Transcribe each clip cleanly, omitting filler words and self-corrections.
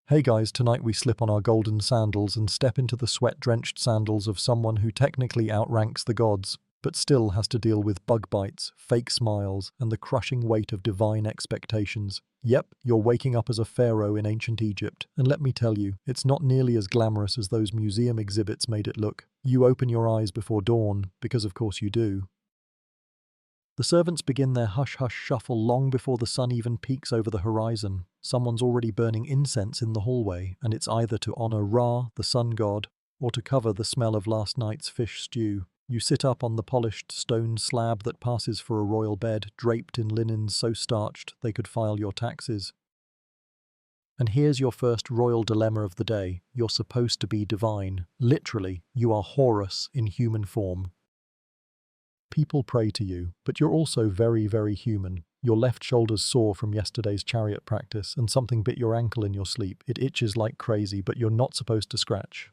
Hey guys, tonight we slip on our golden sandals and step into the sweat-drenched sandals of someone who technically outranks the gods, but still has to deal with bug bites, fake smiles, and the crushing weight of divine expectations. Yep, you're waking up as a pharaoh in ancient Egypt, and let me tell you, it's not nearly as glamorous as those museum exhibits made it look. You open your eyes before dawn, because of course you do. The servants begin their hush-hush shuffle long before the sun even peeks over the horizon. Someone's already burning incense in the hallway, and it's either to honor Ra, the sun god, or to cover the smell of last night's fish stew. You sit up on the polished stone slab that passes for a royal bed, draped in linens so starched they could file your taxes. And here's your first royal dilemma of the day. You're supposed to be divine. Literally, you are Horus in human form. People pray to you, but you're also very, very human. Your left shoulder's sore from yesterday's chariot practice, and something bit your ankle in your sleep. It itches like crazy, but you're not supposed to scratch.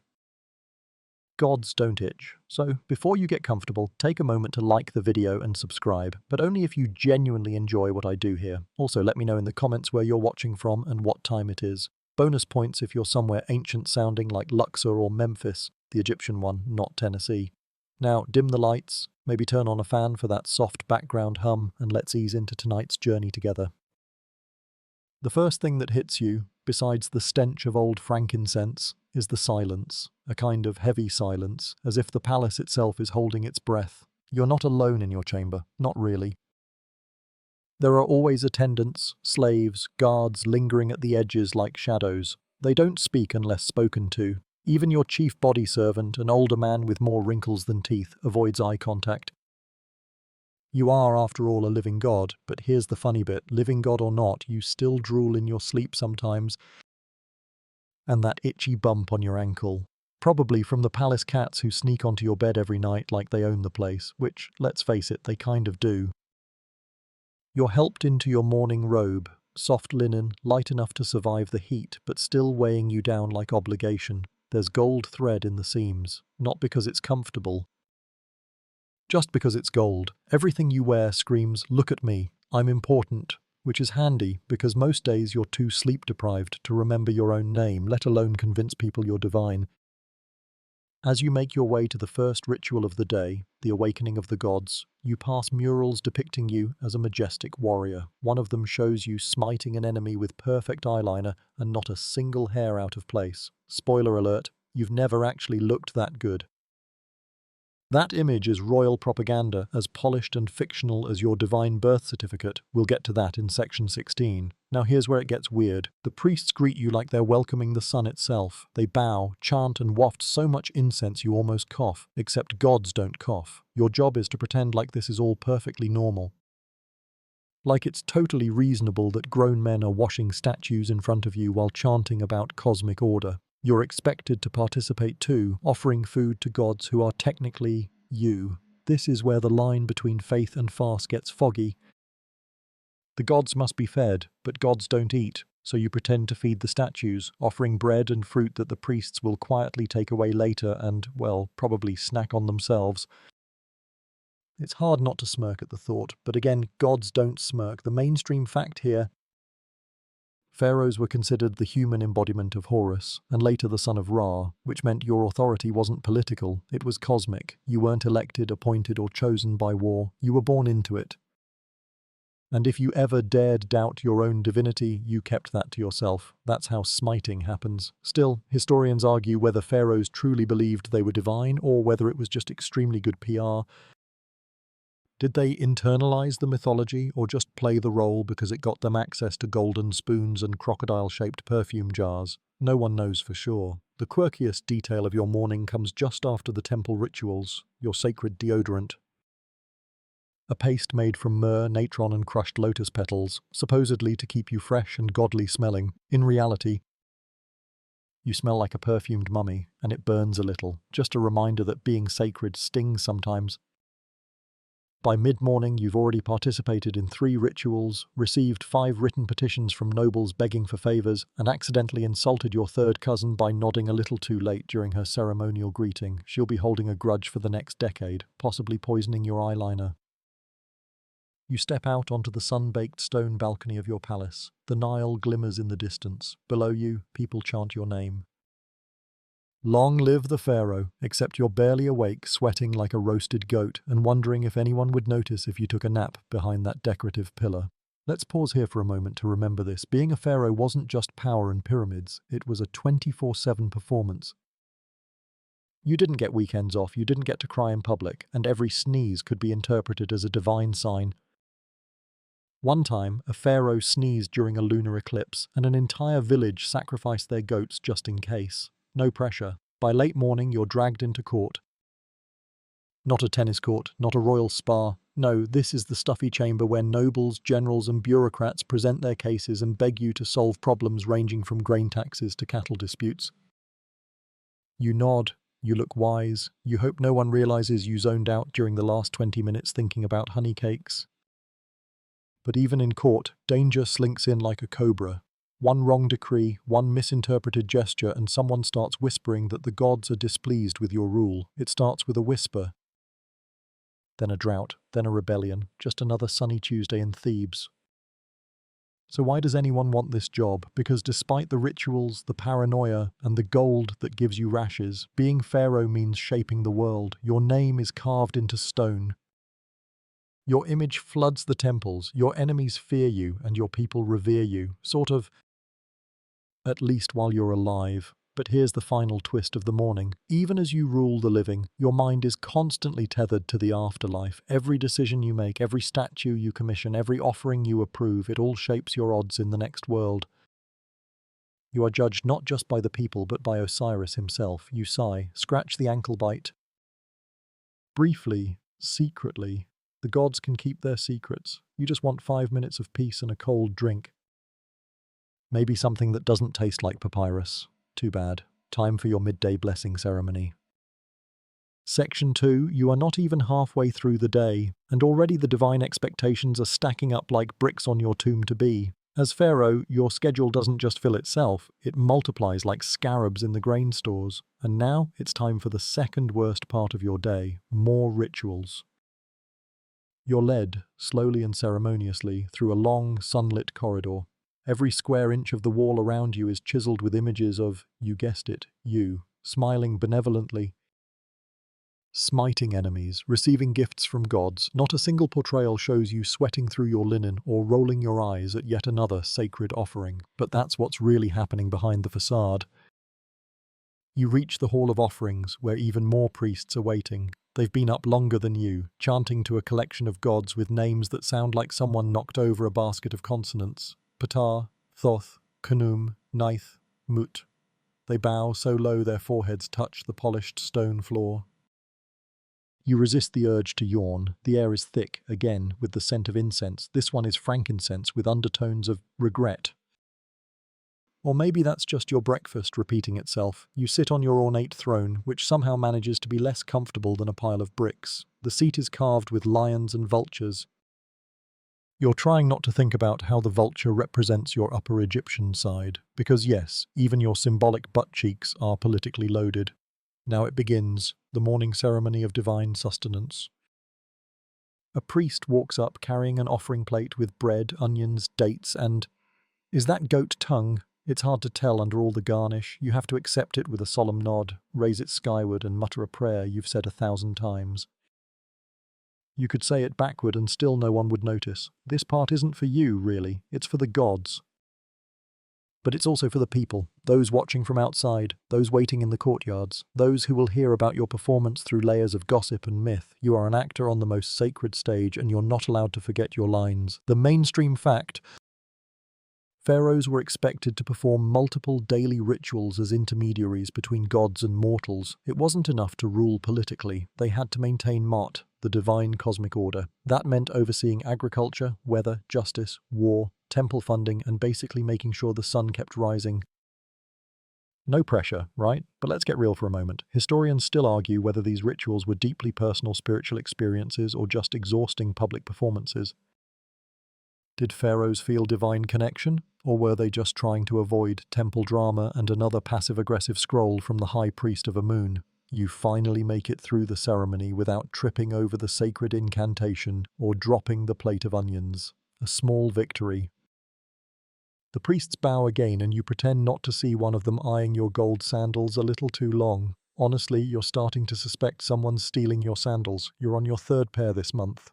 Gods don't itch. So, before you get comfortable, take a moment to like the video and subscribe, but only if you genuinely enjoy what I do here. Also, let me know in the comments where you're watching from and what time it is. Bonus points if you're somewhere ancient sounding like Luxor or Memphis, the Egyptian one, not Tennessee. Now, dim the lights, maybe turn on a fan for that soft background hum, and let's ease into tonight's journey together. The first thing that hits you, besides the stench of old frankincense, is the silence, a kind of heavy silence, as if the palace itself is holding its breath. You're not alone in your chamber, not really. There are always attendants, slaves, guards lingering at the edges like shadows. They don't speak unless spoken to. Even your chief body servant, an older man with more wrinkles than teeth, avoids eye contact. You are, after all, a living god, but here's the funny bit. Living god or not, you still drool in your sleep sometimes. And that itchy bump on your ankle. Probably from the palace cats who sneak onto your bed every night like they own the place, which, let's face it, they kind of do. You're helped into your morning robe, soft linen, light enough to survive the heat, but still weighing you down like obligation. There's gold thread in the seams, not because it's comfortable, just because it's gold. Everything you wear screams, "Look at me, I'm important," which is handy because most days you're too sleep-deprived to remember your own name, let alone convince people you're divine. As you make your way to the first ritual of the day, the awakening of the gods, you pass murals depicting you as a majestic warrior. One of them shows you smiting an enemy with perfect eyeliner and not a single hair out of place. Spoiler alert, you've never actually looked that good. That image is royal propaganda, as polished and fictional as your divine birth certificate. We'll get to that in section 16. Now here's where it gets weird. The priests greet you like they're welcoming the sun itself. They bow, chant, and waft so much incense you almost cough. Except gods don't cough. Your job is to pretend like this is all perfectly normal. Like it's totally reasonable that grown men are washing statues in front of you while chanting about cosmic order. You're expected to participate too, offering food to gods who are technically you. This is where the line between faith and farce gets foggy. The gods must be fed, but gods don't eat, so you pretend to feed the statues, offering bread and fruit that the priests will quietly take away later and, well, probably snack on themselves. It's hard not to smirk at the thought, but again, gods don't smirk. The mainstream fact here: pharaohs were considered the human embodiment of Horus, and later the son of Ra, which meant your authority wasn't political, it was cosmic. You weren't elected, appointed, or chosen by war, you were born into it. And if you ever dared doubt your own divinity, you kept that to yourself. That's how smiting happens. Still, historians argue whether pharaohs truly believed they were divine, or whether it was just extremely good PR. Did they internalize the mythology, or just play the role because it got them access to golden spoons and crocodile-shaped perfume jars? No one knows for sure. The quirkiest detail of your morning comes just after the temple rituals, your sacred deodorant. A paste made from myrrh, natron, and crushed lotus petals, supposedly to keep you fresh and godly smelling. In reality, you smell like a perfumed mummy, and it burns a little. Just a reminder that being sacred stings sometimes. By mid-morning, you've already participated in 3 rituals, received 5 written petitions from nobles begging for favors, and accidentally insulted your third cousin by nodding a little too late during her ceremonial greeting. She'll be holding a grudge for the next decade, possibly poisoning your eyeliner. You step out onto the sun-baked stone balcony of your palace. The Nile glimmers in the distance. Below you, people chant your name. Long live the pharaoh, except you're barely awake, sweating like a roasted goat, and wondering if anyone would notice if you took a nap behind that decorative pillar. Let's pause here for a moment to remember this. Being a pharaoh wasn't just power and pyramids, it was a 24/7 performance. You didn't get weekends off, you didn't get to cry in public, and every sneeze could be interpreted as a divine sign. One time, a pharaoh sneezed during a lunar eclipse, and an entire village sacrificed their goats just in case. No pressure. By late morning, you're dragged into court. Not a tennis court, not a royal spa. No, this is the stuffy chamber where nobles, generals, and bureaucrats present their cases and beg you to solve problems ranging from grain taxes to cattle disputes. You nod, you look wise, you hope no one realizes you zoned out during the last 20 minutes thinking about honey cakes. But even in court, danger slinks in like a cobra. One wrong decree, one misinterpreted gesture, and someone starts whispering that the gods are displeased with your rule. It starts with a whisper, then a drought, then a rebellion, just another sunny Tuesday in Thebes. So why does anyone want this job? Because despite the rituals, the paranoia, and the gold that gives you rashes, being pharaoh means shaping the world. Your name is carved into stone. Your image floods the temples, your enemies fear you, and your people revere you, sort of, at least while you're alive. But here's the final twist of the morning. Even as you rule the living, your mind is constantly tethered to the afterlife. Every decision you make, every statue you commission, every offering you approve, it all shapes your odds in the next world. You are judged not just by the people, but by Osiris himself. You sigh, scratch the ankle bite. Briefly, secretly, the gods can keep their secrets. You just want 5 minutes of peace and a cold drink. Maybe something that doesn't taste like papyrus. Too bad. Time for your midday blessing ceremony. Section 2. You are not even halfway through the day, and already the divine expectations are stacking up like bricks on your tomb to be. As pharaoh, your schedule doesn't just fill itself, it multiplies like scarabs in the grain stores. And now it's time for the second worst part of your day, more rituals. You're led, slowly and ceremoniously, through a long, sunlit corridor. Every square inch of the wall around you is chiseled with images of, you guessed it, you, smiling benevolently, smiting enemies, receiving gifts from gods. Not a single portrayal shows you sweating through your linen or rolling your eyes at yet another sacred offering. But that's what's really happening behind the facade. You reach the Hall of Offerings, where even more priests are waiting. They've been up longer than you, chanting to a collection of gods with names that sound like someone knocked over a basket of consonants. Ptah, Thoth, Khnum, Neith, Mut. They bow so low their foreheads touch the polished stone floor. You resist the urge to yawn. The air is thick, again, with the scent of incense. This one is frankincense with undertones of regret. Or maybe that's just your breakfast repeating itself. You sit on your ornate throne, which somehow manages to be less comfortable than a pile of bricks. The seat is carved with lions and vultures. You're trying not to think about how the vulture represents your upper Egyptian side, because yes, even your symbolic butt cheeks are politically loaded. Now it begins, the morning ceremony of divine sustenance. A priest walks up carrying an offering plate with bread, onions, dates, and... Is that goat tongue? It's hard to tell under all the garnish. You have to accept it with a solemn nod, raise it skyward and mutter a prayer you've said 1,000 times. You could say it backward and still no one would notice. This part isn't for you, really. It's for the gods. But it's also for the people, those watching from outside, those waiting in the courtyards, those who will hear about your performance through layers of gossip and myth. You are an actor on the most sacred stage, and you're not allowed to forget your lines. The mainstream fact: pharaohs were expected to perform multiple daily rituals as intermediaries between gods and mortals. It wasn't enough to rule politically. They had to maintain Mot, the divine cosmic order. That meant overseeing agriculture, weather, justice, war, temple funding, and basically making sure the sun kept rising. No pressure, right? But let's get real for a moment. Historians still argue whether these rituals were deeply personal spiritual experiences or just exhausting public performances. Did pharaohs feel divine connection, or were they just trying to avoid temple drama and another passive-aggressive scroll from the high priest of Amun? You finally make it through the ceremony without tripping over the sacred incantation or dropping the plate of onions. A small victory. The priests bow again and you pretend not to see one of them eyeing your gold sandals a little too long. Honestly, you're starting to suspect someone's stealing your sandals. You're on your third pair this month.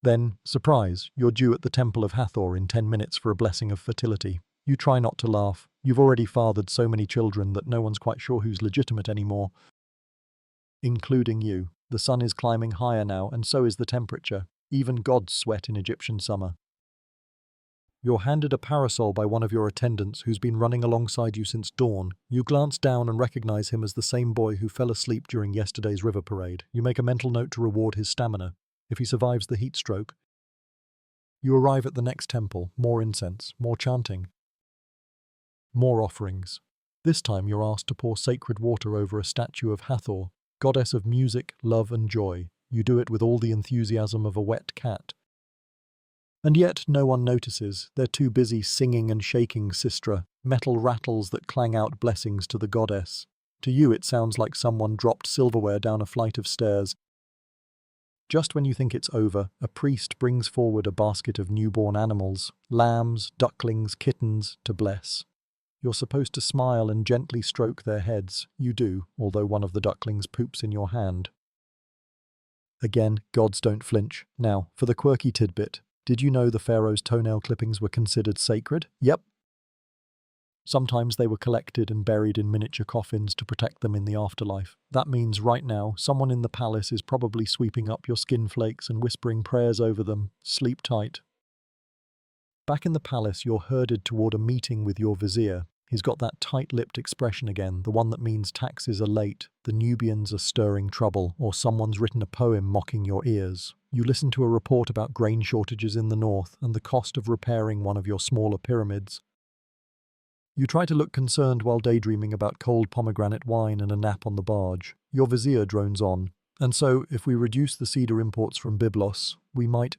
Then, surprise, you're due at the Temple of Hathor in 10 minutes for a blessing of fertility. You try not to laugh. You've already fathered so many children that no one's quite sure who's legitimate anymore. Including you. The sun is climbing higher now, and so is the temperature. Even gods sweat in Egyptian summer. You're handed a parasol by one of your attendants who's been running alongside you since dawn. You glance down and recognize him as the same boy who fell asleep during yesterday's river parade. You make a mental note to reward his stamina. If he survives the heat stroke, you arrive at the next temple. More incense, more chanting, more offerings. This time you're asked to pour sacred water over a statue of Hathor, goddess of music, love and joy. You do it with all the enthusiasm of a wet cat. And yet no one notices. They're too busy singing and shaking sistra, metal rattles that clang out blessings to the goddess. To you it sounds like someone dropped silverware down a flight of stairs. Just when you think it's over, a priest brings forward a basket of newborn animals, lambs, ducklings, kittens, to bless. You're supposed to smile and gently stroke their heads. You do, although one of the ducklings poops in your hand. Again, gods don't flinch. Now, for the quirky tidbit. Did you know the pharaoh's toenail clippings were considered sacred? Yep. Sometimes they were collected and buried in miniature coffins to protect them in the afterlife. That means right now, someone in the palace is probably sweeping up your skin flakes and whispering prayers over them. Sleep tight. Back in the palace, you're herded toward a meeting with your vizier. He's got that tight-lipped expression again, the one that means taxes are late, the Nubians are stirring trouble, or someone's written a poem mocking your ears. You listen to a report about grain shortages in the north and the cost of repairing one of your smaller pyramids. You try to look concerned while daydreaming about cold pomegranate wine and a nap on the barge. Your vizier drones on. And so, if we reduce the cedar imports from Byblos, we might…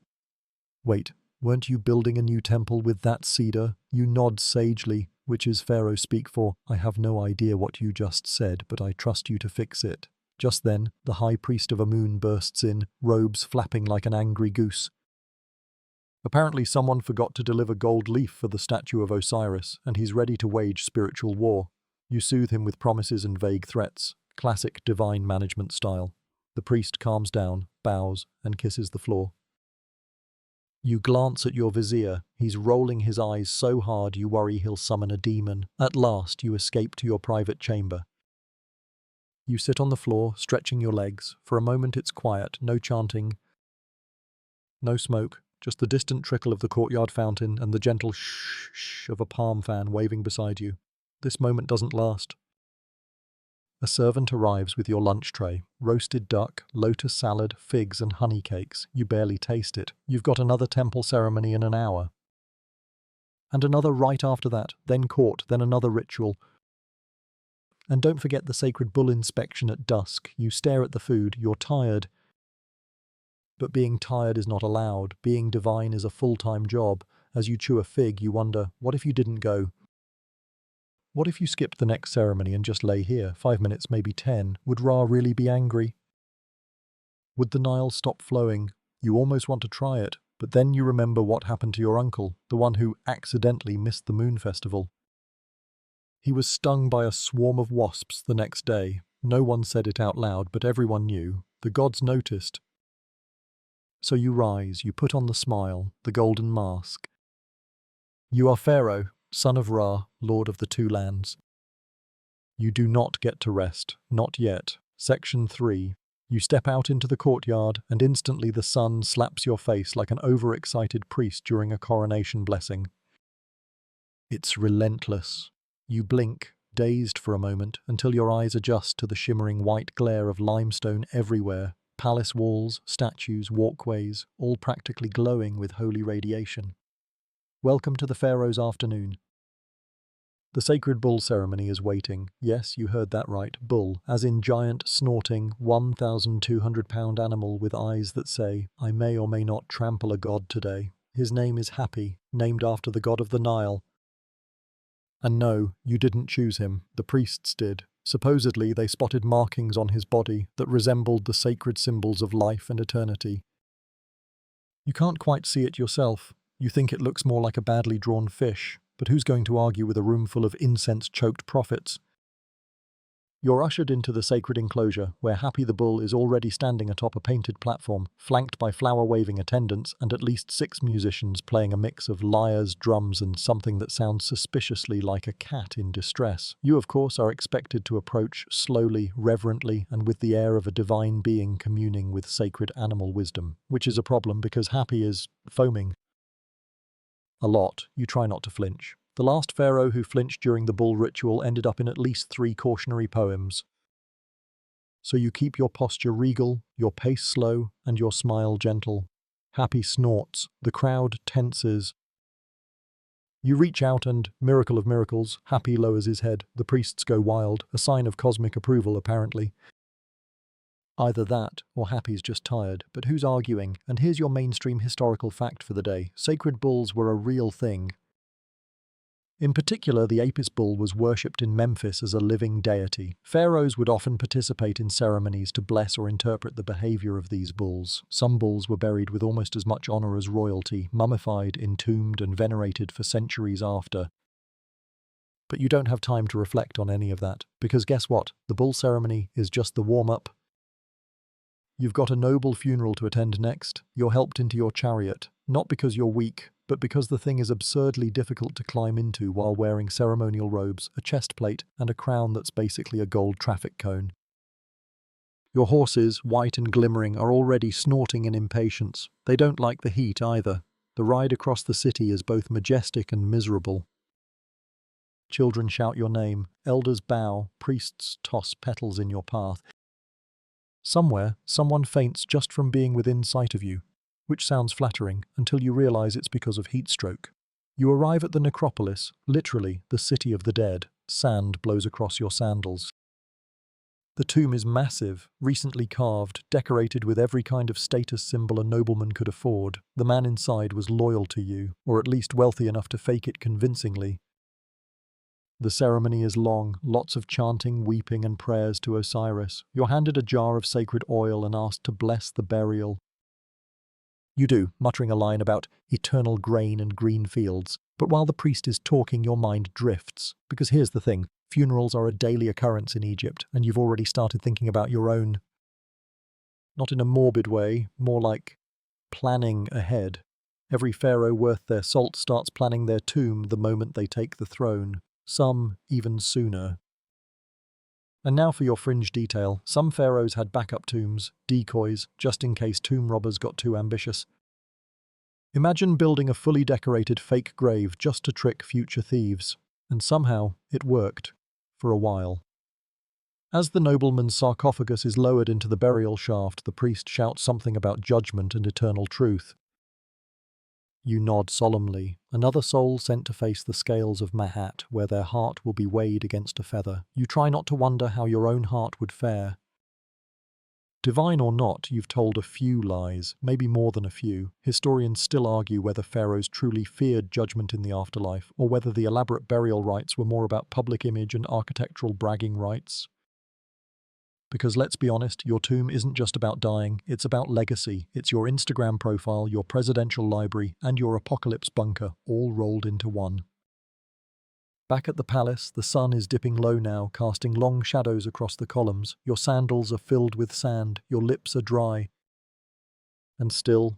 Wait, weren't you building a new temple with that cedar? You nod sagely, which is Pharaoh speak for, I have no idea what you just said, but I trust you to fix it. Just then, the high priest of Amun bursts in, robes flapping like an angry goose. Apparently someone forgot to deliver gold leaf for the statue of Osiris, and he's ready to wage spiritual war. You soothe him with promises and vague threats, classic divine management style. The priest calms down, bows, and kisses the floor. You glance at your vizier. He's rolling his eyes so hard you worry he'll summon a demon. At last, you escape to your private chamber. You sit on the floor, stretching your legs. For a moment it's quiet, no chanting, no smoke, just the distant trickle of the courtyard fountain and the gentle shh of a palm fan waving beside you. This moment doesn't last. A servant arrives with your lunch tray. Roasted duck, lotus salad, figs and honey cakes. You barely taste it. You've got another temple ceremony in an hour. And another right after that, then court, then another ritual. And don't forget the sacred bull inspection at dusk. You stare at the food, you're tired. But being tired is not allowed. Being divine is a full-time job. As you chew a fig, you wonder, what if you didn't go? What if you skipped the next ceremony and just lay here, 5 minutes, maybe 10? Would Ra really be angry? Would the Nile stop flowing? You almost want to try it, but then you remember what happened to your uncle, the one who accidentally missed the moon festival. He was stung by a swarm of wasps the next day. No one said it out loud, but everyone knew. The gods noticed. So you rise, you put on the smile, the golden mask. You are Pharaoh, son of Ra, lord of the two lands. You do not get to rest, not yet. Section 3. You step out into the courtyard, and instantly the sun slaps your face like an overexcited priest during a coronation blessing. It's relentless. You blink, dazed for a moment, until your eyes adjust to the shimmering white glare of limestone everywhere. Palace walls, statues, walkways, all practically glowing with holy radiation. Welcome to the Pharaoh's afternoon. The sacred bull ceremony is waiting. Yes, you heard that right, bull, as in giant, snorting, 1,200-pound animal with eyes that say, I may or may not trample a god today. His name is Happy, named after the god of the Nile. And no, you didn't choose him, the priests did. Supposedly, they spotted markings on his body that resembled the sacred symbols of life and eternity. You can't quite see it yourself. You think it looks more like a badly drawn fish, but who's going to argue with a room full of incense-choked prophets? You're ushered into the sacred enclosure, where Happy the Bull is already standing atop a painted platform, flanked by flower-waving attendants and at least 6 musicians playing a mix of lyres, drums, and something that sounds suspiciously like a cat in distress. You, of course, are expected to approach slowly, reverently, and with the air of a divine being communing with sacred animal wisdom, which is a problem because Happy is foaming a lot. You try not to flinch. The last pharaoh who flinched during the bull ritual ended up in at least 3 cautionary poems. So you keep your posture regal, your pace slow, and your smile gentle. Happy snorts. The crowd tenses. You reach out and, miracle of miracles, Happy lowers his head. The priests go wild, a sign of cosmic approval apparently. Either that, or Happy's just tired, but who's arguing? And here's your mainstream historical fact for the day. Sacred bulls were a real thing. In particular, the Apis bull was worshipped in Memphis as a living deity. Pharaohs would often participate in ceremonies to bless or interpret the behavior of these bulls. Some bulls were buried with almost as much honor as royalty, mummified, entombed, and venerated for centuries after. But you don't have time to reflect on any of that, because guess what? The bull ceremony is just the warm-up. You've got a noble funeral to attend next. You're helped into your chariot, not because you're weak, but because the thing is absurdly difficult to climb into while wearing ceremonial robes, a chest plate, and a crown that's basically a gold traffic cone. Your horses, white and glimmering, are already snorting in impatience. They don't like the heat either. The ride across the city is both majestic and miserable. Children shout your name, elders bow, priests toss petals in your path. Somewhere, someone faints just from being within sight of you, which sounds flattering until you realize it's because of heat stroke. You arrive at the necropolis, literally the city of the dead. Sand blows across your sandals. The tomb is massive, recently carved, decorated with every kind of status symbol a nobleman could afford. The man inside was loyal to you, or at least wealthy enough to fake it convincingly. The ceremony is long, lots of chanting, weeping, and prayers to Osiris. You're handed a jar of sacred oil and asked to bless the burial. You do, muttering a line about eternal grain and green fields. But while the priest is talking, your mind drifts. Because here's the thing, funerals are a daily occurrence in Egypt, and you've already started thinking about your own. Not in a morbid way, more like planning ahead. Every pharaoh worth their salt starts planning their tomb the moment they take the throne. Some even sooner. And now for your fringe detail. Some pharaohs had backup tombs, decoys, just in case tomb robbers got too ambitious. Imagine building a fully decorated fake grave just to trick future thieves. And somehow, it worked. For a while. As the nobleman's sarcophagus is lowered into the burial shaft, the priest shouts something about judgment and eternal truth. You nod solemnly. Another soul sent to face the scales of Mahat, where their heart will be weighed against a feather. You try not to wonder how your own heart would fare. Divine or not, you've told a few lies, maybe more than a few. Historians still argue whether pharaohs truly feared judgment in the afterlife, or whether the elaborate burial rites were more about public image and architectural bragging rights. Because let's be honest, your tomb isn't just about dying, it's about legacy. It's your Instagram profile, your presidential library, and your apocalypse bunker, all rolled into one. Back at the palace, the sun is dipping low now, casting long shadows across the columns. Your sandals are filled with sand, your lips are dry. And still,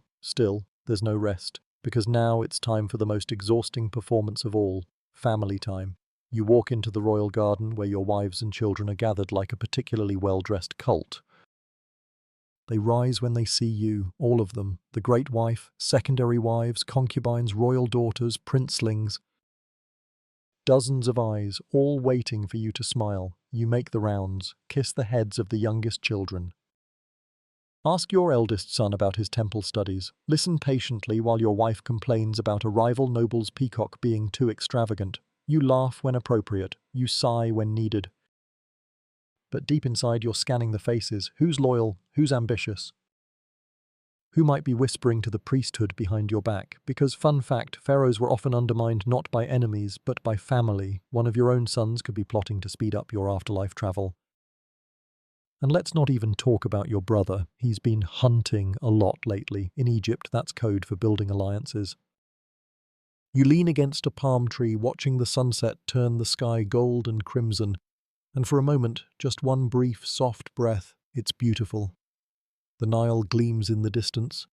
there's no rest, because now it's time for the most exhausting performance of all, family time. You walk into the royal garden where your wives and children are gathered like a particularly well-dressed cult. They rise when they see you, all of them, the great wife, secondary wives, concubines, royal daughters, princelings. Dozens of eyes, all waiting for you to smile. You make the rounds, kiss the heads of the youngest children. Ask your eldest son about his temple studies. Listen patiently while your wife complains about a rival noble's peacock being too extravagant. You laugh when appropriate, you sigh when needed. But deep inside you're scanning the faces. Who's loyal? Who's ambitious? Who might be whispering to the priesthood behind your back? Because, fun fact, pharaohs were often undermined not by enemies, but by family. One of your own sons could be plotting to speed up your afterlife travel. And let's not even talk about your brother. He's been hunting a lot lately. In Egypt, that's code for building alliances. You lean against a palm tree, watching the sunset turn the sky gold and crimson. And for a moment, just one brief, soft breath, it's beautiful. The Nile gleams in the distance.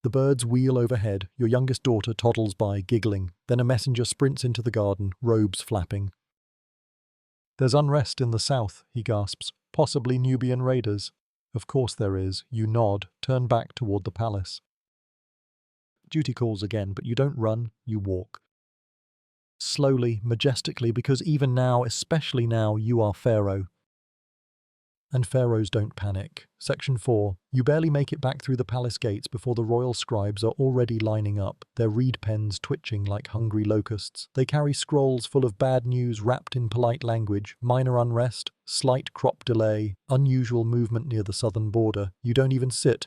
The birds wheel overhead. Your youngest daughter toddles by, giggling. Then a messenger sprints into the garden, robes flapping. There's unrest in the south, he gasps. Possibly Nubian raiders. Of course there is. You nod, turn back toward the palace. Duty calls again, but you don't run, you walk. Slowly, majestically, because even now, especially now, you are Pharaoh. And pharaohs don't panic. Section 4. You barely make it back through the palace gates before the royal scribes are already lining up, their reed pens twitching like hungry locusts. They carry scrolls full of bad news wrapped in polite language, minor unrest, slight crop delay, unusual movement near the southern border. You don't even sit.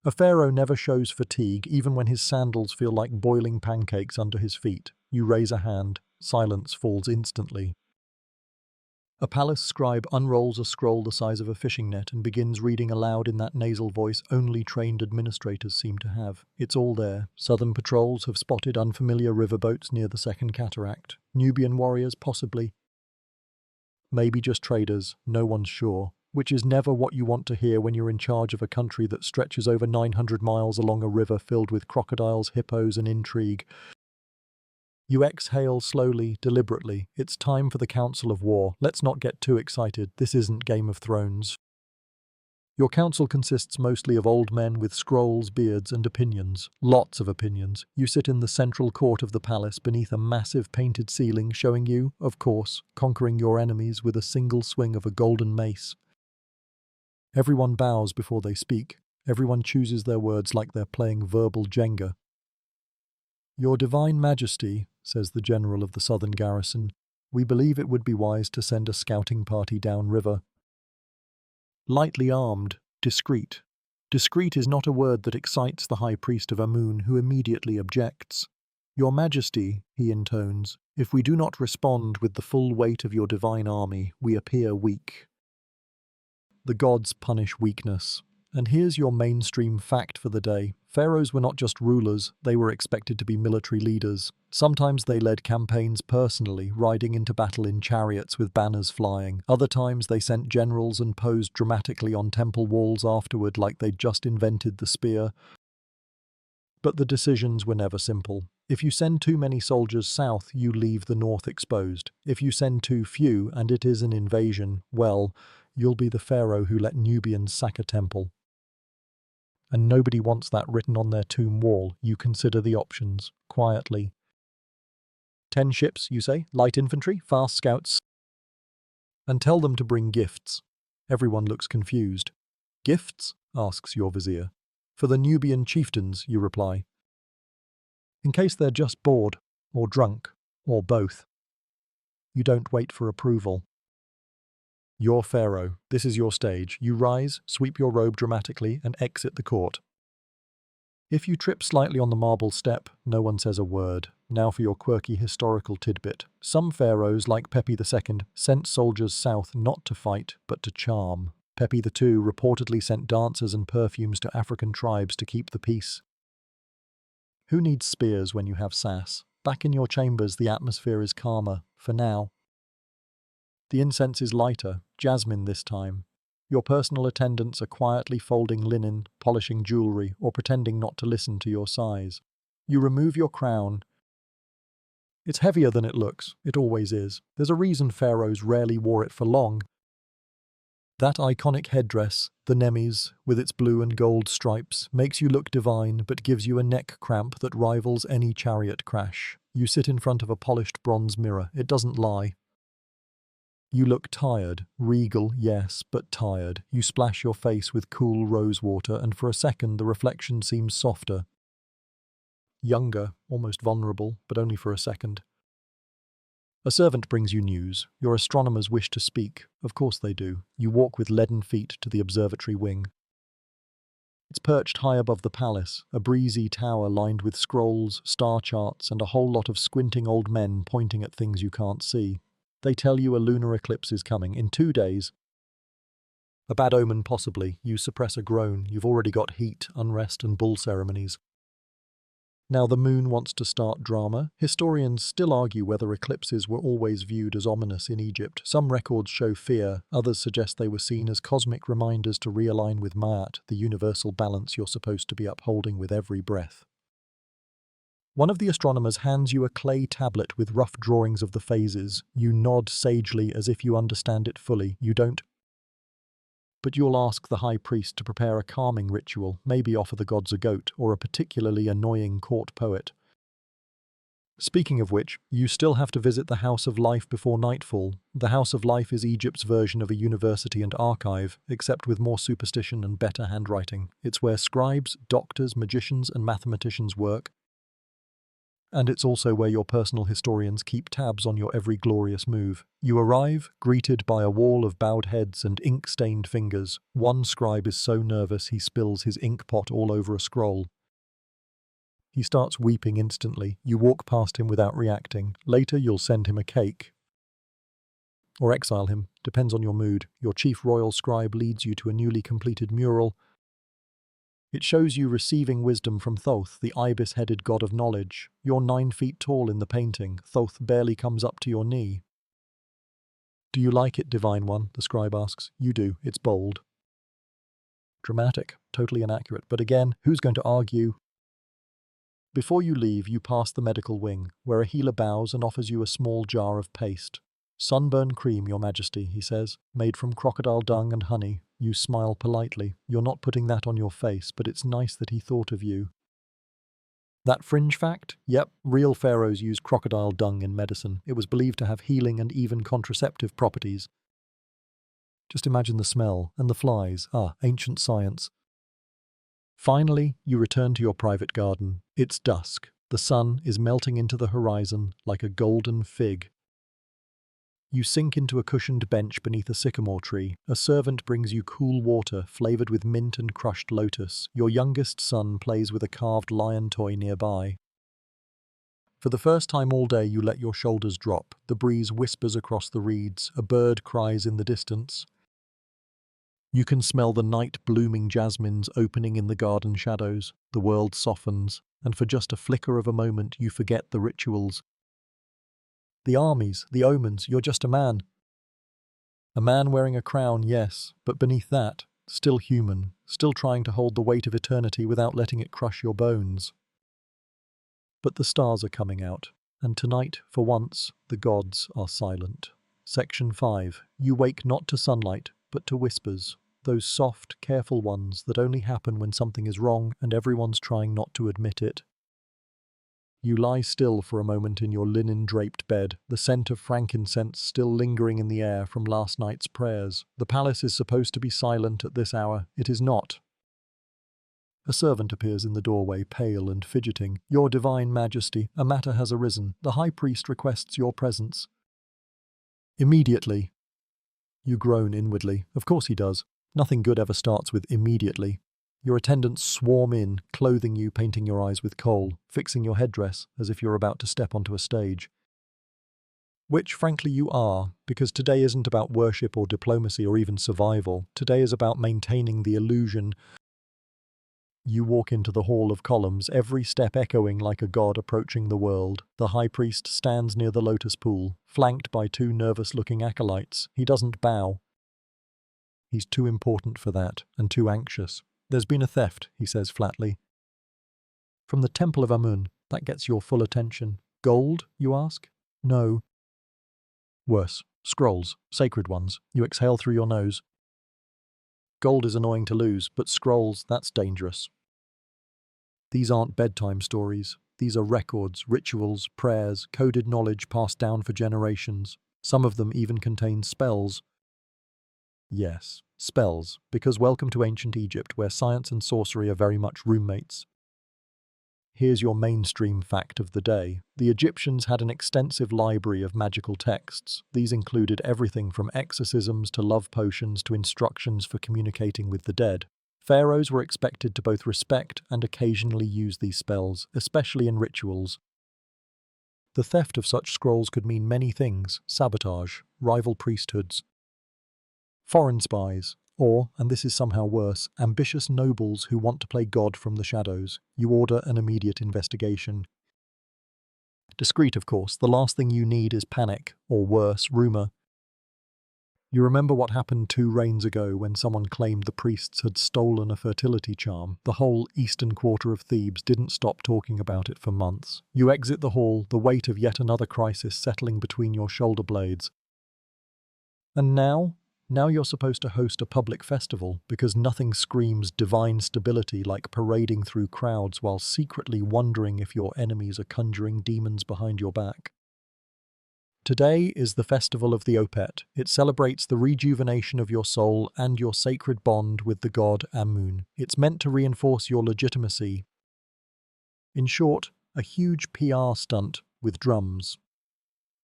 A pharaoh never shows fatigue, even when his sandals feel like boiling pancakes under his feet. You raise a hand. Silence falls instantly. A palace scribe unrolls a scroll the size of a fishing net and begins reading aloud in that nasal voice only trained administrators seem to have. It's all there. Southern patrols have spotted unfamiliar riverboats near the Second Cataract. Nubian warriors, possibly. Maybe just traders, no one's sure. Which is never what you want to hear when you're in charge of a country that stretches over 900 miles along a river filled with crocodiles, hippos, and intrigue. You exhale slowly, deliberately. It's time for the Council of War. Let's not get too excited. This isn't Game of Thrones. Your council consists mostly of old men with scrolls, beards, and opinions. Lots of opinions. You sit in the central court of the palace beneath a massive painted ceiling showing you, of course, conquering your enemies with a single swing of a golden mace. Everyone bows before they speak. Everyone chooses their words like they're playing verbal Jenga. Your Divine Majesty, says the general of the southern garrison, we believe it would be wise to send a scouting party downriver. Lightly armed, discreet. Discreet is not a word that excites the high priest of Amun, who immediately objects. Your Majesty, he intones, if we do not respond with the full weight of your divine army, we appear weak. The gods punish weakness. And here's your mainstream fact for the day. Pharaohs were not just rulers, they were expected to be military leaders. Sometimes they led campaigns personally, riding into battle in chariots with banners flying. Other times they sent generals and posed dramatically on temple walls afterward like they'd just invented the spear. But the decisions were never simple. If you send too many soldiers south, you leave the north exposed. If you send too few, and it is an invasion, well, you'll be the pharaoh who let Nubians sack a temple. And nobody wants that written on their tomb wall. You consider the options, quietly. 10 ships, you say? Light infantry? Fast scouts? And tell them to bring gifts. Everyone looks confused. Gifts? Asks your vizier. For the Nubian chieftains, you reply. In case they're just bored, or drunk, or both. You don't wait for approval. You're Pharaoh. This is your stage. You rise, sweep your robe dramatically, and exit the court. If you trip slightly on the marble step, no one says a word. Now for your quirky historical tidbit. Some pharaohs, like Pepi II, sent soldiers south not to fight, but to charm. Pepi II reportedly sent dancers and perfumes to African tribes to keep the peace. Who needs spears when you have sass? Back in your chambers, the atmosphere is calmer, for now. The incense is lighter, jasmine this time. Your personal attendants are quietly folding linen, polishing jewelry, or pretending not to listen to your sighs. You remove your crown. It's heavier than it looks. It always is. There's a reason pharaohs rarely wore it for long. That iconic headdress, the Nemes, with its blue and gold stripes, makes you look divine but gives you a neck cramp that rivals any chariot crash. You sit in front of a polished bronze mirror. It doesn't lie. You look tired, regal, yes, but tired. You splash your face with cool rose water, and for a second the reflection seems softer. Younger, almost vulnerable, but only for a second. A servant brings you news. Your astronomers wish to speak. Of course they do. You walk with leaden feet to the observatory wing. It's perched high above the palace, a breezy tower lined with scrolls, star charts, and a whole lot of squinting old men pointing at things you can't see. They tell you a lunar eclipse is coming in 2 days. A bad omen possibly. You suppress a groan. You've already got heat, unrest, and bull ceremonies. Now the moon wants to start drama. Historians still argue whether eclipses were always viewed as ominous in Egypt. Some records show fear, others suggest they were seen as cosmic reminders to realign with Ma'at, the universal balance you're supposed to be upholding with every breath. One of the astronomers hands you a clay tablet with rough drawings of the phases. You nod sagely as if you understand it fully. You don't. But you'll ask the high priest to prepare a calming ritual, maybe offer the gods a goat or a particularly annoying court poet. Speaking of which, you still have to visit the House of Life before nightfall. The House of Life is Egypt's version of a university and archive, except with more superstition and better handwriting. It's where scribes, doctors, magicians, and mathematicians work. And it's also where your personal historians keep tabs on your every glorious move. You arrive, greeted by a wall of bowed heads and ink-stained fingers. One scribe is so nervous he spills his ink pot all over a scroll. He starts weeping instantly. You walk past him without reacting. Later, you'll send him a cake. Or exile him, depends on your mood. Your chief royal scribe leads you to a newly completed mural. It shows you receiving wisdom from Thoth, the ibis-headed god of knowledge. You're 9 feet tall in the painting. Thoth barely comes up to your knee. Do you like it, Divine One? The scribe asks. You do. It's bold. Dramatic. Totally inaccurate. But again, who's going to argue? Before you leave, you pass the medical wing, where a healer bows and offers you a small jar of paste. Sunburn cream, Your Majesty, he says, made from crocodile dung and honey. You smile politely. You're not putting that on your face, but it's nice that he thought of you. That fringe fact? Yep, real pharaohs used crocodile dung in medicine. It was believed to have healing and even contraceptive properties. Just imagine the smell and the flies. Ancient science. Finally, you return to your private garden. It's dusk. The sun is melting into the horizon like a golden fig. You sink into a cushioned bench beneath a sycamore tree. A servant brings you cool water flavored with mint and crushed lotus. Your youngest son plays with a carved lion toy nearby. For the first time all day, you let your shoulders drop. The breeze whispers across the reeds. A bird cries in the distance. You can smell the night-blooming jasmines opening in the garden shadows. The world softens, and for just a flicker of a moment, you forget the rituals. The armies, the omens, you're just a man. A man wearing a crown, yes, but beneath that, still human, still trying to hold the weight of eternity without letting it crush your bones. But the stars are coming out, and tonight, for once, the gods are silent. Section 5. You wake not to sunlight, but to whispers, those soft, careful ones that only happen when something is wrong and everyone's trying not to admit it. You lie still for a moment in your linen-draped bed, the scent of frankincense still lingering in the air from last night's prayers. The palace is supposed to be silent at this hour. It is not. A servant appears in the doorway, pale and fidgeting. Your Divine Majesty, a matter has arisen. The high priest requests your presence. Immediately. You groan inwardly. Of course he does. Nothing good ever starts with immediately. Your attendants swarm in, clothing you, painting your eyes with kohl, fixing your headdress as if you're about to step onto a stage. Which, frankly, you are, because today isn't about worship or diplomacy or even survival. Today is about maintaining the illusion. You walk into the Hall of Columns, every step echoing like a god approaching the world. The high priest stands near the lotus pool, flanked by 2 nervous-looking acolytes. He doesn't bow. He's too important for that, and too anxious. There's been a theft, he says flatly. From the Temple of Amun, that gets your full attention. Gold, you ask? No. Worse. Scrolls, sacred ones. You exhale through your nose. Gold is annoying to lose, but scrolls, that's dangerous. These aren't bedtime stories. These are records, rituals, prayers, coded knowledge passed down for generations. Some of them even contain spells. Yes, spells, because welcome to ancient Egypt, where science and sorcery are very much roommates. Here's your mainstream fact of the day. The Egyptians had an extensive library of magical texts. These included everything from exorcisms to love potions to instructions for communicating with the dead. Pharaohs were expected to both respect and occasionally use these spells, especially in rituals. The theft of such scrolls could mean many things: sabotage, rival priesthoods, foreign spies, or, and this is somehow worse, ambitious nobles who want to play God from the shadows. You order an immediate investigation. Discreet, of course. The last thing you need is panic, or worse, rumor. You remember what happened 2 reigns ago when someone claimed the priests had stolen a fertility charm. The whole eastern quarter of Thebes didn't stop talking about it for months. You exit the hall, the weight of yet another crisis settling between your shoulder blades. And now you're supposed to host a public festival, because nothing screams divine stability like parading through crowds while secretly wondering if your enemies are conjuring demons behind your back. Today is the festival of the Opet. It celebrates the rejuvenation of your soul and your sacred bond with the god Amun. It's meant to reinforce your legitimacy. In short, a huge PR stunt with drums.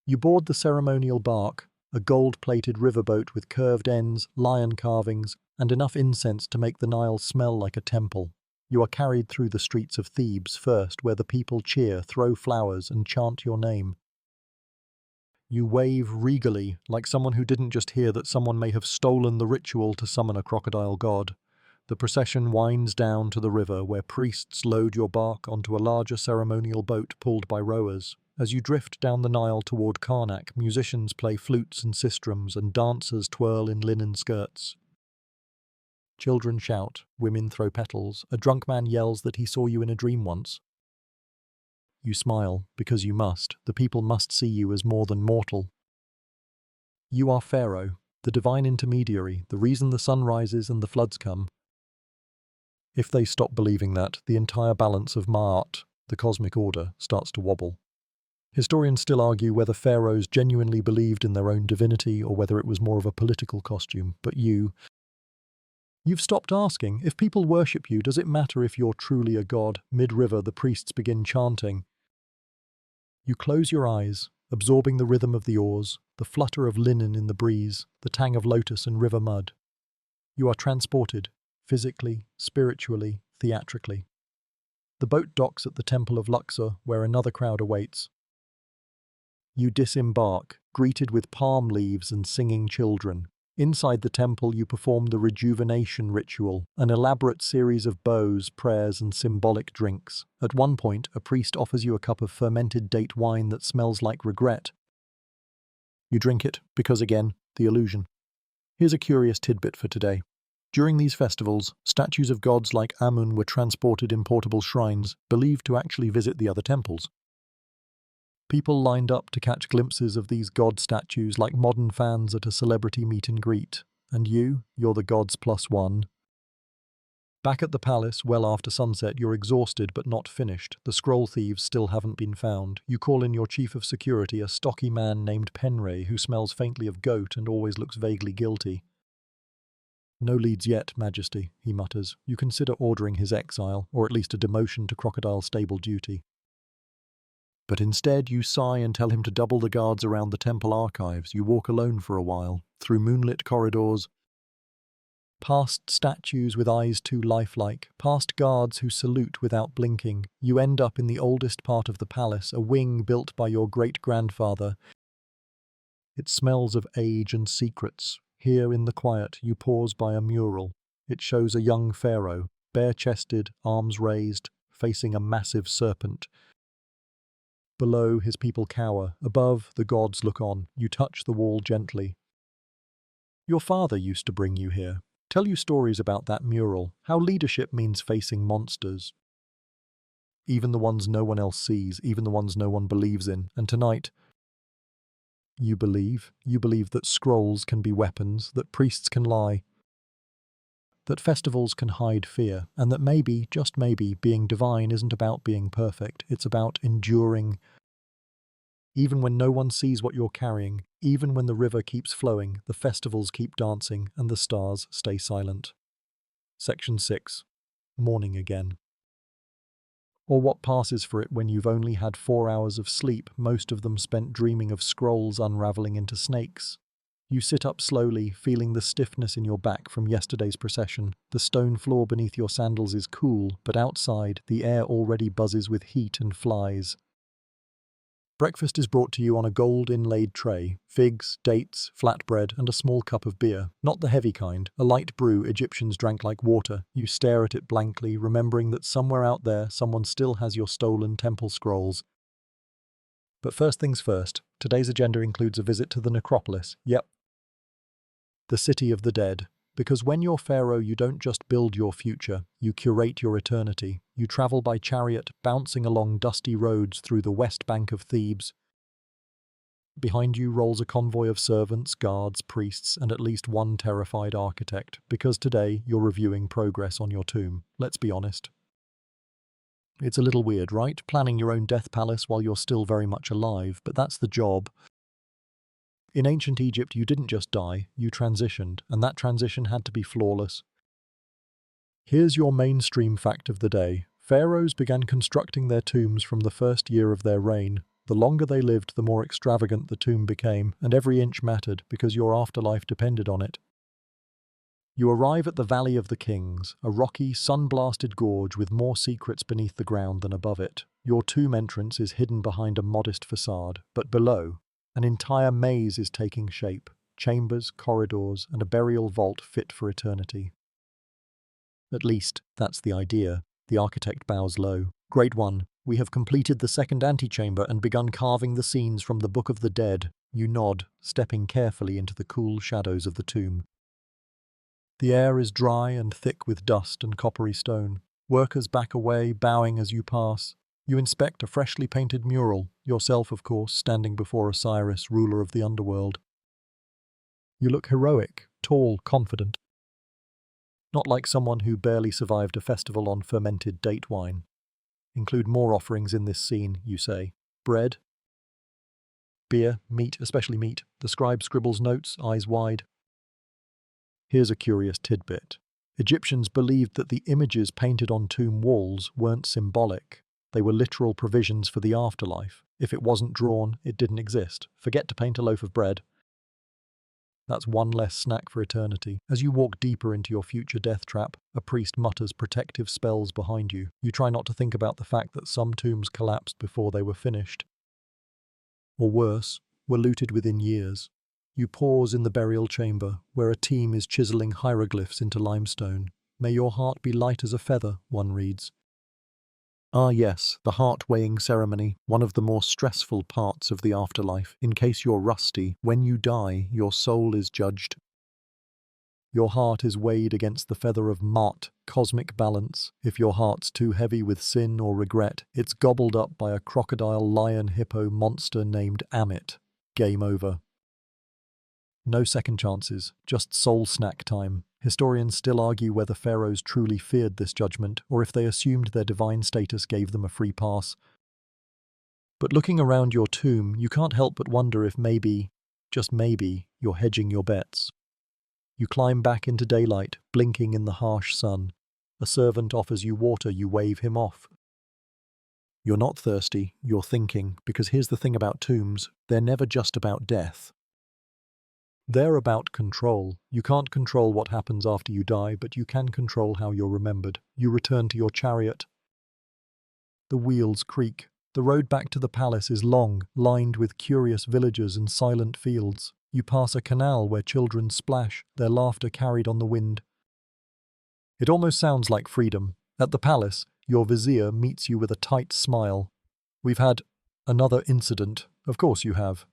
You board the ceremonial bark, a gold-plated riverboat with curved ends, lion carvings, and enough incense to make the Nile smell like a temple. You are carried through the streets of Thebes first, where the people cheer, throw flowers, and chant your name. You wave regally, like someone who didn't just hear that someone may have stolen the ritual to summon a crocodile god. The procession winds down to the river, where priests load your bark onto a larger ceremonial boat pulled by rowers. As you drift down the Nile toward Karnak, musicians play flutes and sistrums, and dancers twirl in linen skirts. Children shout, women throw petals, a drunk man yells that he saw you in a dream once. You smile, because you must. The people must see you as more than mortal. You are Pharaoh, the divine intermediary, the reason the sun rises and the floods come. If they stop believing that, the entire balance of Ma'at, the cosmic order, starts to wobble. Historians still argue whether pharaohs genuinely believed in their own divinity or whether it was more of a political costume, but you've stopped asking. If people worship you, does it matter if you're truly a god? Mid-river, the priests begin chanting. You close your eyes, absorbing the rhythm of the oars, the flutter of linen in the breeze, the tang of lotus and river mud. You are transported, physically, spiritually, theatrically. The boat docks at the temple of Luxor, where another crowd awaits. You disembark, greeted with palm leaves and singing children. Inside the temple, you perform the rejuvenation ritual, an elaborate series of bows, prayers, and symbolic drinks. At one point, a priest offers you a cup of fermented date wine that smells like regret. You drink it, because again, the illusion. Here's a curious tidbit for today. During these festivals, statues of gods like Amun were transported in portable shrines, believed to actually visit the other temples. People lined up to catch glimpses of these god statues like modern fans at a celebrity meet and greet. And you're the gods plus one. Back at the palace, well after sunset, you're exhausted but not finished. The scroll thieves still haven't been found. You call in your chief of security, a stocky man named Penray, who smells faintly of goat and always looks vaguely guilty. No leads yet, Majesty, he mutters. You consider ordering his exile, or at least a demotion to crocodile stable duty. But instead you sigh and tell him to double the guards around the temple archives. You walk alone for a while, through moonlit corridors, past statues with eyes too lifelike, past guards who salute without blinking. You end up in the oldest part of the palace, a wing built by your great-grandfather. It smells of age and secrets. Here in the quiet, you pause by a mural. It shows a young pharaoh, bare-chested, arms raised, facing a massive serpent. Below, his people cower. Above, the gods look on. You touch the wall gently. Your father used to bring you here. Tell you stories about that mural, how leadership means facing monsters. Even the ones no one else sees, even the ones no one believes in. And tonight, you believe that scrolls can be weapons, that priests can lie, that festivals can hide fear, and that maybe, just maybe, being divine isn't about being perfect. It's about enduring. Even when no one sees what you're carrying, even when the river keeps flowing, the festivals keep dancing, and the stars stay silent. Section 6. Morning again. Or what passes for it when you've only had 4 hours of sleep, most of them spent dreaming of scrolls unraveling into snakes. You sit up slowly, feeling the stiffness in your back from yesterday's procession. The stone floor beneath your sandals is cool, but outside, the air already buzzes with heat and flies. Breakfast is brought to you on a gold-inlaid tray. Figs, dates, flatbread, and a small cup of beer. Not the heavy kind, a light brew Egyptians drank like water. You stare at it blankly, remembering that somewhere out there, someone still has your stolen temple scrolls. But first things first, today's agenda includes a visit to the necropolis. Yep. The city of the dead. Because when you're Pharaoh, you don't just build your future, you curate your eternity. You travel by chariot, bouncing along dusty roads through the west bank of Thebes. Behind you rolls a convoy of servants, guards, priests, and at least one terrified architect, because today you're reviewing progress on your tomb. Let's be honest. It's a little weird, right? Planning your own death palace while you're still very much alive, but that's the job. In ancient Egypt, you didn't just die, you transitioned, and that transition had to be flawless. Here's your mainstream fact of the day. Pharaohs began constructing their tombs from the first year of their reign. The longer they lived, the more extravagant the tomb became, and every inch mattered because your afterlife depended on it. You arrive at the Valley of the Kings, a rocky, sun-blasted gorge with more secrets beneath the ground than above it. Your tomb entrance is hidden behind a modest facade, but below, an entire maze is taking shape. Chambers, corridors, and a burial vault fit for eternity. At least, that's the idea. The architect bows low. Great one, we have completed the second antechamber and begun carving the scenes from the Book of the Dead. You nod, stepping carefully into the cool shadows of the tomb. The air is dry and thick with dust and coppery stone. Workers back away, bowing as you pass. You inspect a freshly painted mural, yourself, of course, standing before Osiris, ruler of the underworld. You look heroic, tall, confident. Not like someone who barely survived a festival on fermented date wine. Include more offerings in this scene, you say. Bread, beer, meat, especially meat. The scribe scribbles notes, eyes wide. Here's a curious tidbit. Egyptians believed that the images painted on tomb walls weren't symbolic. They were literal provisions for the afterlife. If it wasn't drawn, it didn't exist. Forget to paint a loaf of bread. That's one less snack for eternity. As you walk deeper into your future death trap, a priest mutters protective spells behind you. You try not to think about the fact that some tombs collapsed before they were finished. Or worse, were looted within years. You pause in the burial chamber, where a team is chiseling hieroglyphs into limestone. May your heart be light as a feather, one reads. Ah yes, the heart-weighing ceremony, one of the more stressful parts of the afterlife. In case you're rusty, when you die, your soul is judged. Your heart is weighed against the feather of Ma'at, cosmic balance. If your heart's too heavy with sin or regret, it's gobbled up by a crocodile, lion, hippo monster named Amit. Game over. No second chances, just soul snack time. Historians still argue whether pharaohs truly feared this judgment, or if they assumed their divine status gave them a free pass. But looking around your tomb, you can't help but wonder if maybe, just maybe, you're hedging your bets. You climb back into daylight, blinking in the harsh sun. A servant offers you water, you wave him off. You're not thirsty, you're thinking, because here's the thing about tombs, they're never just about death. They're about control. You can't control what happens after you die, but you can control how you're remembered. You return to your chariot. The wheels creak. The road back to the palace is long, lined with curious villagers and silent fields. You pass a canal where children splash, their laughter carried on the wind. It almost sounds like freedom. At the palace, your vizier meets you with a tight smile. We've had another incident. Of course you have.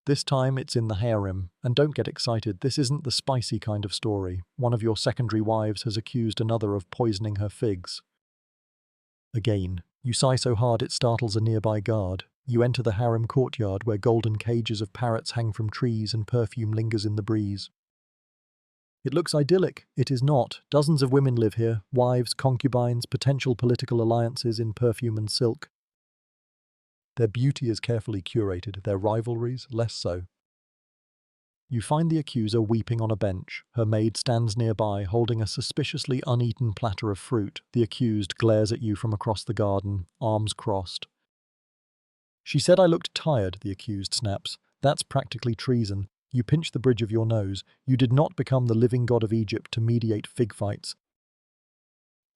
This time it's in the harem, and don't get excited, this isn't the spicy kind of story. One of your secondary wives has accused another of poisoning her figs. Again, you sigh so hard it startles a nearby guard. You enter the harem courtyard where golden cages of parrots hang from trees and perfume lingers in the breeze. It looks idyllic. It is not. Dozens of women live here, wives, concubines, potential political alliances in perfume and silk. Their beauty is carefully curated, their rivalries less so. You find the accuser weeping on a bench. Her maid stands nearby, holding a suspiciously uneaten platter of fruit. The accused glares at you from across the garden, arms crossed. She said I looked tired, the accused snaps. That's practically treason. You pinch the bridge of your nose. You did not become the living god of Egypt to mediate fig fights.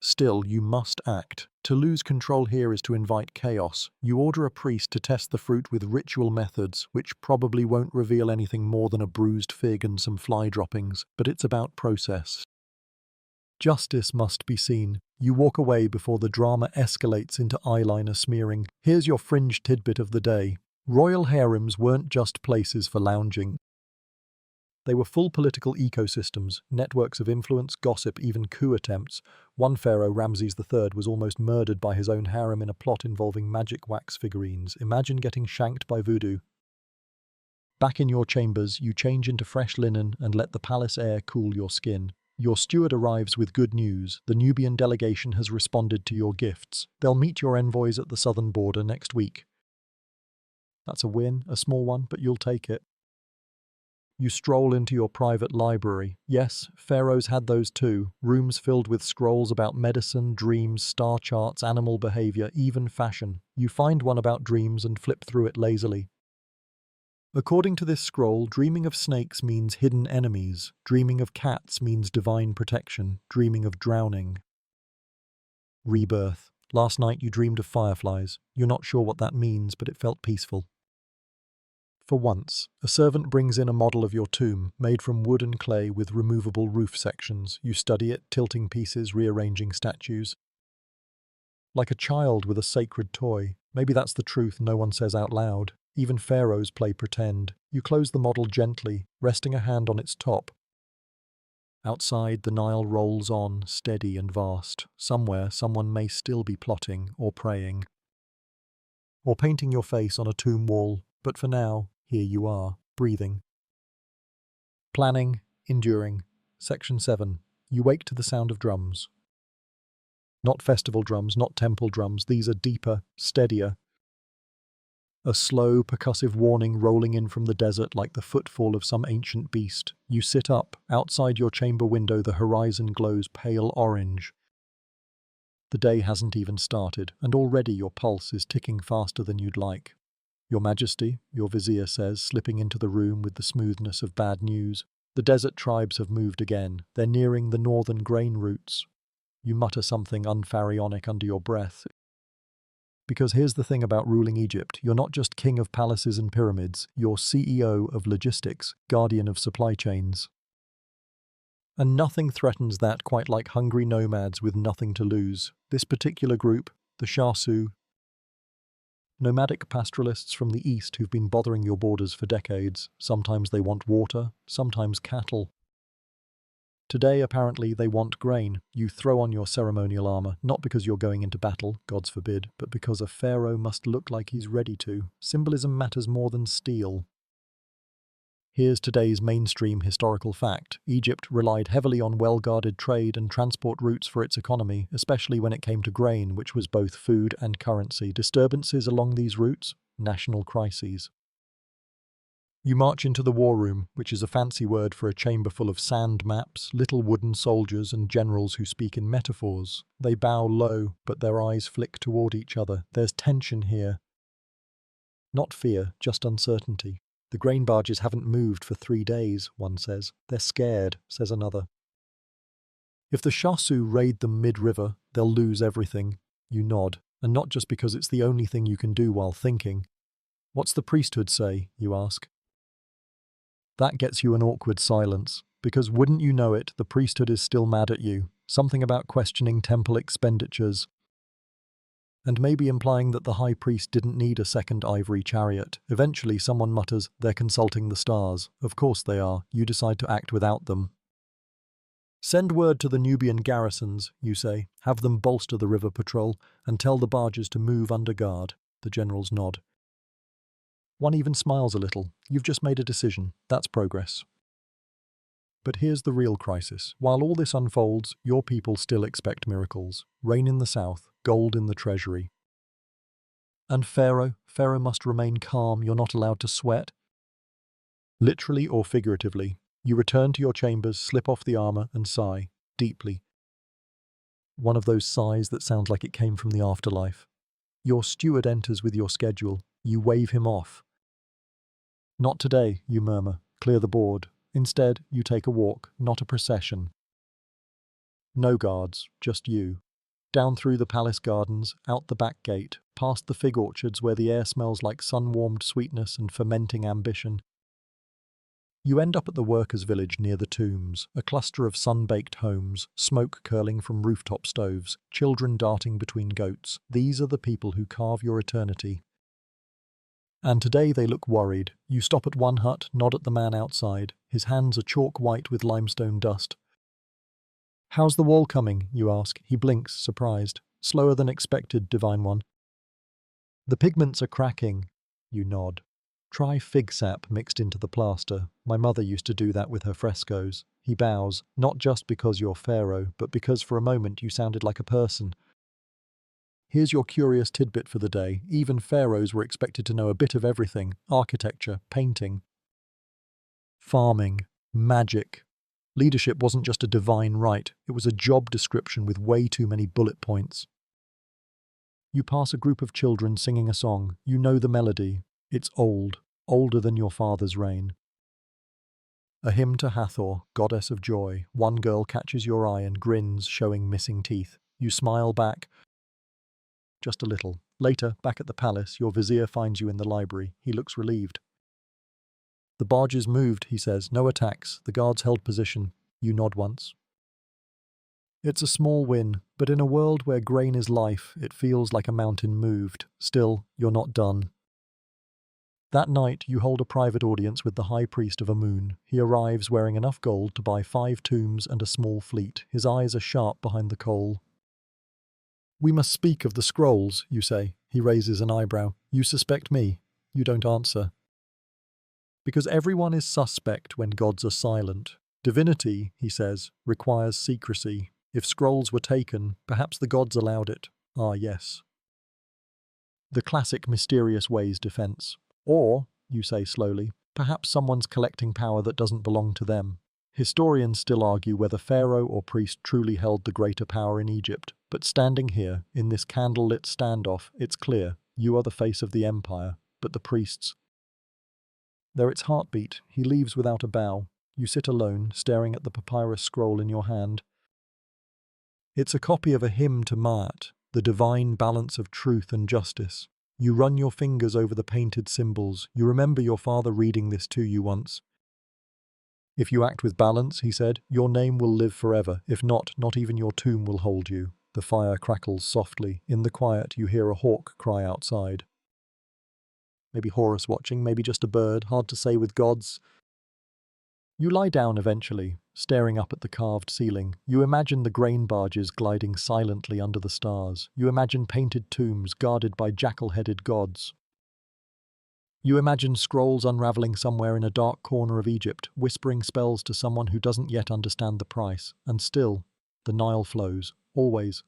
Still, you must act. To lose control here is to invite chaos. You order a priest to test the fruit with ritual methods, which probably won't reveal anything more than a bruised fig and some fly droppings, but it's about process. Justice must be seen. You walk away before the drama escalates into eyeliner smearing. Here's your fringe tidbit of the day. Royal harems weren't just places for lounging. They were full political ecosystems, networks of influence, gossip, even coup attempts. One pharaoh, Ramses III, was almost murdered by his own harem in a plot involving magic wax figurines. Imagine getting shanked by voodoo. Back in your chambers, you change into fresh linen and let the palace air cool your skin. Your steward arrives with good news. The Nubian delegation has responded to your gifts. They'll meet your envoys at the southern border next week. That's a win, a small one, but you'll take it. You stroll into your private library. Yes, pharaohs had those too. Rooms filled with scrolls about medicine, dreams, star charts, animal behavior, even fashion. You find one about dreams and flip through it lazily. According to this scroll, dreaming of snakes means hidden enemies. Dreaming of cats means divine protection. Dreaming of drowning. Rebirth. Last night you dreamed of fireflies. You're not sure what that means, but it felt peaceful. For once, a servant brings in a model of your tomb, made from wood and clay with removable roof sections. You study it, tilting pieces, rearranging statues. Like a child with a sacred toy. Maybe that's the truth no one says out loud. Even pharaohs play pretend. You close the model gently, resting a hand on its top. Outside, the Nile rolls on, steady and vast. Somewhere, someone may still be plotting or praying. Or painting your face on a tomb wall. But for now, here you are, breathing. Planning, enduring. Section 7. You wake to the sound of drums. Not festival drums, not temple drums. These are deeper, steadier. A slow, percussive warning rolling in from the desert like the footfall of some ancient beast. You sit up. Outside your chamber window, the horizon glows pale orange. The day hasn't even started, and already your pulse is ticking faster than you'd like. Your Majesty, your vizier says, slipping into the room with the smoothness of bad news. The desert tribes have moved again. They're nearing the northern grain routes. You mutter something unpharaonic under your breath. Because here's the thing about ruling Egypt. You're not just king of palaces and pyramids. You're CEO of logistics, guardian of supply chains. And nothing threatens that quite like hungry nomads with nothing to lose. This particular group, the Shasu, nomadic pastoralists from the east who've been bothering your borders for decades. Sometimes they want water, sometimes cattle. Today, apparently, they want grain. You throw on your ceremonial armor, not because you're going into battle, gods forbid, but because a pharaoh must look like he's ready to. Symbolism matters more than steel. Here's today's mainstream historical fact. Egypt relied heavily on well-guarded trade and transport routes for its economy, especially when it came to grain, which was both food and currency. Disturbances along these routes? National crises. You march into the war room, which is a fancy word for a chamber full of sand maps, little wooden soldiers and generals who speak in metaphors. They bow low, but their eyes flick toward each other. There's tension here. Not fear, just uncertainty. The grain barges haven't moved for 3 days, one says. They're scared, says another. If the Shasu raid them mid-river, they'll lose everything. You nod, and not just because it's the only thing you can do while thinking. What's the priesthood say, you ask? That gets you an awkward silence, because wouldn't you know it, the priesthood is still mad at you. Something about questioning temple expenditures. And maybe implying that the high priest didn't need a second ivory chariot. Eventually someone mutters, they're consulting the stars. Of course they are. You decide to act without them. Send word to the Nubian garrisons, you say. Have them bolster the river patrol, and tell the barges to move under guard. The generals nod. One even smiles a little. You've just made a decision. That's progress. But here's the real crisis. While all this unfolds, your people still expect miracles. Rain in the south, gold in the treasury. And Pharaoh must remain calm. You're not allowed to sweat. Literally or figuratively, you return to your chambers, slip off the armor, and sigh, deeply. One of those sighs that sounds like it came from the afterlife. Your steward enters with your schedule. You wave him off. Not today, you murmur. Clear the board. Instead, you take a walk, not a procession. No guards, just you. Down through the palace gardens, out the back gate, past the fig orchards where the air smells like sun-warmed sweetness and fermenting ambition. You end up at the workers' village near the tombs, a cluster of sun-baked homes, smoke curling from rooftop stoves, children darting between goats. These are the people who carve your eternity. And today they look worried. You stop at one hut, nod at the man outside. His hands are chalk white with limestone dust. "How's the wall coming?" you ask. He blinks, surprised. "Slower than expected, Divine One." "The pigments are cracking." You nod. "Try fig sap mixed into the plaster. My mother used to do that with her frescoes." He bows, not just because you're Pharaoh, but because for a moment you sounded like a person. Here's your curious tidbit for the day. Even pharaohs were expected to know a bit of everything: architecture, painting, farming, magic. Leadership wasn't just a divine right, it was a job description with way too many bullet points. You pass a group of children singing a song. You know the melody. It's old, older than your father's reign. A hymn to Hathor, goddess of joy. One girl catches your eye and grins, showing missing teeth. You smile back. Just a little. Later, back at the palace, your vizier finds you in the library. He looks relieved. "The barges moved," he says. "No attacks. The guards held position." You nod once. It's a small win, but in a world where grain is life, it feels like a mountain moved. Still, you're not done. That night, you hold a private audience with the high priest of Amun. He arrives wearing enough gold to buy 5 tombs and a small fleet. His eyes are sharp behind the coal. "We must speak of the scrolls," you say. He raises an eyebrow. "You suspect me." You don't answer. "Because everyone is suspect when gods are silent. Divinity," he says, "requires secrecy. If scrolls were taken, perhaps the gods allowed it." "Ah, yes." The classic mysterious ways defense. "Or," you say slowly, "perhaps someone's collecting power that doesn't belong to them." Historians still argue whether pharaoh or priest truly held the greater power in Egypt, but standing here, in this candle-lit standoff, it's clear, you are the face of the empire, but the priests. They're its heartbeat. He leaves without a bow. You sit alone, staring at the papyrus scroll in your hand. It's a copy of a hymn to Maat, the divine balance of truth and justice. You run your fingers over the painted symbols. You remember your father reading this to you once. "If you act with balance," he said, "your name will live forever. If not, not even your tomb will hold you." The fire crackles softly. In the quiet, you hear a hawk cry outside. Maybe Horus watching, maybe just a bird, hard to say with gods. You lie down eventually, staring up at the carved ceiling. You imagine the grain barges gliding silently under the stars. You imagine painted tombs guarded by jackal-headed gods. You imagine scrolls unraveling somewhere in a dark corner of Egypt, whispering spells to someone who doesn't yet understand the price. And still, the Nile flows, always.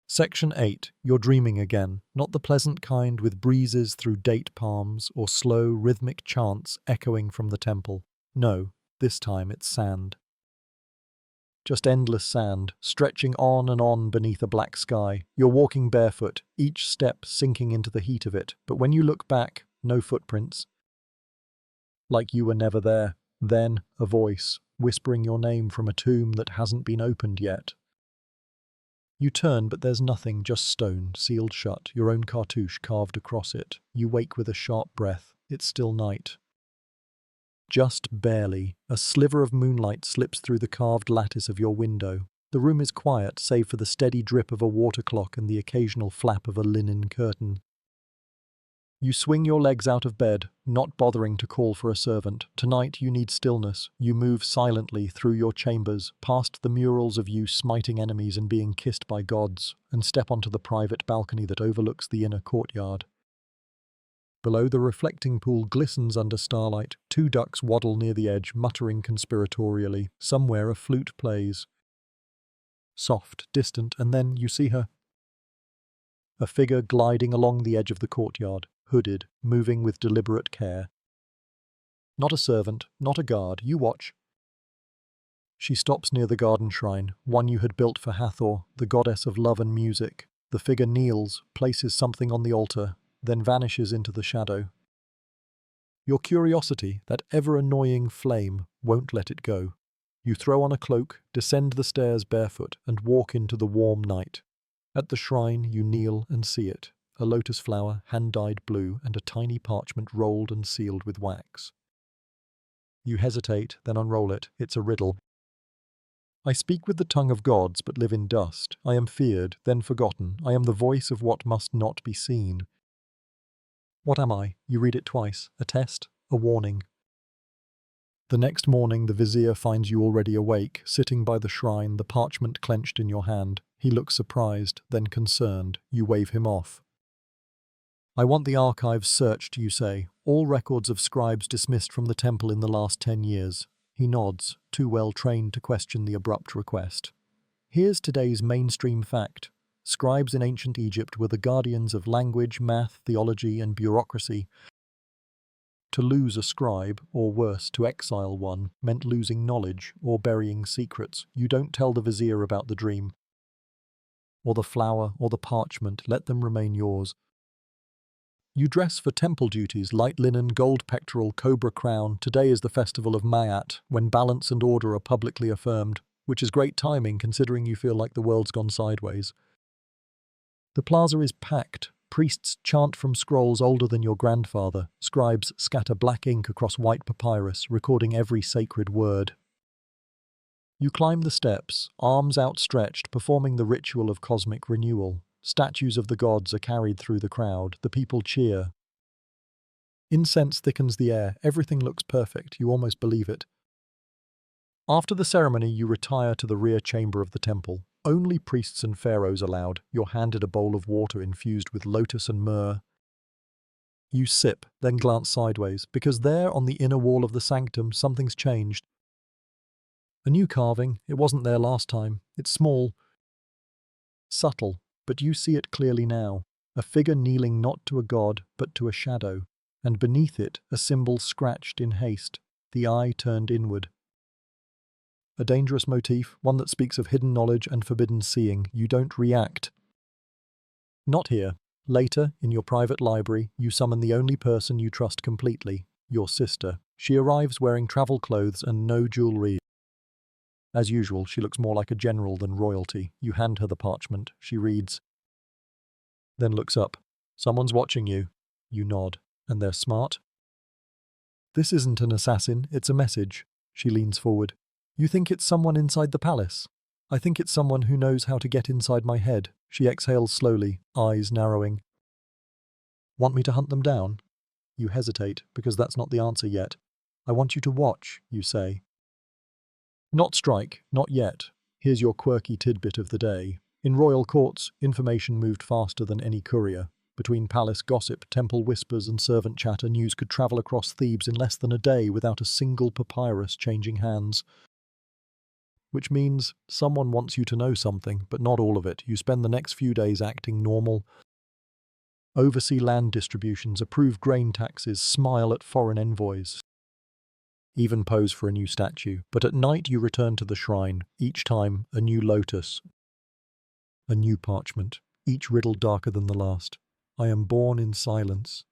Section 8. You're dreaming again, not the pleasant kind with breezes through date palms or slow, rhythmic chants echoing from the temple. No, this time it's sand. Just endless sand, stretching on and on beneath a black sky. You're walking barefoot, each step sinking into the heat of it, but when you look back, no footprints. Like you were never there. Then, a voice, whispering your name from a tomb that hasn't been opened yet. You turn, but there's nothing, just stone, sealed shut, your own cartouche carved across it. You wake with a sharp breath. It's still night. Just barely, a sliver of moonlight slips through the carved lattice of your window. The room is quiet, save for the steady drip of a water clock and the occasional flap of a linen curtain. You swing your legs out of bed, not bothering to call for a servant. Tonight you need stillness. You move silently through your chambers, past the murals of you smiting enemies and being kissed by gods, and step onto the private balcony that overlooks the inner courtyard. Below, the reflecting pool glistens under starlight. 2 ducks waddle near the edge, muttering conspiratorially. Somewhere a flute plays. Soft, distant, and then you see her. A figure gliding along the edge of the courtyard, hooded, moving with deliberate care. Not a servant, not a guard. You watch. She stops near the garden shrine, one you had built for Hathor, the goddess of love and music. The figure kneels, places something on the altar, then vanishes into the shadow. Your curiosity, that ever-annoying flame, won't let it go. You throw on a cloak, descend the stairs barefoot, and walk into the warm night. At the shrine, you kneel and see it, a lotus flower, hand-dyed blue, and a tiny parchment rolled and sealed with wax. You hesitate, then unroll it. It's a riddle. I speak with the tongue of gods, but live in dust. I am feared, then forgotten. I am the voice of what must not be seen. What am I? You read it twice. A test, a warning. The next morning the vizier finds you already awake, sitting by the shrine, the parchment clenched in your hand. He looks surprised, then concerned. You wave him off. I want the archives searched, you say. All records of scribes dismissed from the temple in the last 10 years. He nods, too well trained to question the abrupt request. Here's today's mainstream fact. Scribes in ancient Egypt were the guardians of language, math, theology, and bureaucracy. To lose a scribe, or worse, to exile one, meant losing knowledge or burying secrets. You don't tell the vizier about the dream, or the flower, or the parchment. Let them remain yours. You dress for temple duties, light linen, gold pectoral, cobra crown. Today is the festival of Ma'at, when balance and order are publicly affirmed, which is great timing considering you feel like the world's gone sideways. The plaza is packed. Priests chant from scrolls older than your grandfather. Scribes scatter black ink across white papyrus, recording every sacred word. You climb the steps, arms outstretched, performing the ritual of cosmic renewal. Statues of the gods are carried through the crowd. The people cheer. Incense thickens the air. Everything looks perfect. You almost believe it. After the ceremony, you retire to the rear chamber of the temple. Only priests and pharaohs allowed. You're handed a bowl of water infused with lotus and myrrh. You sip, then glance sideways, because there on the inner wall of the sanctum, something's changed. A new carving. It wasn't there last time. It's small, subtle, but you see it clearly now. A figure kneeling not to a god, but to a shadow, and beneath it a symbol scratched in haste, the eye turned inward. A dangerous motif, one that speaks of hidden knowledge and forbidden seeing. You don't react. Not here. Later, in your private library, you summon the only person you trust completely, your sister. She arrives wearing travel clothes and no jewelry. As usual, she looks more like a general than royalty. You hand her the parchment. She reads, then looks up. Someone's watching you. You nod. And they're smart? This isn't an assassin, it's a message. She leans forward. You think it's someone inside the palace? I think it's someone who knows how to get inside my head. She exhales slowly, eyes narrowing. Want me to hunt them down? You hesitate, because that's not the answer yet. I want you to watch, you say. Not strike, not yet. Here's your quirky tidbit of the day. In royal courts, information moved faster than any courier. Between palace gossip, temple whispers, and servant chatter, news could travel across Thebes in less than a day without a single papyrus changing hands. Which means someone wants you to know something, but not all of it. You spend the next few days acting normal. Oversee land distributions, approve grain taxes, smile at foreign envoys. Even pose for a new statue. But at night you return to the shrine, each time a new lotus, a new parchment, each riddle darker than the last. I am born in silence.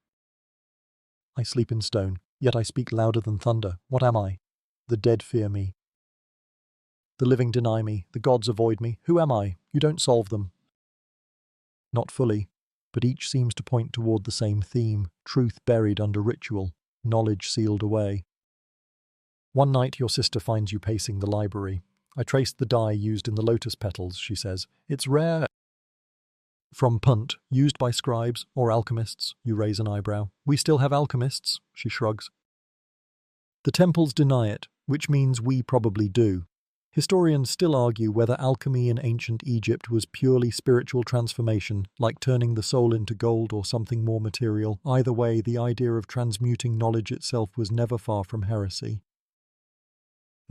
I sleep in stone, yet I speak louder than thunder. What am I? The dead fear me. The living deny me. The gods avoid me. Who am I? You don't solve them. Not fully, but each seems to point toward the same theme, truth buried under ritual, knowledge sealed away. One night your sister finds you pacing the library. I traced the dye used in the lotus petals, she says. It's rare. From punt, used by scribes or alchemists, you raise an eyebrow. We still have alchemists, she shrugs. The temples deny it, which means we probably do. Historians still argue whether alchemy in ancient Egypt was purely spiritual transformation, like turning the soul into gold or something more material. Either way, the idea of transmuting knowledge itself was never far from heresy.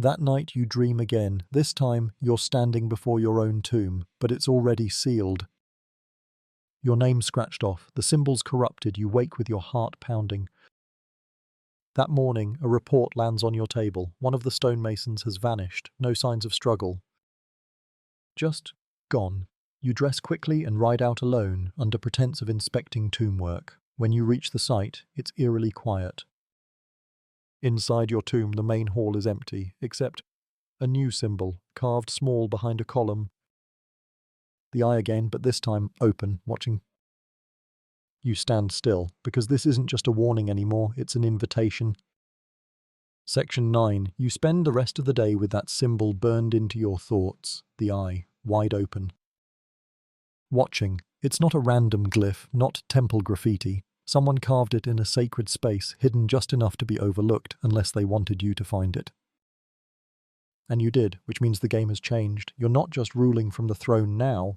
That night you dream again. This time you're standing before your own tomb, but it's already sealed. Your name scratched off, the symbols corrupted, you wake with your heart pounding. That morning, a report lands on your table. One of the stonemasons has vanished, no signs of struggle. Just gone. You dress quickly and ride out alone, under pretense of inspecting tomb work. When you reach the site, it's eerily quiet. Inside your tomb, the main hall is empty, except a new symbol, carved small behind a column. The eye again, but this time open, watching. You stand still, because this isn't just a warning anymore, it's an invitation. Section 9. You spend the rest of the day with that symbol burned into your thoughts, the eye, wide open. Watching. It's not a random glyph, not temple graffiti. Someone carved it in a sacred space, hidden just enough to be overlooked unless they wanted you to find it. And you did, which means the game has changed. You're not just ruling from the throne now.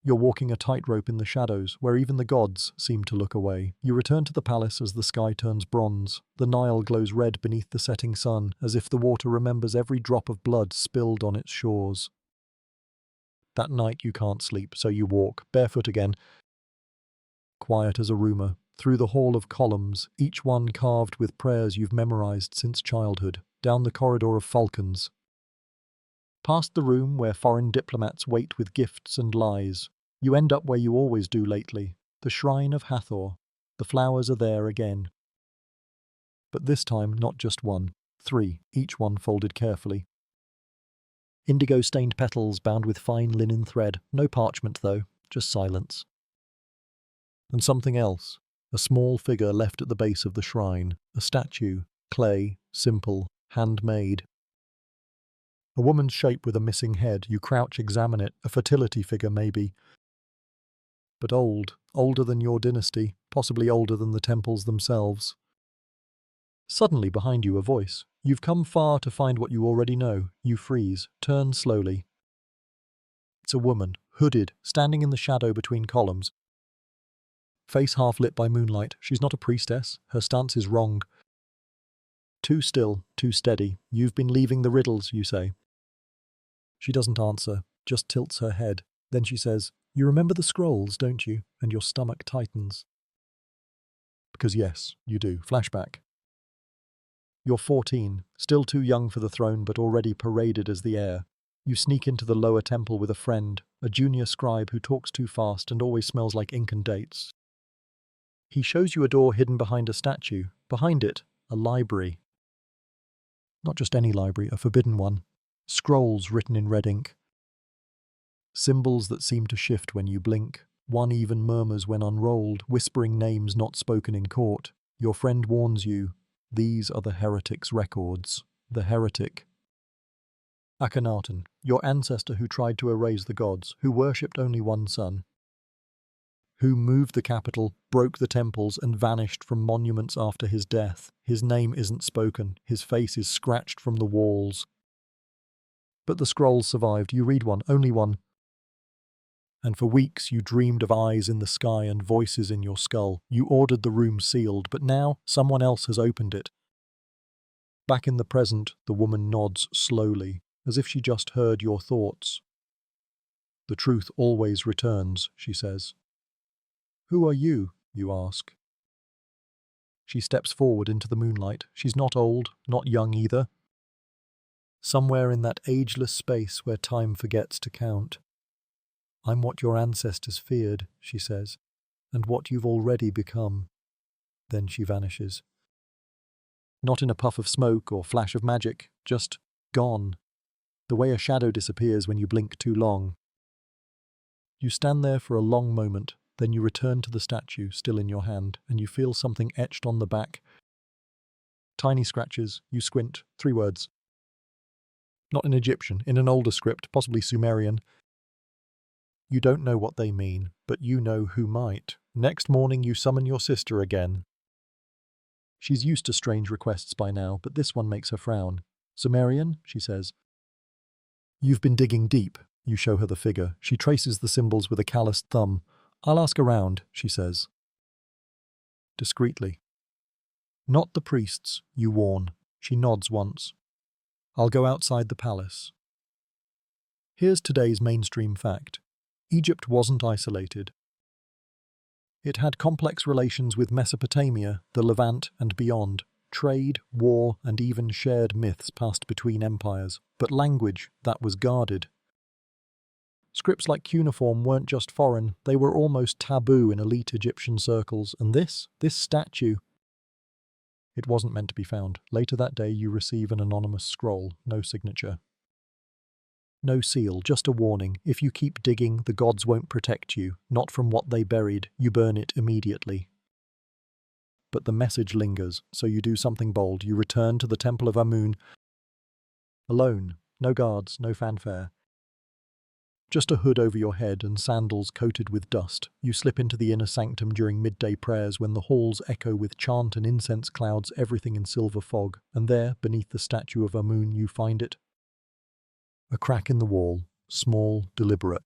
You're walking a tightrope in the shadows, where even the gods seem to look away. You return to the palace as the sky turns bronze. The Nile glows red beneath the setting sun, as if the water remembers every drop of blood spilled on its shores. That night you can't sleep, so you walk, barefoot again, quiet as a rumour, through the hall of columns, each one carved with prayers you've memorized since childhood, down the corridor of falcons, past the room where foreign diplomats wait with gifts and lies. You end up where you always do lately, the shrine of Hathor. The flowers are there again. But this time not just one, 3, each one folded carefully. Indigo-stained petals bound with fine linen thread, no parchment though, just silence. And something else, a small figure left at the base of the shrine, a statue, clay, simple, handmade. A woman's shape with a missing head, you crouch, examine it, a fertility figure maybe. But old, older than your dynasty, possibly older than the temples themselves. Suddenly behind you a voice. You've come far to find what you already know. You freeze, turn slowly. It's a woman, hooded, standing in the shadow between columns. Face half lit by moonlight. She's not a priestess. Her stance is wrong. Too still, too steady. You've been leaving the riddles, you say. She doesn't answer, just tilts her head. Then she says, "You remember the scrolls, don't you?" And your stomach tightens. Because yes, you do. Flashback. You're 14, still too young for the throne but already paraded as the heir. You sneak into the lower temple with a friend, a junior scribe who talks too fast and always smells like ink and dates. He shows you a door hidden behind a statue. Behind it, a library. Not just any library, a forbidden one. Scrolls written in red ink. Symbols that seem to shift when you blink. One even murmurs when unrolled, whispering names not spoken in court. Your friend warns you, these are the heretic's records. The heretic. Akhenaten, your ancestor who tried to erase the gods, who worshipped only one sun. Who moved the capital, broke the temples, and vanished from monuments after his death. His name isn't spoken, his face is scratched from the walls. But the scrolls survived. You read one, only one. And for weeks you dreamed of eyes in the sky and voices in your skull. You ordered the room sealed, but now someone else has opened it. Back in the present, the woman nods slowly, as if she just heard your thoughts. The truth always returns, she says. Who are you? You ask. She steps forward into the moonlight. She's not old, not young either. Somewhere in that ageless space where time forgets to count. I'm what your ancestors feared, she says, and what you've already become. Then she vanishes. Not in a puff of smoke or flash of magic, just gone. The way a shadow disappears when you blink too long. You stand there for a long moment, then you return to the statue still in your hand, and you feel something etched on the back. Tiny scratches, you squint, 3 words. Not in Egyptian, in an older script, possibly Sumerian. You don't know what they mean, but you know who might. Next morning you summon your sister again. She's used to strange requests by now, but this one makes her frown. Sumerian, she says. You've been digging deep. You show her the figure. She traces the symbols with a calloused thumb. I'll ask around, she says. Discreetly. Not the priests, you warn. She nods once. I'll go outside the palace. Here's today's mainstream fact. Egypt wasn't isolated. It had complex relations with Mesopotamia, the Levant, and beyond. Trade, war, and even shared myths passed between empires. But language, that was guarded. Scripts like cuneiform weren't just foreign, they were almost taboo in elite Egyptian circles, and this statue, It wasn't meant to be found. Later that day, you receive an anonymous scroll, no signature. No seal, just a warning. If you keep digging, the gods won't protect you. Not from what they buried. You burn it immediately. But the message lingers, so you do something bold. You return to the Temple of Amun, alone. No guards, no fanfare. Just a hood over your head and sandals coated with dust. You slip into the inner sanctum during midday prayers when the halls echo with chant and incense clouds, everything in silver fog. And there, beneath the statue of Amun, you find it. A crack in the wall, small, deliberate.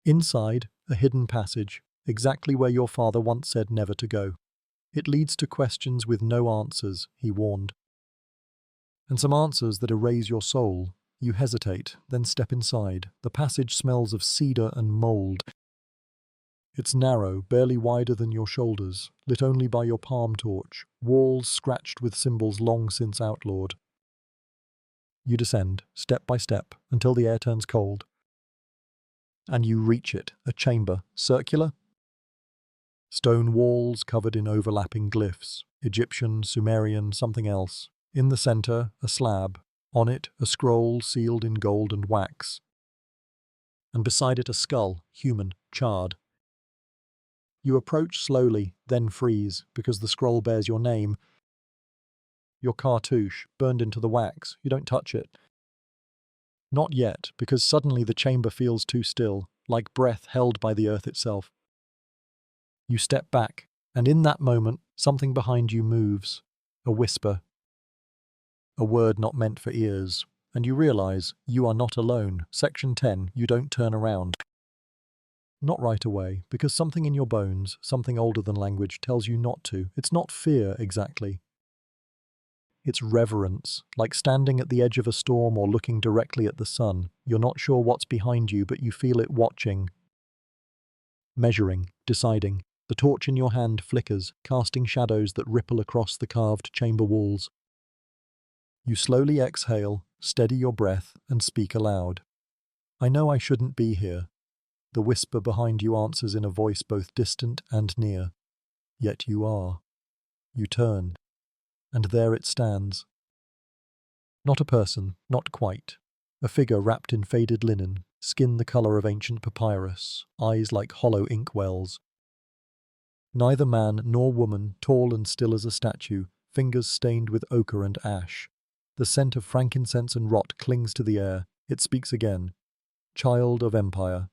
Inside, a hidden passage, exactly where your father once said never to go. It leads to questions with no answers, he warned. And some answers that erase your soul. You hesitate, then step inside. The passage smells of cedar and mold. It's narrow, barely wider than your shoulders, lit only by your palm torch, walls scratched with symbols long since outlawed. You descend, step by step, until the air turns cold. And you reach it, a chamber, circular. Stone walls covered in overlapping glyphs, Egyptian, Sumerian, something else. In the center, a slab. On it, a scroll sealed in gold and wax. And beside it a skull, human, charred. You approach slowly, then freeze, because the scroll bears your name. Your cartouche, burned into the wax. You don't touch it. Not yet, because suddenly the chamber feels too still, like breath held by the earth itself. You step back, and in that moment, something behind you moves. A whisper. A word not meant for ears. And you realize you are not alone. Section 10, you don't turn around. Not right away, because something in your bones, something older than language, tells you not to. It's not fear, exactly. It's reverence, like standing at the edge of a storm or looking directly at the sun. You're not sure what's behind you, but you feel it watching. Measuring, deciding. The torch in your hand flickers, casting shadows that ripple across the carved chamber walls. You slowly exhale, steady your breath, and speak aloud. I know I shouldn't be here. The whisper behind you answers in a voice both distant and near. Yet you are. You turn. And there it stands. Not a person, not quite. A figure wrapped in faded linen, skin the color of ancient papyrus, eyes like hollow inkwells. Neither man nor woman, tall and still as a statue, fingers stained with ochre and ash. The scent of frankincense and rot clings to the air. It speaks again. Child of empire.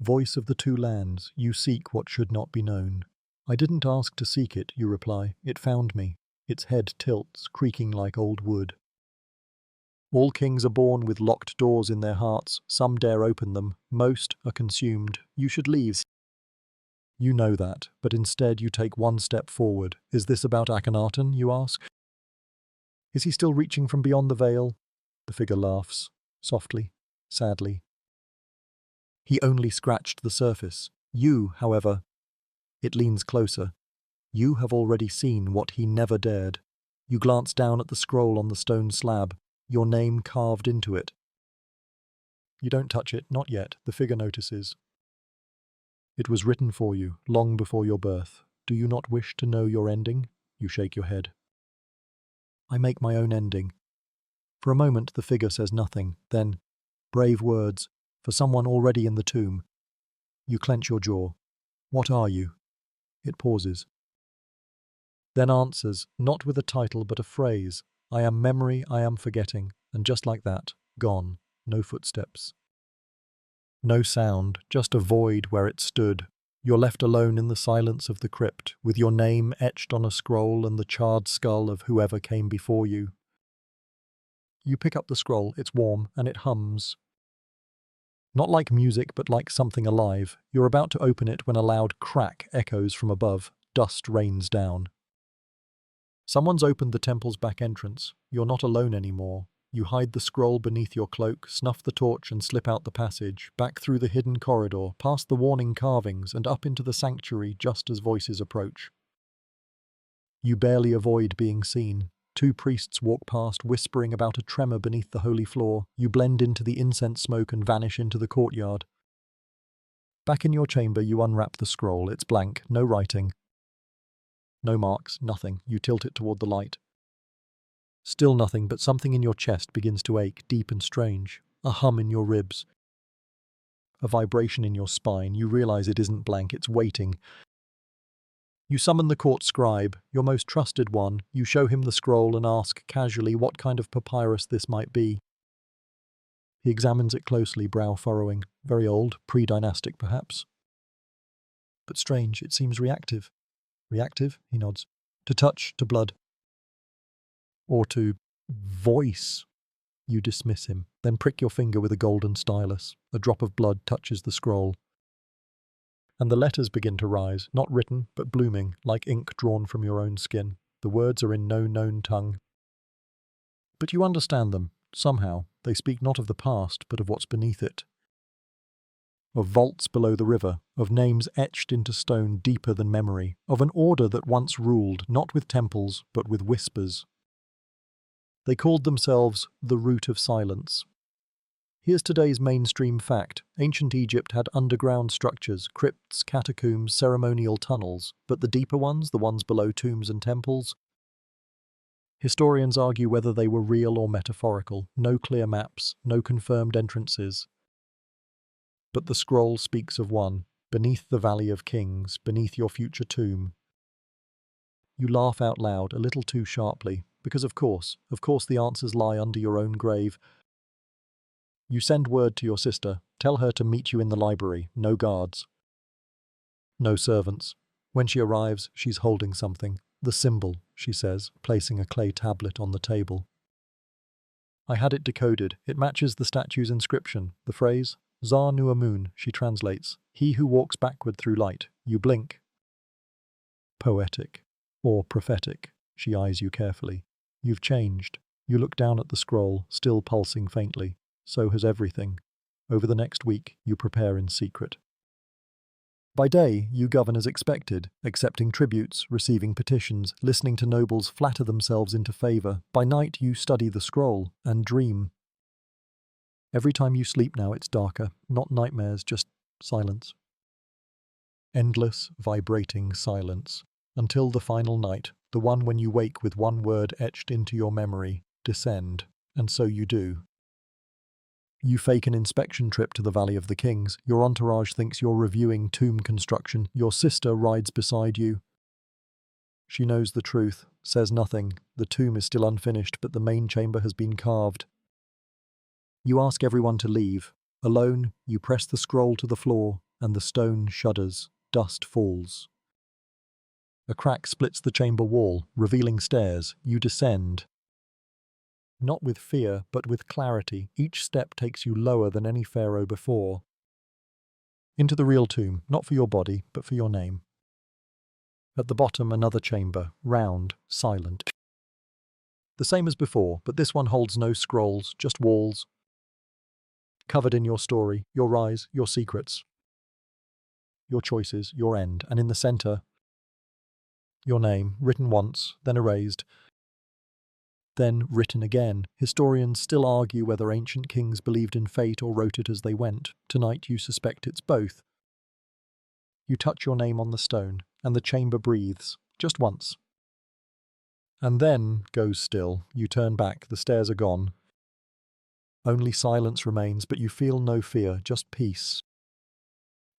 Voice of the two lands, you seek what should not be known. I didn't ask to seek it, you reply. It found me. Its head tilts, creaking like old wood. All kings are born with locked doors in their hearts. Some dare open them. Most are consumed. You should leave. You know that, but instead you take one step forward. Is this about Akhenaten, you ask? Is he still reaching from beyond the veil? The figure laughs, softly, sadly. He only scratched the surface. You, however, it leans closer. You have already seen what he never dared. You glance down at the scroll on the stone slab, your name carved into it. You don't touch it, not yet, the figure notices. It was written for you, long before your birth. Do you not wish to know your ending? You shake your head. I make my own ending. For a moment the figure says nothing, then, brave words, for someone already in the tomb. You clench your jaw. What are you? It pauses. Then answers, not with a title but a phrase. I am memory, I am forgetting. And just like that, gone. No footsteps. No sound, just a void where it stood. You're left alone in the silence of the crypt, with your name etched on a scroll and the charred skull of whoever came before you. You pick up the scroll, it's warm, and it hums. Not like music, but like something alive. You're about to open it when a loud crack echoes from above. Dust rains down. Someone's opened the temple's back entrance. You're not alone anymore. You hide the scroll beneath your cloak, snuff the torch and slip out the passage, back through the hidden corridor, past the warning carvings and up into the sanctuary just as voices approach. You barely avoid being seen. Two priests walk past, whispering about a tremor beneath the holy floor. You blend into the incense smoke and vanish into the courtyard. Back in your chamber, you unwrap the scroll. It's blank, no writing. No marks, nothing. You tilt it toward the light. Still nothing, but something in your chest begins to ache, deep and strange. A hum in your ribs. A vibration in your spine. You realize it isn't blank, it's waiting. You summon the court scribe, your most trusted one. You show him the scroll and ask casually what kind of papyrus this might be. He examines it closely, brow furrowing. Very old, pre-dynastic perhaps. But strange, it seems reactive. Reactive? He nods. To touch, to blood. Or to voice. You dismiss him, then prick your finger with a golden stylus. A drop of blood touches the scroll. And the letters begin to rise, not written, but blooming, like ink drawn from your own skin. The words are in no known tongue. But you understand them, somehow. They speak not of the past, but of what's beneath it. Of vaults below the river, of names etched into stone deeper than memory, of an order that once ruled, not with temples, but with whispers. They called themselves the Root of Silence. Here's today's mainstream fact. Ancient Egypt had underground structures, crypts, catacombs, ceremonial tunnels, but the deeper ones, the ones below tombs and temples, historians argue whether they were real or metaphorical. No clear maps, no confirmed entrances. But the scroll speaks of one, beneath the Valley of Kings, beneath your future tomb. You laugh out loud, a little too sharply, because of course the answers lie under your own grave. You send word to your sister, tell her to meet you in the library, no guards. No servants. When she arrives, she's holding something. The symbol, she says, placing a clay tablet on the table. I had it decoded. It matches the statue's inscription. The phrase, Zar Nuamun, she translates, he who walks backward through light. You blink. Poetic. Or prophetic. She eyes you carefully. You've changed. You look down at the scroll, still pulsing faintly. So has everything. Over the next week, you prepare in secret. By day, you govern as expected, accepting tributes, receiving petitions, listening to nobles flatter themselves into favor. By night, you study the scroll and dream. Every time you sleep now, it's darker. Not nightmares, just silence. Endless, vibrating silence. Until the final night, the one when you wake with one word etched into your memory, descend. And so you do. You fake an inspection trip to the Valley of the Kings. Your entourage thinks you're reviewing tomb construction. Your sister rides beside you. She knows the truth, says nothing. The tomb is still unfinished, but the main chamber has been carved. You ask everyone to leave. Alone, you press the scroll to the floor, and the stone shudders. Dust falls. A crack splits the chamber wall, revealing stairs. You descend. Not with fear, but with clarity. Each step takes you lower than any pharaoh before. Into the real tomb, not for your body, but for your name. At the bottom, another chamber, round, silent. The same as before, but this one holds no scrolls, just walls. Covered in your story, your rise, your secrets. Your choices, your end, and in the center, your name, written once, then erased, then written again. Historians still argue whether ancient kings believed in fate or wrote it as they went. Tonight you suspect it's both. You touch your name on the stone, and the chamber breathes, just once. And then goes still. You turn back, the stairs are gone. Only silence remains, but you feel no fear, just peace.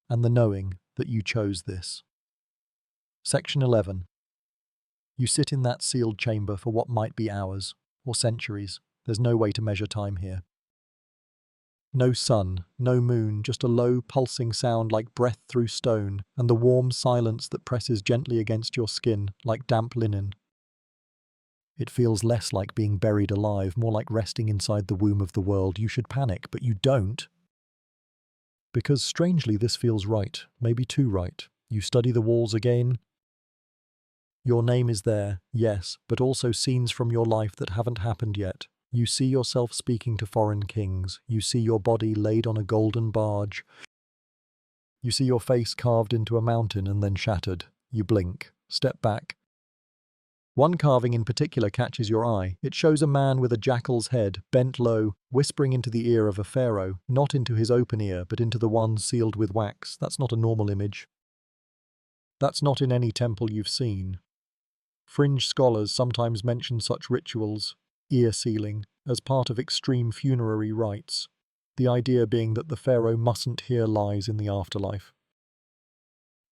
And the knowing that you chose this. Section 11. You sit in that sealed chamber for what might be hours, or centuries. There's no way to measure time here. No sun, no moon, just a low, pulsing sound like breath through stone, and the warm silence that presses gently against your skin, like damp linen. It feels less like being buried alive, more like resting inside the womb of the world. You should panic, but you don't. Because strangely this feels right, maybe too right. You study the walls again. Your name is there, yes, but also scenes from your life that haven't happened yet. You see yourself speaking to foreign kings. You see your body laid on a golden barge. You see your face carved into a mountain and then shattered. You blink, step back. One carving in particular catches your eye. It shows a man with a jackal's head, bent low, whispering into the ear of a pharaoh, not into his open ear, but into the one sealed with wax. That's not a normal image. That's not in any temple you've seen. Fringe scholars sometimes mention such rituals, ear sealing, as part of extreme funerary rites, the idea being that the pharaoh mustn't hear lies in the afterlife.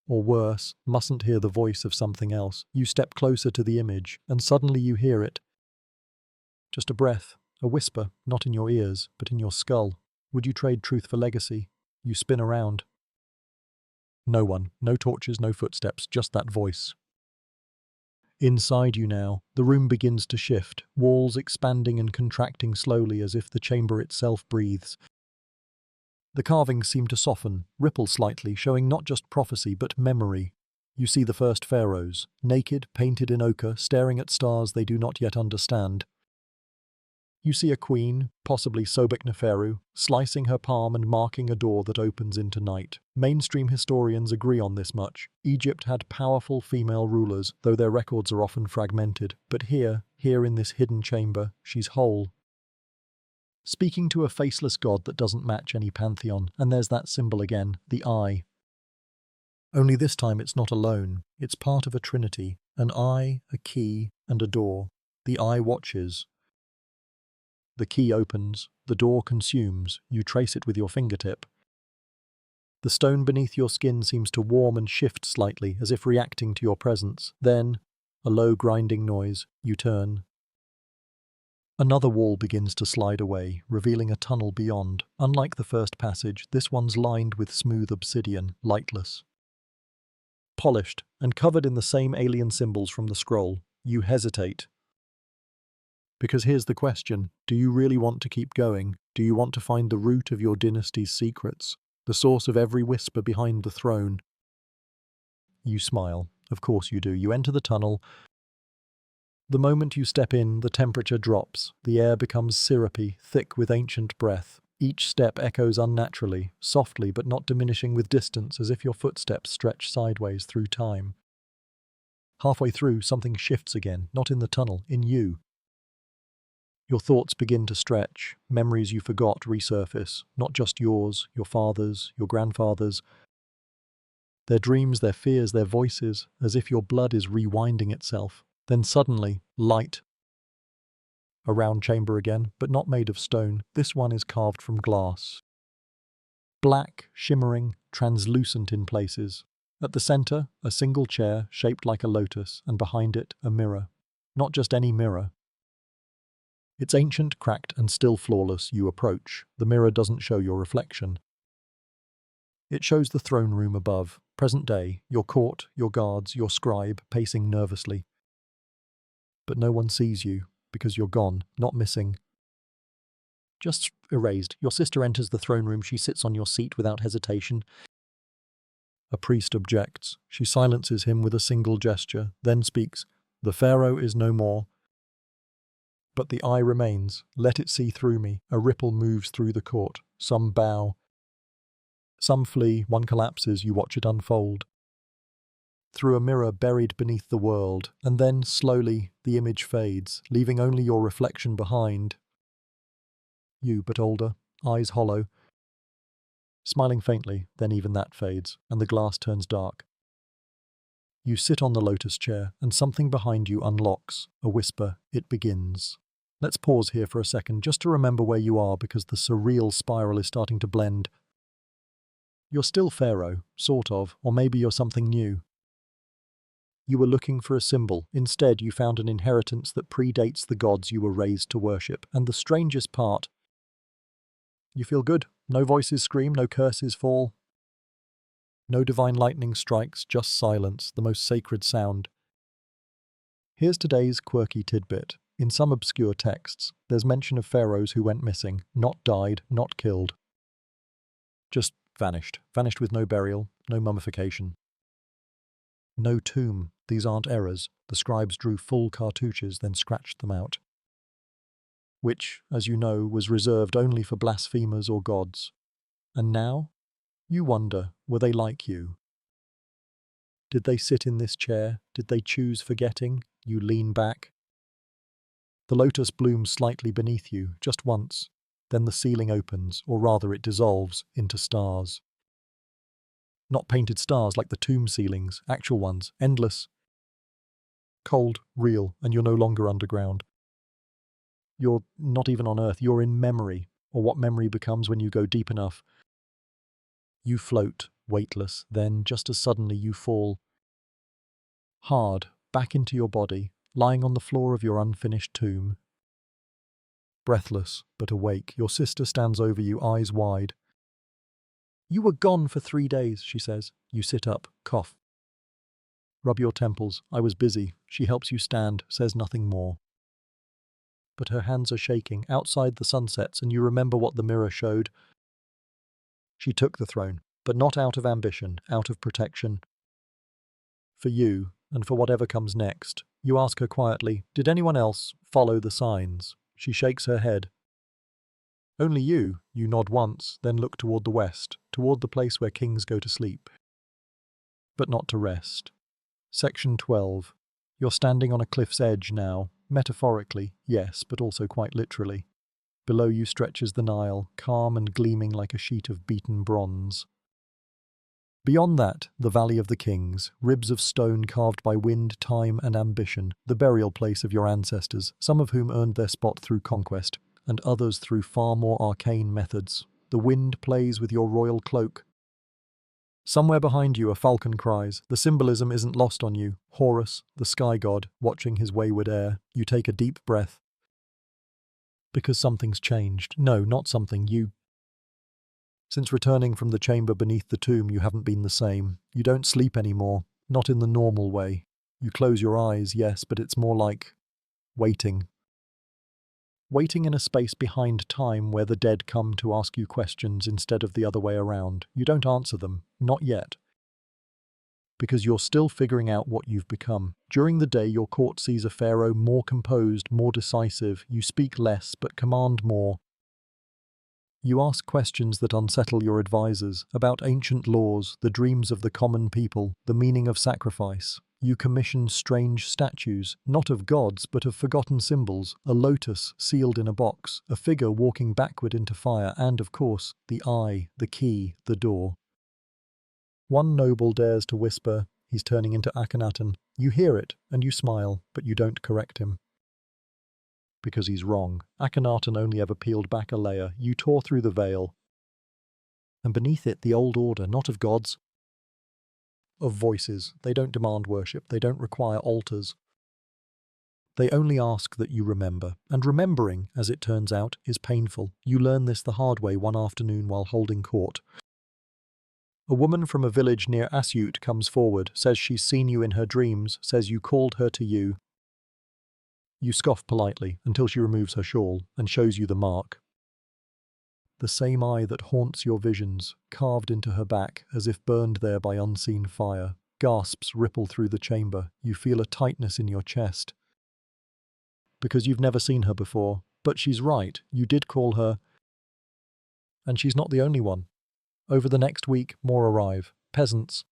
Or worse, mustn't hear the voice of something else. You step closer to the image, and suddenly you hear it. Just a breath, a whisper, not in your ears, but in your skull. Would you trade truth for legacy? You spin around. No one, no torches, no footsteps, just that voice. Inside you now, the room begins to shift, walls expanding and contracting slowly as if the chamber itself breathes. The carvings seem to soften, ripple slightly, showing not just prophecy but memory. You see the first pharaohs, naked, painted in ochre, staring at stars they do not yet understand. You see a queen, possibly Sobekneferu, slicing her palm and marking a door that opens into night. Mainstream historians agree on this much. Egypt had powerful female rulers, though their records are often fragmented. But here in this hidden chamber, she's whole. Speaking to a faceless god that doesn't match any pantheon, and there's that symbol again, the eye. Only this time it's not alone. It's part of a trinity. An eye, a key, and a door. The eye watches. The key opens, the door consumes, you trace it with your fingertip. The stone beneath your skin seems to warm and shift slightly, as if reacting to your presence. Then, a low grinding noise, you turn. Another wall begins to slide away, revealing a tunnel beyond. Unlike the first passage, this one's lined with smooth obsidian, lightless. Polished, and covered in the same alien symbols from the scroll, you hesitate. Because here's the question, do you really want to keep going? Do you want to find the root of your dynasty's secrets? The source of every whisper behind the throne? You smile. Of course you do. You enter the tunnel. The moment you step in, the temperature drops. The air becomes syrupy, thick with ancient breath. Each step echoes unnaturally, softly but not diminishing with distance, as if your footsteps stretch sideways through time. Halfway through, something shifts again, not in the tunnel, in you. Your thoughts begin to stretch, memories you forgot resurface, not just yours, your father's, your grandfather's. Their dreams, their fears, their voices, as if your blood is rewinding itself. Then suddenly, light. A round chamber again, but not made of stone. This one is carved from glass. Black, shimmering, translucent in places. At the center, a single chair shaped like a lotus, and behind it, a mirror. Not just any mirror. It's ancient, cracked, and still flawless. You approach. The mirror doesn't show your reflection. It shows the throne room above, present day, your court, your guards, your scribe, pacing nervously. But no one sees you, because you're gone, not missing. Just erased. Your sister enters the throne room. She sits on your seat without hesitation. A priest objects. She silences him with a single gesture, then speaks. The pharaoh is no more. But the eye remains. Let it see through me. A ripple moves through the court. Some bow. Some flee. One collapses. You watch it unfold. Through a mirror buried beneath the world, and then, slowly, the image fades, leaving only your reflection behind. You, but older, eyes hollow. Smiling faintly, then even that fades, and the glass turns dark. You sit on the lotus chair, and something behind you unlocks. A whisper. It begins. Let's pause here for a second, just to remember where you are, because the surreal spiral is starting to blend. You're still Pharaoh, sort of, or maybe you're something new. You were looking for a symbol. Instead, you found an inheritance that predates the gods you were raised to worship. And the strangest part, you feel good. No voices scream, no curses fall. No divine lightning strikes, just silence, the most sacred sound. Here's today's quirky tidbit. In some obscure texts, there's mention of pharaohs who went missing, not died, not killed. Just vanished. Vanished with no burial, no mummification. No tomb. These aren't errors. The scribes drew full cartouches, then scratched them out. Which, as you know, was reserved only for blasphemers or gods. And now? You wonder, were they like you? Did they sit in this chair? Did they choose forgetting? You lean back. The lotus blooms slightly beneath you, just once. Then the ceiling opens, or rather it dissolves, into stars. Not painted stars like the tomb ceilings, actual ones, endless. Cold, real, and you're no longer underground. You're not even on Earth, you're in memory, or what memory becomes when you go deep enough. You float, weightless, then, just as suddenly, you fall hard, back into your body, lying on the floor of your unfinished tomb. Breathless, but awake, your sister stands over you, eyes wide. You were gone for 3 days, she says. You sit up, cough. Rub your temples. I was busy. She helps you stand, says nothing more. But her hands are shaking. Outside the sun sets, and you remember what the mirror showed. She took the throne, but not out of ambition, out of protection. For you, and for whatever comes next. You ask her quietly, did anyone else follow the signs? She shakes her head. Only you. You nod once, then look toward the west, toward the place where kings go to sleep. But not to rest. Section 12. You're standing on a cliff's edge now, metaphorically, yes, but also quite literally. Below you stretches the Nile, calm and gleaming like a sheet of beaten bronze. Beyond that, the Valley of the Kings, ribs of stone carved by wind, time, and ambition, the burial place of your ancestors, some of whom earned their spot through conquest, and others through far more arcane methods. The wind plays with your royal cloak. Somewhere behind you a falcon cries. The symbolism isn't lost on you. Horus, the sky god, watching his wayward heir. You take a deep breath. Because something's changed. No, not something, you. Since returning from the chamber beneath the tomb, you haven't been the same. You don't sleep anymore, not in the normal way. You close your eyes, yes, but it's more like waiting. Waiting in a space behind time where the dead come to ask you questions instead of the other way around. You don't answer them, not yet. Because you're still figuring out what you've become. During the day, your court sees a pharaoh more composed, more decisive. You speak less, but command more. You ask questions that unsettle your advisors, about ancient laws, the dreams of the common people, the meaning of sacrifice. You commission strange statues, not of gods, but of forgotten symbols, a lotus sealed in a box, a figure walking backward into fire, and, of course, the eye, the key, the door. One noble dares to whisper, he's turning into Akhenaten. You hear it, and you smile, but you don't correct him. Because he's wrong. Akhenaten only ever peeled back a layer. You tore through the veil. And beneath it, the old order, not of gods, of voices. They don't demand worship. They don't require altars. They only ask that you remember. And remembering, as it turns out, is painful. You learn this the hard way one afternoon while holding court. A woman from a village near Asyut comes forward, says she's seen you in her dreams, says you called her to you. You scoff politely until she removes her shawl and shows you the mark. The same eye that haunts your visions, carved into her back as if burned there by unseen fire. Gasps ripple through the chamber. You feel a tightness in your chest. Because you've never seen her before. But she's right, you did call her. And she's not the only one. Over the next week, more arrive. Peasants.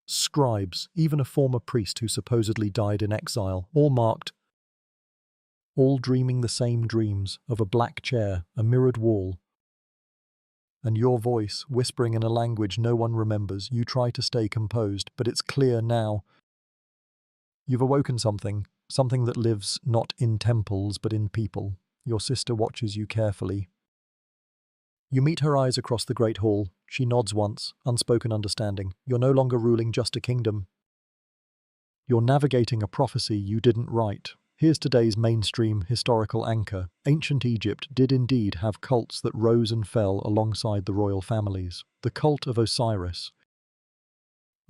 Scribes, even a former priest who supposedly died in exile, all marked. All dreaming the same dreams of a black chair, a mirrored wall. And your voice, whispering in a language no one remembers, you try to stay composed, but it's clear now. You've awoken something, something that lives not in temples but in people. Your sister watches you carefully. You meet her eyes across the great hall. She nods once, unspoken understanding. You're no longer ruling just a kingdom. You're navigating a prophecy you didn't write. Here's today's mainstream historical anchor. Ancient Egypt did indeed have cults that rose and fell alongside the royal families. The cult of Osiris,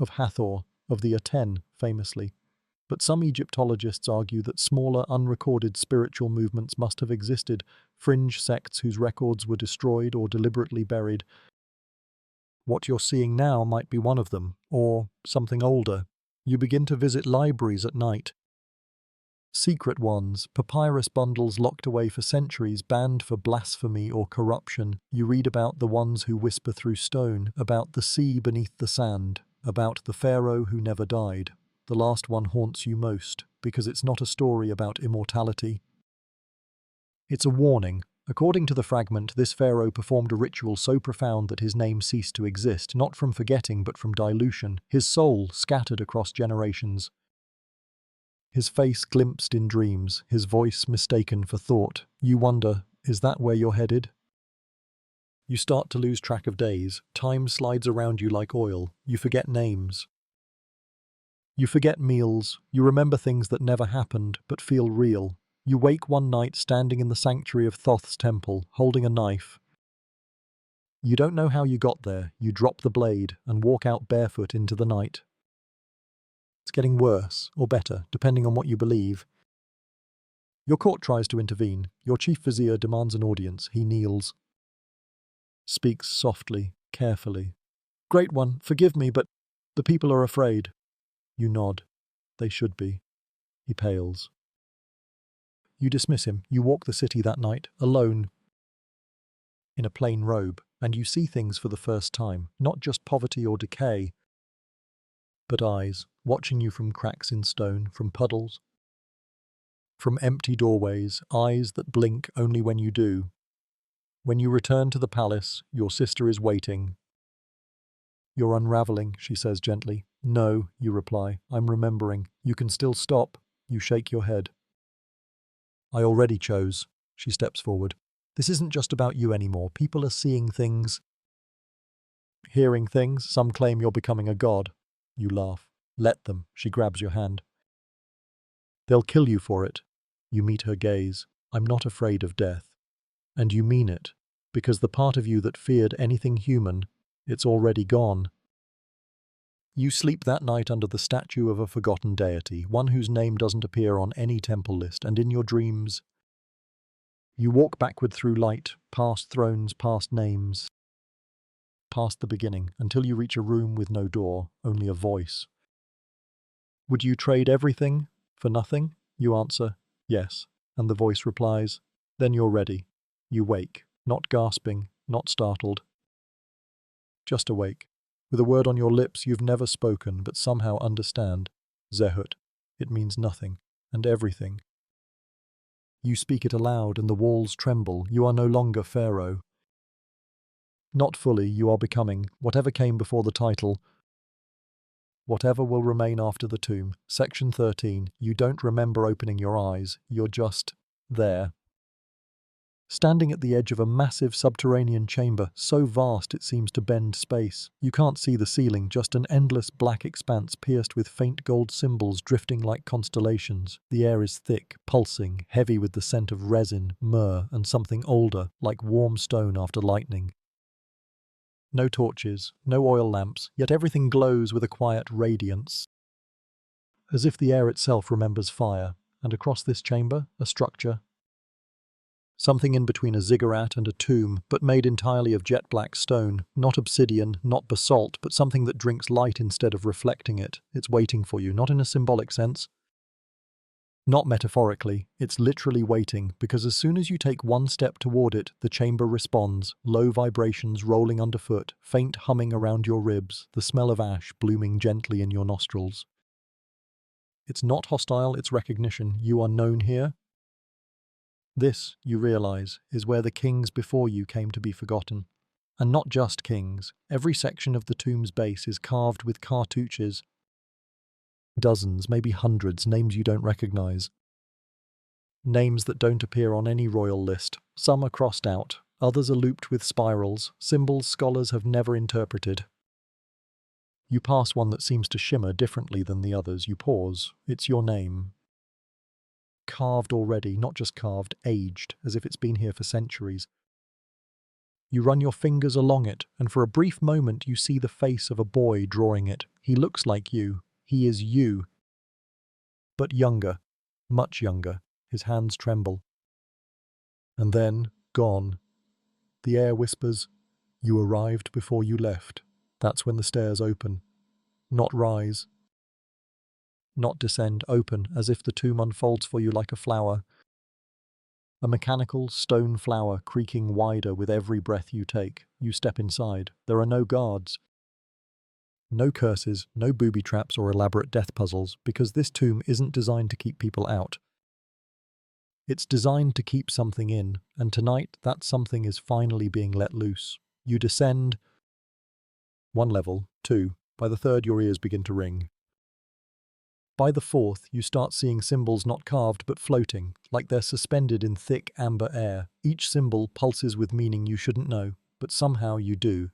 of Hathor, of the Aten, famously. But some Egyptologists argue that smaller, unrecorded spiritual movements must have existed, fringe sects whose records were destroyed or deliberately buried. What you're seeing now might be one of them, or something older. You begin to visit libraries at night. Secret ones, papyrus bundles locked away for centuries, banned for blasphemy or corruption. You read about the ones who whisper through stone, about the sea beneath the sand, about the pharaoh who never died. The last one haunts you most, because it's not a story about immortality. It's a warning. According to the fragment, this pharaoh performed a ritual so profound that his name ceased to exist, not from forgetting but from dilution. His soul scattered across generations. His face glimpsed in dreams, his voice mistaken for thought. You wonder, is that where you're headed? You start to lose track of days. Time slides around you like oil. You forget names. You forget meals. You remember things that never happened, but feel real. You wake one night standing in the sanctuary of Thoth's temple, holding a knife. You don't know how you got there. You drop the blade and walk out barefoot into the night. It's getting worse, or better, depending on what you believe. Your court tries to intervene. Your chief vizier demands an audience. He kneels. Speaks softly, carefully. Great one, forgive me, but the people are afraid. You nod. They should be. He pales. You dismiss him. You walk the city that night, alone, in a plain robe, and you see things for the first time, not just poverty or decay, but eyes, watching you from cracks in stone, from puddles, from empty doorways, eyes that blink only when you do. When you return to the palace, your sister is waiting. You're unraveling, she says gently. No, you reply, I'm remembering. You can still stop. You shake your head. I already chose. She steps forward. This isn't just about you anymore. People are seeing things, hearing things. Some claim you're becoming a god. You laugh. Let them. She grabs your hand. They'll kill you for it. You meet her gaze. I'm not afraid of death. And you mean it, because the part of you that feared anything human, it's already gone. You sleep that night under the statue of a forgotten deity, one whose name doesn't appear on any temple list, and in your dreams, you walk backward through light, past thrones, past names, past the beginning, until you reach a room with no door, only a voice. Would you trade everything for nothing? You answer, yes, and the voice replies, then you're ready. You wake, not gasping, not startled, just awake, with a word on your lips you've never spoken but somehow understand. Zehut. It means nothing, and everything. You speak it aloud and the walls tremble. You are no longer Pharaoh. Not fully, you are becoming, whatever came before the title, whatever will remain after the tomb. Section 13. You don't remember opening your eyes. You're just there. Standing at the edge of a massive subterranean chamber, so vast it seems to bend space. You can't see the ceiling, just an endless black expanse pierced with faint gold symbols drifting like constellations. The air is thick, pulsing, heavy with the scent of resin, myrrh, and something older, like warm stone after lightning. No torches, no oil lamps, yet everything glows with a quiet radiance, as if the air itself remembers fire. And across this chamber, a structure, something in between a ziggurat and a tomb, but made entirely of jet black stone, not obsidian, not basalt, but something that drinks light instead of reflecting it. It's waiting for you, not in a symbolic sense, not metaphorically. It's literally waiting, because as soon as you take one step toward it, the chamber responds, low vibrations rolling underfoot, faint humming around your ribs, the smell of ash blooming gently in your nostrils. It's not hostile, it's recognition. You are known here. This, you realize, is where the kings before you came to be forgotten. And not just kings. Every section of the tomb's base is carved with cartouches. Dozens, maybe hundreds, names you don't recognize. Names that don't appear on any royal list. Some are crossed out, others are looped with spirals, symbols scholars have never interpreted. You pass one that seems to shimmer differently than the others. You pause. It's your name. Carved already, not just carved, aged, as if it's been here for centuries. You run your fingers along it, and for a brief moment you see the face of a boy drawing it. He looks like you. He is you. But younger. Much younger. His hands tremble. And then, gone. The air whispers, you arrived before you left. That's when the stairs open. Not rise. Not descend, open, as if the tomb unfolds for you like a flower. A mechanical stone flower creaking wider with every breath you take. You step inside. There are no guards. No curses, no booby traps or elaborate death puzzles, because this tomb isn't designed to keep people out. It's designed to keep something in, and tonight that something is finally being let loose. You descend 1 level, 2. By the 3rd your ears begin to ring. By the fourth, you start seeing symbols not carved but floating, like they're suspended in thick amber air. Each symbol pulses with meaning you shouldn't know, but somehow you do.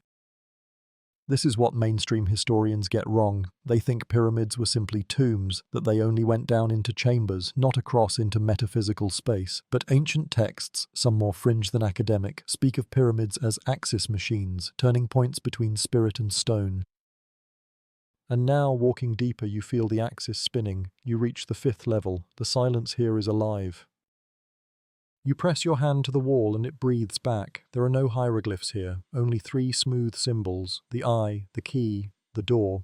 This is what mainstream historians get wrong. They think pyramids were simply tombs, that they only went down into chambers, not across into metaphysical space. But ancient texts, some more fringe than academic, speak of pyramids as axis machines, turning points between spirit and stone. And now, walking deeper, you feel the axis spinning. You reach the fifth level. The silence here is alive. You press your hand to the wall and it breathes back. There are no hieroglyphs here, only three smooth symbols: the eye, the key, the door.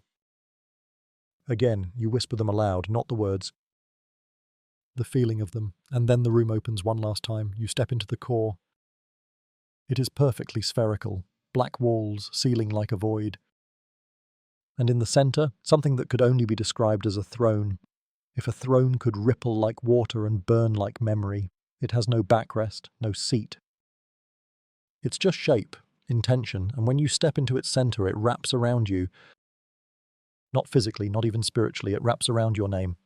Again, you whisper them aloud, not the words, the feeling of them. And then the room opens one last time. You step into the core. It is perfectly spherical, black walls, ceiling like a void. And in the center, something that could only be described as a throne. If a throne could ripple like water and burn like memory. It has no backrest, no seat. It's just shape, intention, and when you step into its center, it wraps around you. Not physically, not even spiritually, it wraps around your name.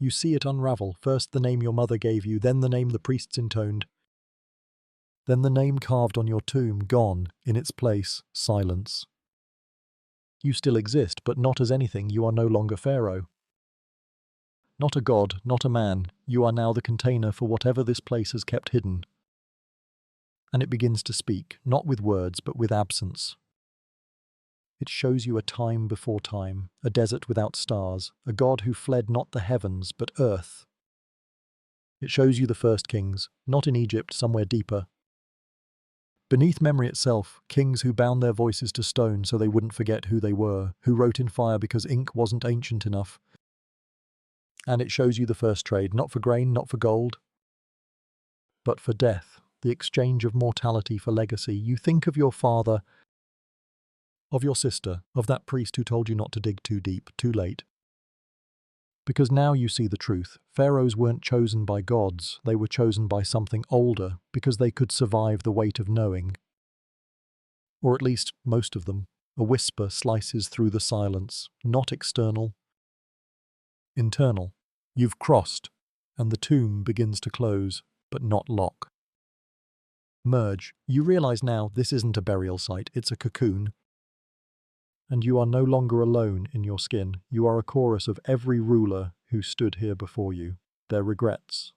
You see it unravel, first the name your mother gave you, then the name the priests intoned. Then the name carved on your tomb, gone, in its place, silence. You still exist, but not as anything. You are no longer Pharaoh. Not a god, not a man. You are now the container for whatever this place has kept hidden. And it begins to speak, not with words, but with absence. It shows you a time before time, a desert without stars, a god who fled not the heavens, but earth. It shows you the first kings, not in Egypt, somewhere deeper. Beneath memory itself, kings who bound their voices to stone so they wouldn't forget who they were, who wrote in fire because ink wasn't ancient enough. And it shows you the first trade, not for grain, not for gold, but for death, the exchange of mortality for legacy. You think of your father, of your sister, of that priest who told you not to dig too deep, too late. Because now you see the truth. Pharaohs weren't chosen by gods, they were chosen by something older, because they could survive the weight of knowing. Or at least, most of them. A whisper slices through the silence, not external, internal. You've crossed, and the tomb begins to close, but not lock. Merge. You realize now this isn't a burial site, it's a cocoon. And you are no longer alone in your skin. You are a chorus of every ruler who stood here before you. Their regrets,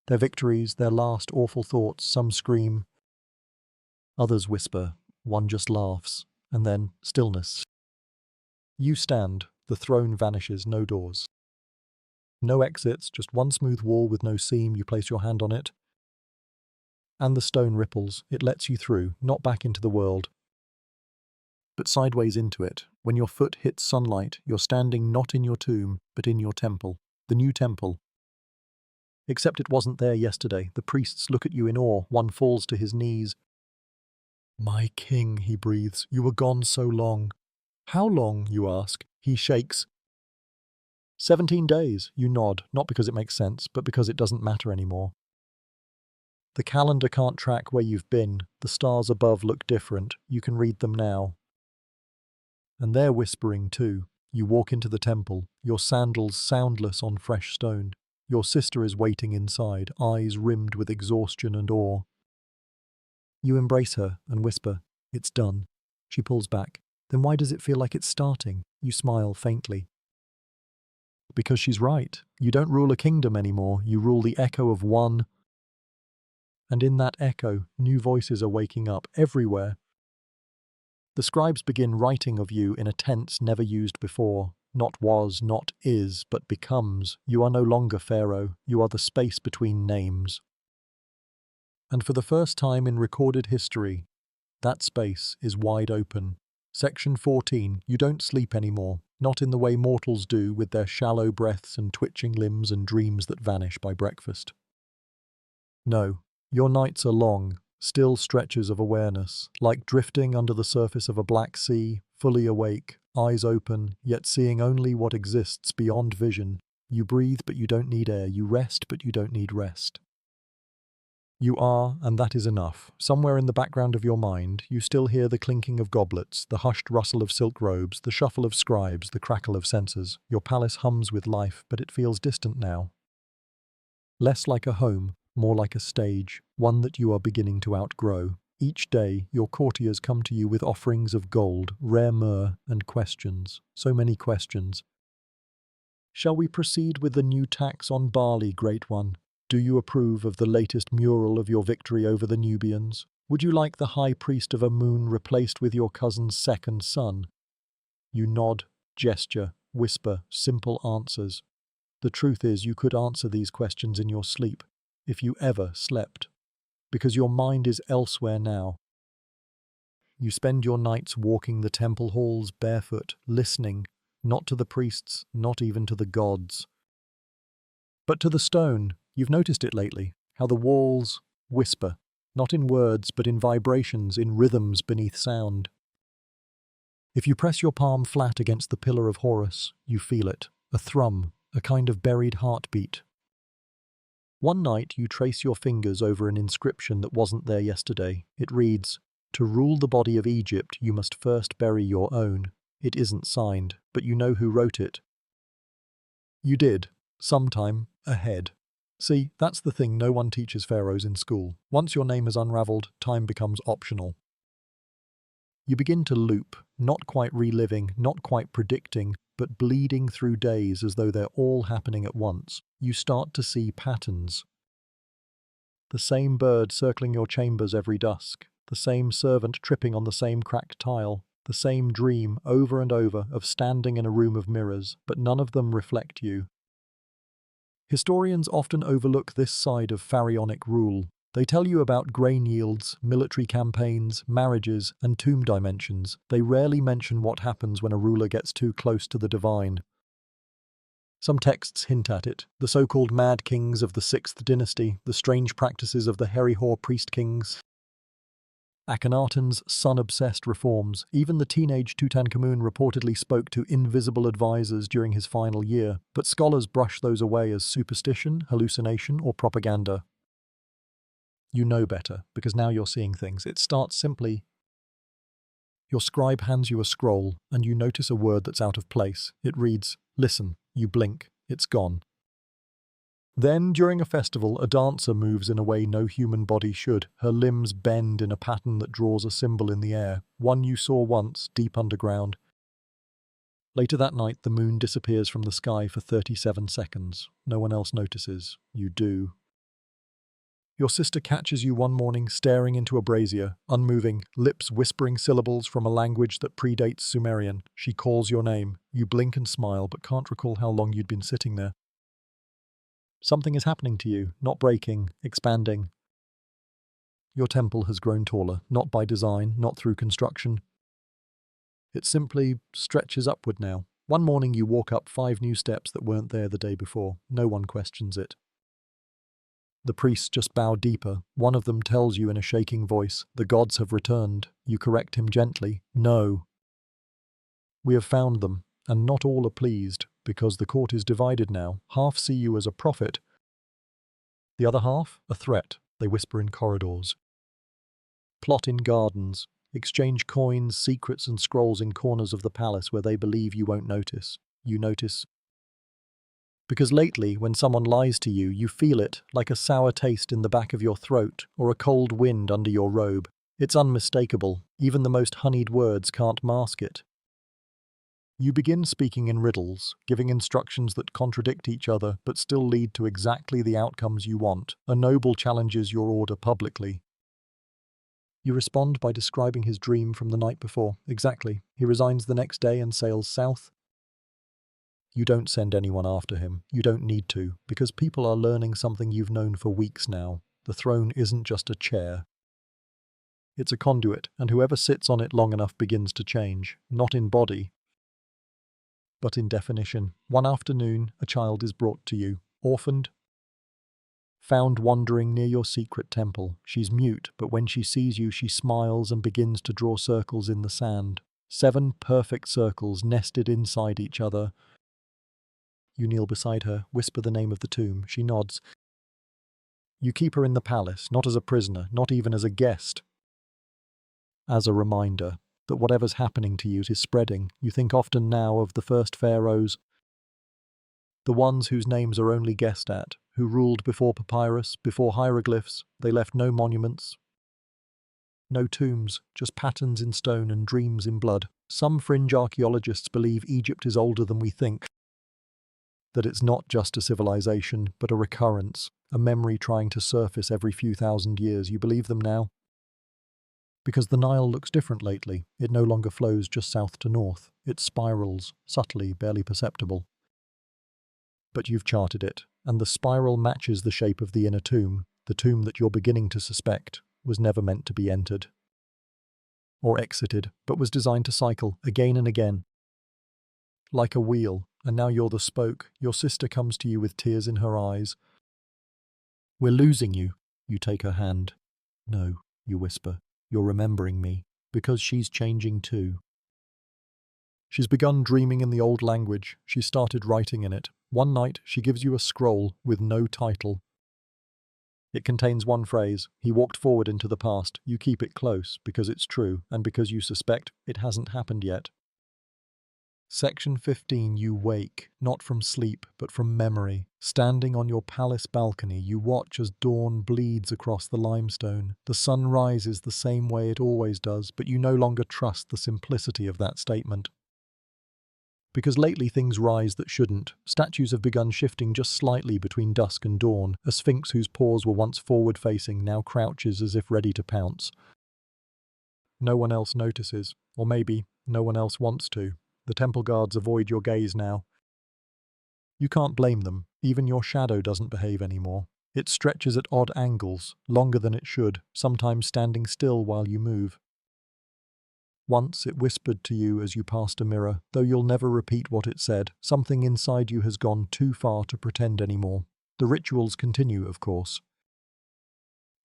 their victories, their last awful thoughts. Some scream, others whisper, one just laughs, and then stillness. You stand, the throne vanishes, no doors. No exits, just one smooth wall with no seam. You place your hand on it, and the stone ripples. It lets you through, not back into the world, but sideways into it. When your foot hits sunlight, you're standing not in your tomb, but in your temple, the new temple. Except it wasn't there yesterday. The priests look at you in awe. One falls to his knees. My king, he breathes, you were gone so long. How long, you ask? He shakes. 17 days, you nod, not because it makes sense, but because it doesn't matter anymore. The calendar can't track where you've been. The stars above look different. You can read them now. And they're whispering too. You walk into the temple, your sandals soundless on fresh stone. Your sister is waiting inside, eyes rimmed with exhaustion and awe. You embrace her and whisper, it's done. She pulls back. Then why does it feel like it's starting? You smile faintly. Because she's right. You don't rule a kingdom anymore. You rule the echo of one. And in that echo, new voices are waking up everywhere. The scribes begin writing of you in a tense never used before. Not was, not is, but becomes. You are no longer Pharaoh. You are the space between names. And for the first time in recorded history, that space is wide open. Section 14, you don't sleep anymore, not in the way mortals do with their shallow breaths and twitching limbs and dreams that vanish by breakfast. No, your nights are long, still stretches of awareness, like drifting under the surface of a black sea, fully awake, eyes open, yet seeing only what exists beyond vision. You breathe, but you don't need air. You rest, but you don't need rest. You are, and that is enough. Somewhere in the background of your mind, you still hear the clinking of goblets, the hushed rustle of silk robes, the shuffle of scribes, the crackle of censers. Your palace hums with life, but it feels distant now. Less like a home, more like a stage, one that you are beginning to outgrow. Each day, your courtiers come to you with offerings of gold, rare myrrh, and questions. So many questions. Shall we proceed with the new tax on barley, great one? Do you approve of the latest mural of your victory over the Nubians? Would you like the high priest of Amun replaced with your cousin's second son? You nod, gesture, whisper, simple answers. The truth is, you could answer these questions in your sleep, if you ever slept, because your mind is elsewhere now. You spend your nights walking the temple halls barefoot, listening, not to the priests, not even to the gods, but to the stone. You've noticed it lately, how the walls whisper, not in words, but in vibrations, in rhythms beneath sound. If you press your palm flat against the pillar of Horus, you feel it, a thrum, a kind of buried heartbeat. One night you trace your fingers over an inscription that wasn't there yesterday. It reads, "To rule the body of Egypt, you must first bury your own." It isn't signed, but you know who wrote it. You did, sometime ahead. See, that's the thing no one teaches pharaohs in school. Once your name is unraveled, time becomes optional. You begin to loop, not quite reliving, not quite predicting, but bleeding through days as though they're all happening at once. You start to see patterns. The same bird circling your chambers every dusk, the same servant tripping on the same cracked tile, the same dream over and over of standing in a room of mirrors, but none of them reflect you. Historians often overlook this side of pharaonic rule. They tell you about grain yields, military campaigns, marriages, and tomb dimensions. They rarely mention what happens when a ruler gets too close to the divine. Some texts hint at it. The so-called mad kings of the 6th dynasty, the strange practices of the Herihor priest kings, Akhenaten's sun-obsessed reforms. Even the teenage Tutankhamun reportedly spoke to invisible advisors during his final year, but scholars brush those away as superstition, hallucination, or propaganda. You know better, because now you're seeing things. It starts simply. Your scribe hands you a scroll, and you notice a word that's out of place. It reads, "Listen." You blink. It's gone. Then, during a festival, a dancer moves in a way no human body should. Her limbs bend in a pattern that draws a symbol in the air, one you saw once, deep underground. Later that night, the moon disappears from the sky for 37 seconds. No one else notices. You do. Your sister catches you one morning staring into a brazier, unmoving, lips whispering syllables from a language that predates Sumerian. She calls your name. You blink and smile, but can't recall how long you'd been sitting there. Something is happening to you, not breaking, expanding. Your temple has grown taller, not by design, not through construction. It simply stretches upward now. One morning you walk up 5 new steps that weren't there the day before. No one questions it. The priests just bow deeper. One of them tells you in a shaking voice, "The gods have returned." You correct him gently, "No. We have found them, and not all are pleased, because the court is divided now. Half see you as a prophet, the other half a threat," they whisper in corridors. Plot in gardens, exchange coins, secrets and scrolls in corners of the palace where they believe you won't notice. You notice. Because lately, when someone lies to you, you feel it, like a sour taste in the back of your throat, or a cold wind under your robe. It's unmistakable. Even the most honeyed words can't mask it. You begin speaking in riddles, giving instructions that contradict each other, but still lead to exactly the outcomes you want. A noble challenges your order publicly. You respond by describing his dream from the night before. Exactly. He resigns the next day and sails south. You don't send anyone after him. You don't need to, because people are learning something you've known for weeks now. The throne isn't just a chair. It's a conduit, and whoever sits on it long enough begins to change, not in body, but in definition. One afternoon, a child is brought to you, orphaned, found wandering near your secret temple. She's mute, but when she sees you, she smiles and begins to draw circles in the sand. 7 perfect circles nested inside each other. You kneel beside her, whisper the name of the tomb. She nods. You keep her in the palace, not as a prisoner, not even as a guest. As a reminder that whatever's happening to you is spreading. You think often now of the first pharaohs, the ones whose names are only guessed at, who ruled before papyrus, before hieroglyphs. They left no monuments, no tombs, just patterns in stone and dreams in blood. Some fringe archaeologists believe Egypt is older than we think, that it's not just a civilization, but a recurrence, a memory trying to surface every few thousand years. You believe them now? Because the Nile looks different lately. It no longer flows just south to north. It spirals, subtly, barely perceptible. But you've charted it, and the spiral matches the shape of the inner tomb, the tomb that you're beginning to suspect was never meant to be entered or exited, but was designed to cycle again and again, like a wheel. And now you're the spoke. Your sister comes to you with tears in her eyes. "We're losing you." You take her hand. "No," you whisper. "You're remembering me, because she's changing too." She's begun dreaming in the old language. She started writing in it. One night, she gives you a scroll with no title. It contains one phrase: "He walked forward into the past." You keep it close because it's true and because you suspect it hasn't happened yet. Section 15. You wake, not from sleep, but from memory. Standing on your palace balcony, you watch as dawn bleeds across the limestone. The sun rises the same way it always does, but you no longer trust the simplicity of that statement. Because lately things rise that shouldn't. Statues have begun shifting just slightly between dusk and dawn. A sphinx whose paws were once forward-facing now crouches as if ready to pounce. No one else notices, or maybe no one else wants to. The temple guards avoid your gaze now. You can't blame them. Even your shadow doesn't behave anymore. It stretches at odd angles, longer than it should, sometimes standing still while you move. Once it whispered to you as you passed a mirror, though you'll never repeat what it said. Something inside you has gone too far to pretend anymore. The rituals continue, of course.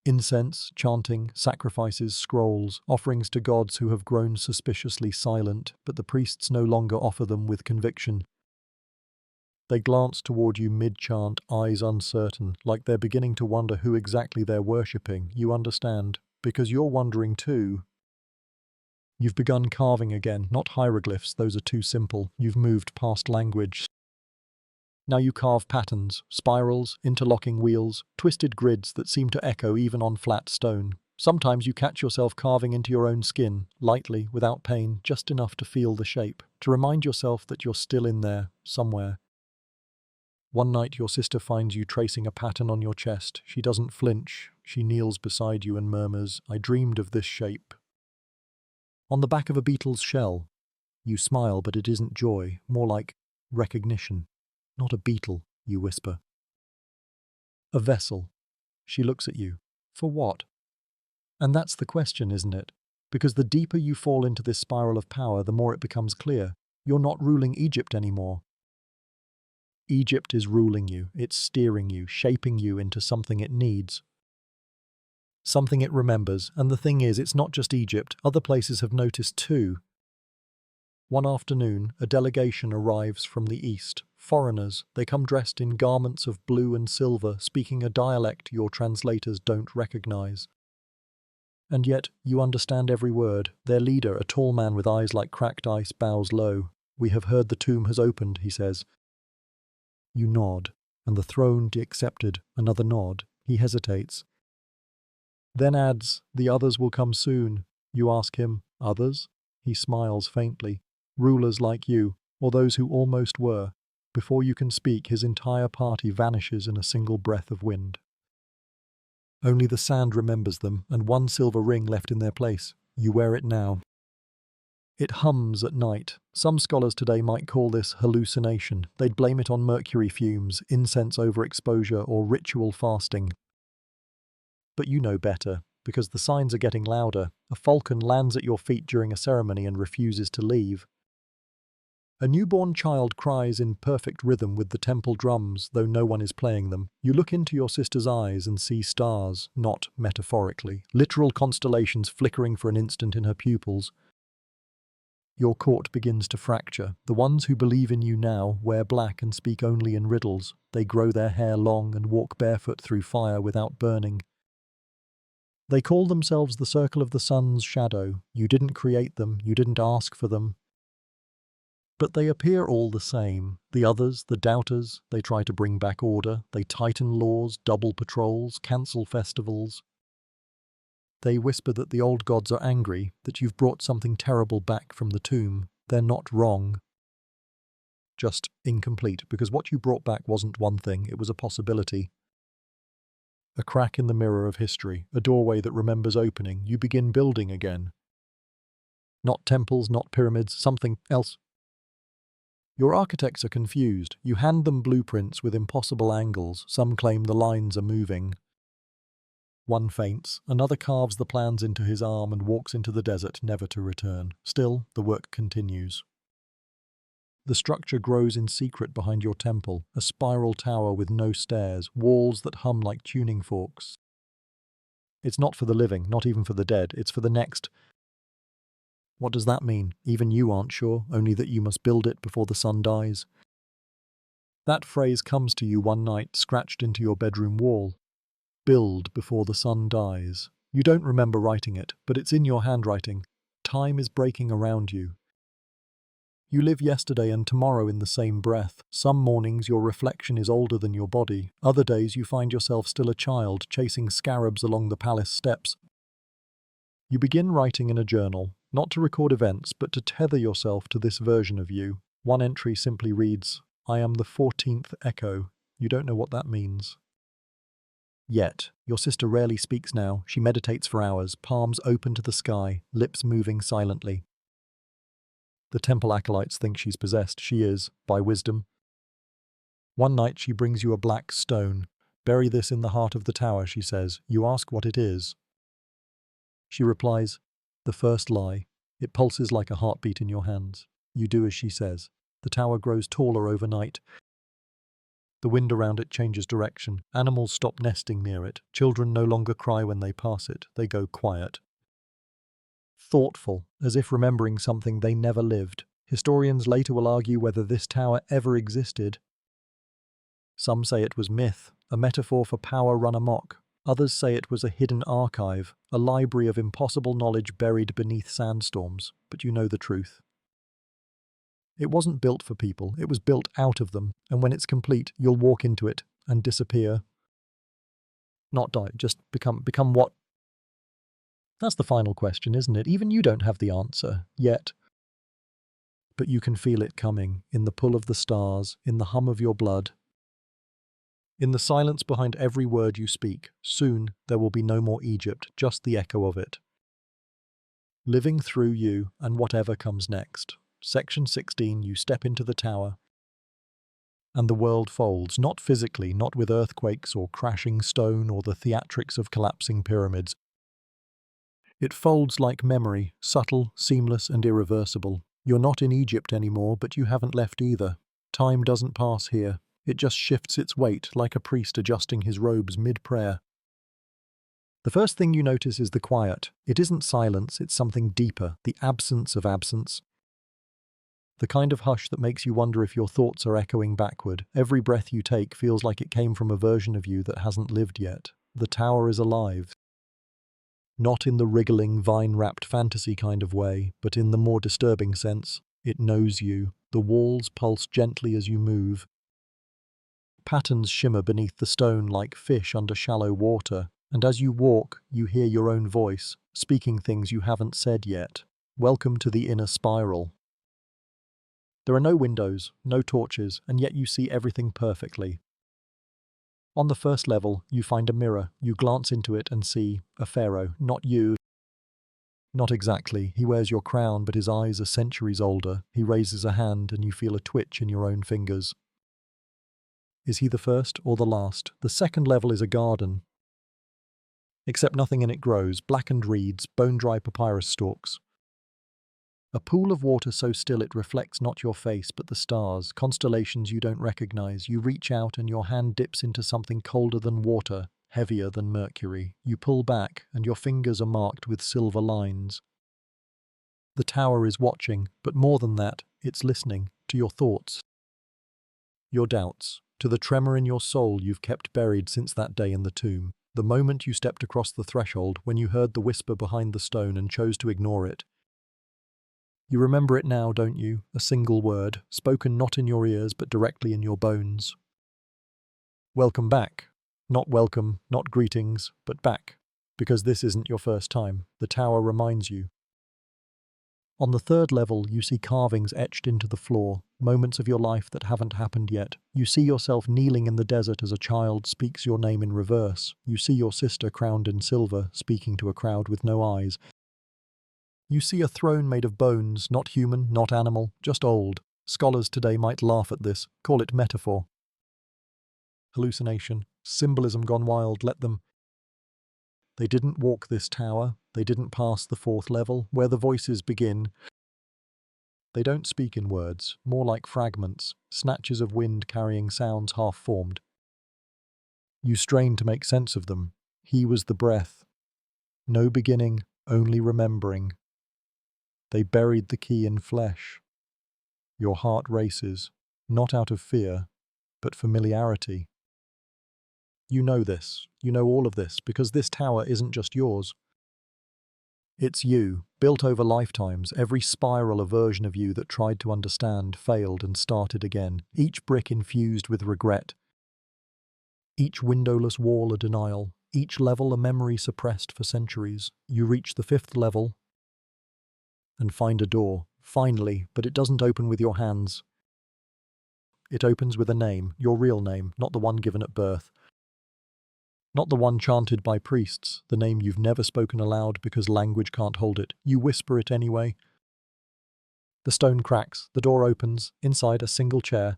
Incense, chanting, sacrifices, scrolls, offerings to gods who have grown suspiciously silent, but the priests no longer offer them with conviction. They glance toward you mid-chant, eyes uncertain, like they're beginning to wonder who exactly they're worshipping. You understand, because you're wondering too. You've begun carving again, not hieroglyphs, those are too simple. You've moved past language. Now you carve patterns, spirals, interlocking wheels, twisted grids that seem to echo even on flat stone. Sometimes you catch yourself carving into your own skin, lightly, without pain, just enough to feel the shape, to remind yourself that you're still in there, somewhere. One night your sister finds you tracing a pattern on your chest. She doesn't flinch. She kneels beside you and murmurs, "I dreamed of this shape." On the back of a beetle's shell. You smile, but it isn't joy, more like recognition. "Not a beetle," you whisper. "A vessel." She looks at you. "For what?" And that's the question, isn't it? Because the deeper you fall into this spiral of power, the more it becomes clear. You're not ruling Egypt anymore. Egypt is ruling you. It's steering you, shaping you into something it needs. Something it remembers. And the thing is, it's not just Egypt. Other places have noticed too. One afternoon, a delegation arrives from the east. Foreigners. They come dressed in garments of blue and silver, speaking a dialect your translators don't recognize. And yet, you understand every word. Their leader, a tall man with eyes like cracked ice, bows low. "We have heard the tomb has opened," he says. You nod, and the throne accepted. Another nod. He hesitates. Then adds, "The others will come soon." You ask him, "Others?" He smiles faintly. "Rulers like you, or those who almost were." Before you can speak, his entire party vanishes in a single breath of wind. Only the sand remembers them, and one silver ring left in their place. You wear it now. It hums at night. Some scholars today might call this hallucination. They'd blame it on mercury fumes, incense overexposure, or ritual fasting. But you know better, because the signs are getting louder. A falcon lands at your feet during a ceremony and refuses to leave. A newborn child cries in perfect rhythm with the temple drums, though no one is playing them. You look into your sister's eyes and see stars, not metaphorically, literal constellations flickering for an instant in her pupils. Your court begins to fracture. The ones who believe in you now wear black and speak only in riddles. They grow their hair long and walk barefoot through fire without burning. They call themselves the Circle of the Sun's shadow. You didn't create them, you didn't ask for them. But they appear all the same. The others, the doubters, they try to bring back order. They tighten laws, double patrols, cancel festivals. They whisper that the old gods are angry, that you've brought something terrible back from the tomb. They're not wrong. Just incomplete, because what you brought back wasn't one thing, it was a possibility. A crack in the mirror of history, a doorway that remembers opening. You begin building again. Not temples, not pyramids, something else. Your architects are confused. You hand them blueprints with impossible angles. Some claim the lines are moving. One faints, another carves the plans into his arm and walks into the desert, never to return. Still, the work continues. The structure grows in secret behind your temple, a spiral tower with no stairs, walls that hum like tuning forks. It's not for the living, not even for the dead, it's for the next. What does that mean? Even you aren't sure, only that you must build it before the sun dies. That phrase comes to you one night, scratched into your bedroom wall. Build before the sun dies. You don't remember writing it, but it's in your handwriting. Time is breaking around you. You live yesterday and tomorrow in the same breath. Some mornings your reflection is older than your body. Other days you find yourself still a child, chasing scarabs along the palace steps. You begin writing in a journal, not to record events, but to tether yourself to this version of you. One entry simply reads, "I am the 14th echo." You don't know what that means. Yet, your sister rarely speaks now. She meditates for hours, palms open to the sky, lips moving silently. The temple acolytes think she's possessed. She is, by wisdom. One night she brings you a black stone. "Bury this in the heart of the tower," she says. You ask what it is. She replies, "The first lie." It pulses like a heartbeat in your hands. You do as she says. The tower grows taller overnight. The wind around it changes direction. Animals stop nesting near it. Children no longer cry when they pass it. They go quiet. Thoughtful, as if remembering something they never lived. Historians later will argue whether this tower ever existed. Some say it was myth, a metaphor for power run amok. Others say it was a hidden archive, a library of impossible knowledge buried beneath sandstorms. But you know the truth. It wasn't built for people, it was built out of them, and when it's complete, you'll walk into it and disappear. Not die, just become what? That's the final question, isn't it? Even you don't have the answer, yet. But you can feel it coming, in the pull of the stars, in the hum of your blood. In the silence behind every word you speak. Soon, there will be no more Egypt, just the echo of it. Living through you, and whatever comes next. Section 16, you step into the tower. And the world folds, not physically, not with earthquakes or crashing stone or the theatrics of collapsing pyramids. It folds like memory, subtle, seamless, and irreversible. You're not in Egypt anymore, but you haven't left either. Time doesn't pass here. It just shifts its weight, like a priest adjusting his robes mid-prayer. The first thing you notice is the quiet. It isn't silence, it's something deeper, the absence of absence. The kind of hush that makes you wonder if your thoughts are echoing backward. Every breath you take feels like it came from a version of you that hasn't lived yet. The tower is alive. Not in the wriggling, vine-wrapped fantasy kind of way, but in the more disturbing sense. It knows you. The walls pulse gently as you move. Patterns shimmer beneath the stone like fish under shallow water, and as you walk, you hear your own voice, speaking things you haven't said yet. Welcome to the inner spiral. There are no windows, no torches, and yet you see everything perfectly. On the first level, you find a mirror. You glance into it and see a pharaoh, not you. Not exactly. He wears your crown, but his eyes are centuries older. He raises a hand and you feel a twitch in your own fingers. Is he the first or the last? The second level is a garden. Except nothing in it grows. Blackened reeds, bone-dry papyrus stalks. A pool of water so still it reflects not your face, but the stars, constellations you don't recognize. You reach out and your hand dips into something colder than water, heavier than mercury. You pull back, and your fingers are marked with silver lines. The tower is watching, but more than that, it's listening to your thoughts, your doubts, to the tremor in your soul you've kept buried since that day in the tomb. The moment you stepped across the threshold, when you heard the whisper behind the stone and chose to ignore it. You remember it now, don't you? A single word, spoken not in your ears but directly in your bones. Welcome back. Not welcome, not greetings, but back. Because this isn't your first time. The tower reminds you. On the third level, you see carvings etched into the floor, moments of your life that haven't happened yet. You see yourself kneeling in the desert as a child speaks your name in reverse. You see your sister crowned in silver, speaking to a crowd with no eyes. You see a throne made of bones, not human, not animal, just old. Scholars today might laugh at this, call it metaphor. Hallucination, symbolism gone wild, let them. They didn't walk this tower, they didn't pass the fourth level, where the voices begin. They don't speak in words, more like fragments, snatches of wind carrying sounds half-formed. You strain to make sense of them. He was the breath. No beginning, only remembering. They buried the key in flesh. Your heart races, not out of fear, but familiarity. You know this, you know all of this, because this tower isn't just yours. It's you, built over lifetimes, every spiral a version of you that tried to understand, failed and started again, each brick infused with regret, each windowless wall a denial, each level a memory suppressed for centuries. You reach the fifth level and find a door, finally, but it doesn't open with your hands. It opens with a name, your real name, not the one given at birth. Not the one chanted by priests, the name you've never spoken aloud because language can't hold it. You whisper it anyway. The stone cracks, the door opens, inside a single chair.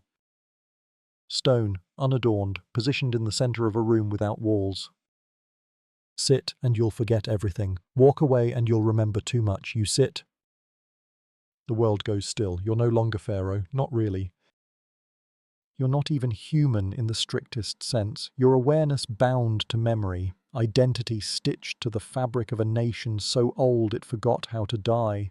Stone, unadorned, positioned in the center of a room without walls. Sit and you'll forget everything. Walk away and you'll remember too much. You sit. The world goes still. You're no longer Pharaoh, not really. You're not even human in the strictest sense. Your awareness bound to memory, identity stitched to the fabric of a nation so old it forgot how to die.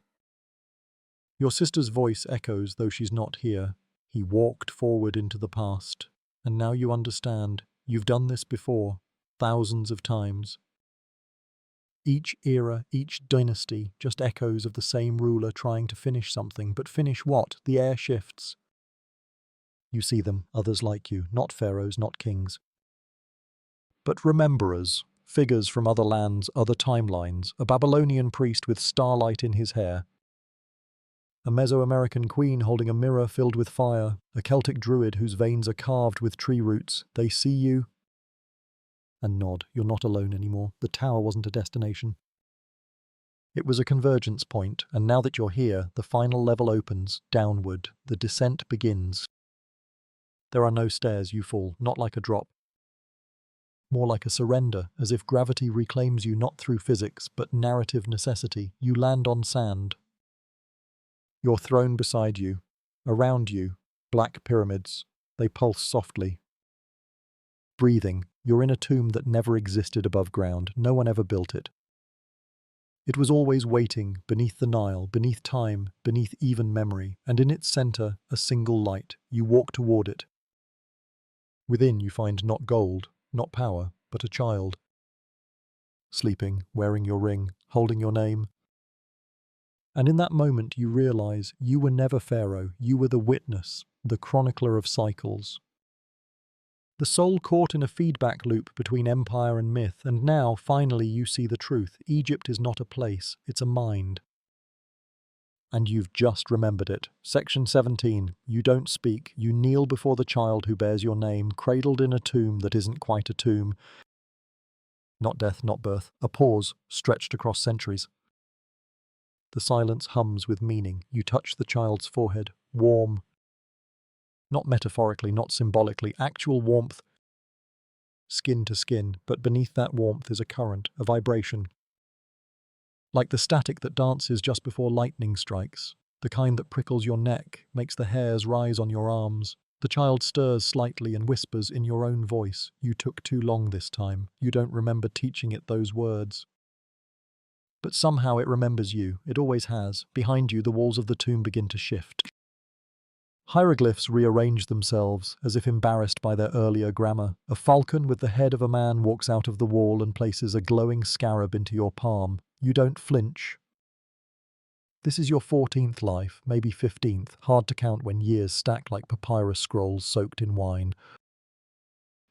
Your sister's voice echoes, though she's not here. He walked forward into the past. And now you understand. You've done this before, thousands of times. Each era, each dynasty, just echoes of the same ruler trying to finish something. But finish what? The air shifts. You see them, others like you, not pharaohs, not kings. But rememberers, figures from other lands, other timelines, a Babylonian priest with starlight in his hair, a Mesoamerican queen holding a mirror filled with fire, a Celtic druid whose veins are carved with tree roots. They see you and nod. You're not alone anymore. The tower wasn't a destination. It was a convergence point, and now that you're here, the final level opens, downward. The descent begins. There are no stairs, you fall, not like a drop. More like a surrender, as if gravity reclaims you not through physics, but narrative necessity. You land on sand. Your throne beside you. Around you, black pyramids. They pulse softly. Breathing, you're in a tomb that never existed above ground. No one ever built it. It was always waiting, beneath the Nile, beneath time, beneath even memory, and in its center, a single light. You walk toward it. Within you find not gold, not power, but a child. Sleeping, wearing your ring, holding your name. And in that moment you realize you were never Pharaoh, you were the witness, the chronicler of cycles. The soul caught in a feedback loop between empire and myth, and now, finally, you see the truth. Egypt is not a place, it's a mind. And you've just remembered it. Section 17. You don't speak. You kneel before the child who bears your name, cradled in a tomb that isn't quite a tomb. Not death, not birth. A pause, stretched across centuries. The silence hums with meaning. You touch the child's forehead. Warm. Not metaphorically, not symbolically. Actual warmth. Skin to skin, but beneath that warmth is a current, a vibration. Like the static that dances just before lightning strikes, the kind that prickles your neck, makes the hairs rise on your arms. The child stirs slightly and whispers in your own voice, "You took too long this time. You don't remember teaching it those words." but somehow it remembers you. It always has. Behind you, the walls of the tomb begin to shift. Hieroglyphs rearrange themselves, as if embarrassed by their earlier grammar. A falcon with the head of a man walks out of the wall and places a glowing scarab into your palm. You don't flinch. This is your 14th life, maybe 15th, hard to count when years stack like papyrus scrolls soaked in wine.